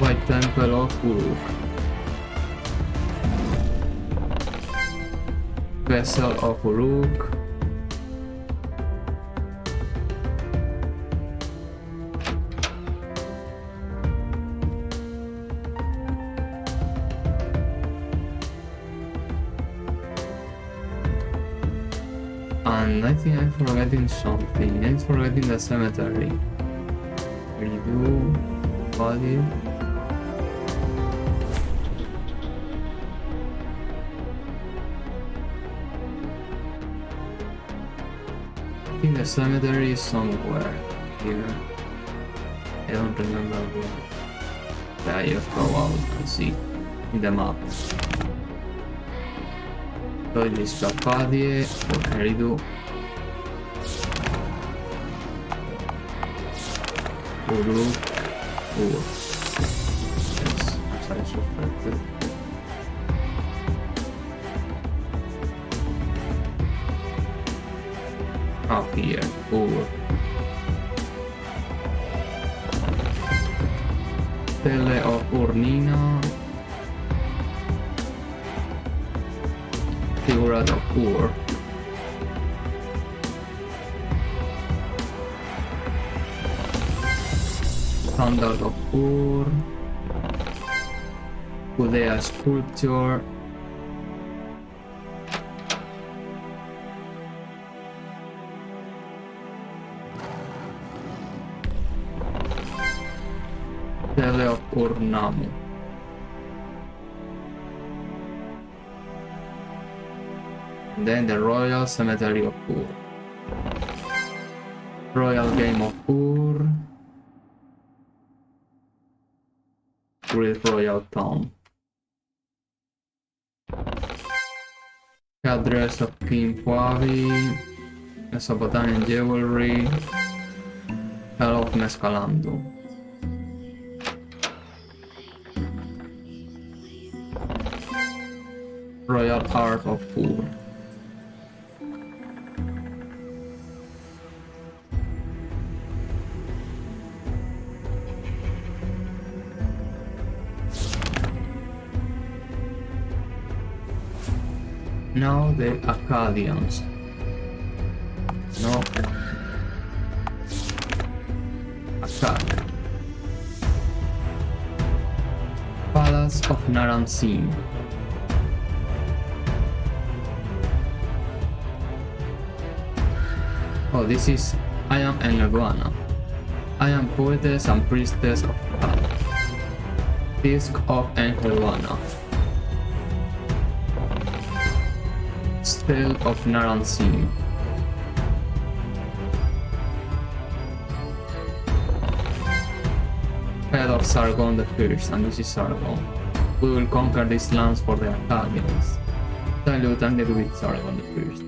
White Temple of Uruk. Vessel of Uruk. And I think I'm forgetting something. I'm forgetting the cemetery. Redo body. I think the cemetery is somewhere here. I don't remember where. Yeah, I just go out and see in the map. So it is Capadier, what can I do? Uruk, yes, as I suspected. Up here, Tele of Urnina. Figure out of Ur. Standard of Ur. Udea sculpture. Tele of Urnamu. And then the Royal Cemetery of Ur. Royal Game of Ur. Great Royal Town. Address of King Puavi. Mesopotamian Jewelry. Hell of Mescalando. Royal Art of Ur. Now the Akkadians. No. Akkad. Palace of Naram-Sin. Oh, this is I am Enneguana. I am poetess and priestess of God. Disc of Enneguana. Stele of Naram-Sin. head of Sargon the First, and this is Sargon. We will conquer these lands for the Akkadians. Salute and get with Sargon the First.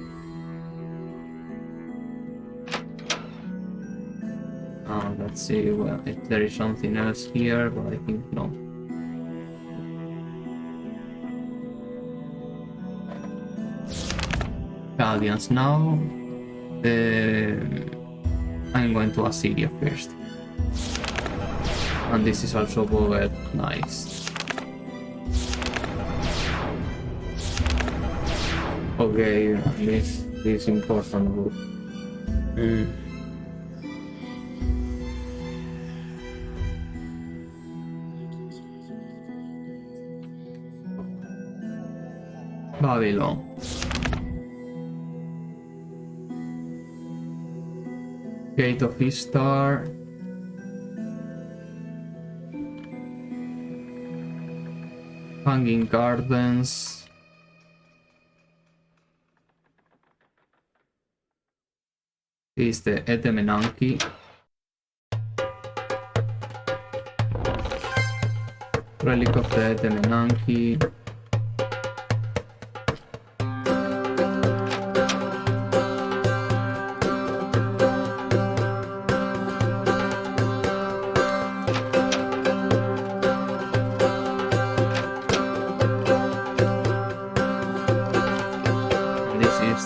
Let's see if there is something else here, but I think no. Akkadians now. I'm going to Assyria first. And this is also good. Nice. Okay, this is important. Babylon. Gate of Ishtar. Hanging Gardens. Is the Etemenanki. Relic of the Etemenanki.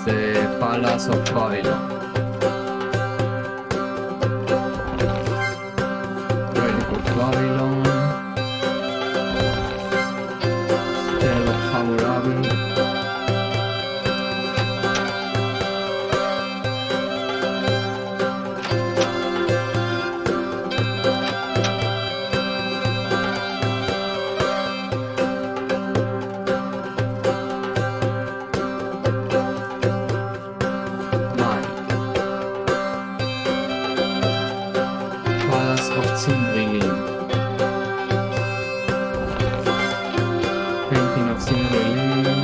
The Palace of Babylon. Relic of Babylon. Stele of Hammurabi. Painting of Cimmerlin.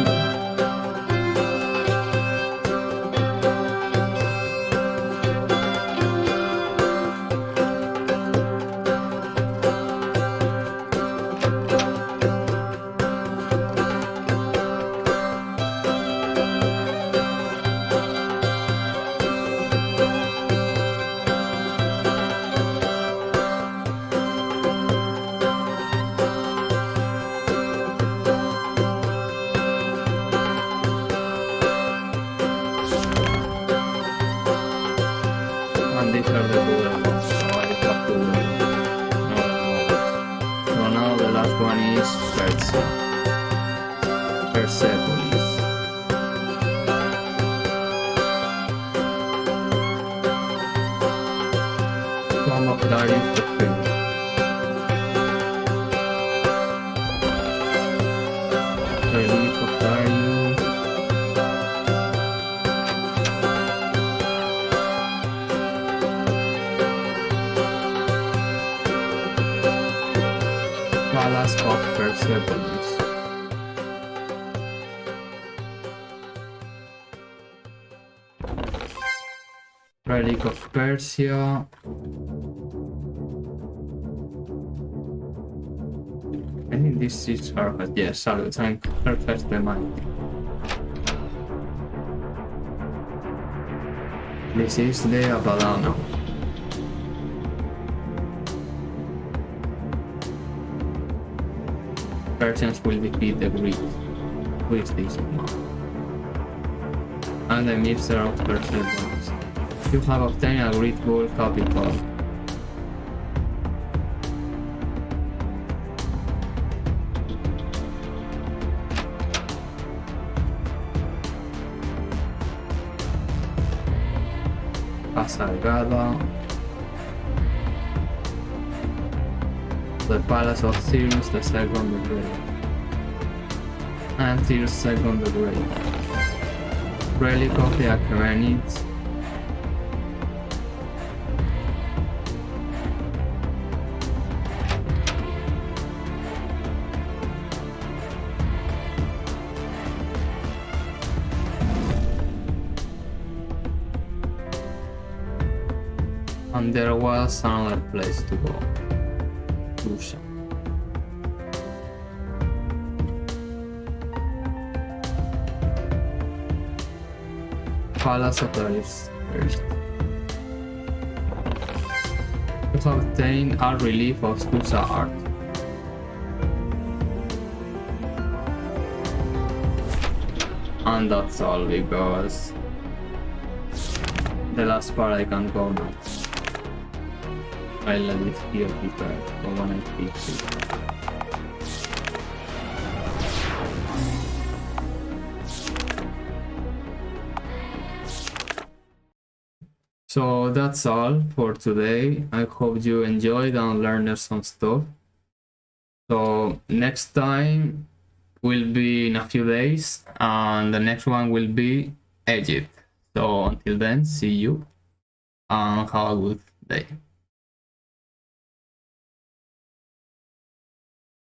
And these are the Google ones, so I have to know them all. So now the last one is Persia. Persepolis. Tomb of Darius the First. Relief of Darius. Palace of Persepolis. Relic of Persia. I think this is Harvard. Yes, Salute and Perfect the Mind. This is the Apadana. Persians will defeat the Greeks with this map. And the Minister of Persepolis. You have obtained a great gold capital. Pasargada. The Palace of Cyrus the Second the Great. And Cyrus II the Great. Relic of the Achaemenids. And there was another place to go. Susa. Palace of the East. To obtain a relief of Susa art. And that's all because the last part I can't go now. I'll let it here prepared for when I fix it. So that's all for today. I hope you enjoyed and learned some stuff. So next time will be in a few days, and the next one will be Egypt. So until then, see you and have a good day.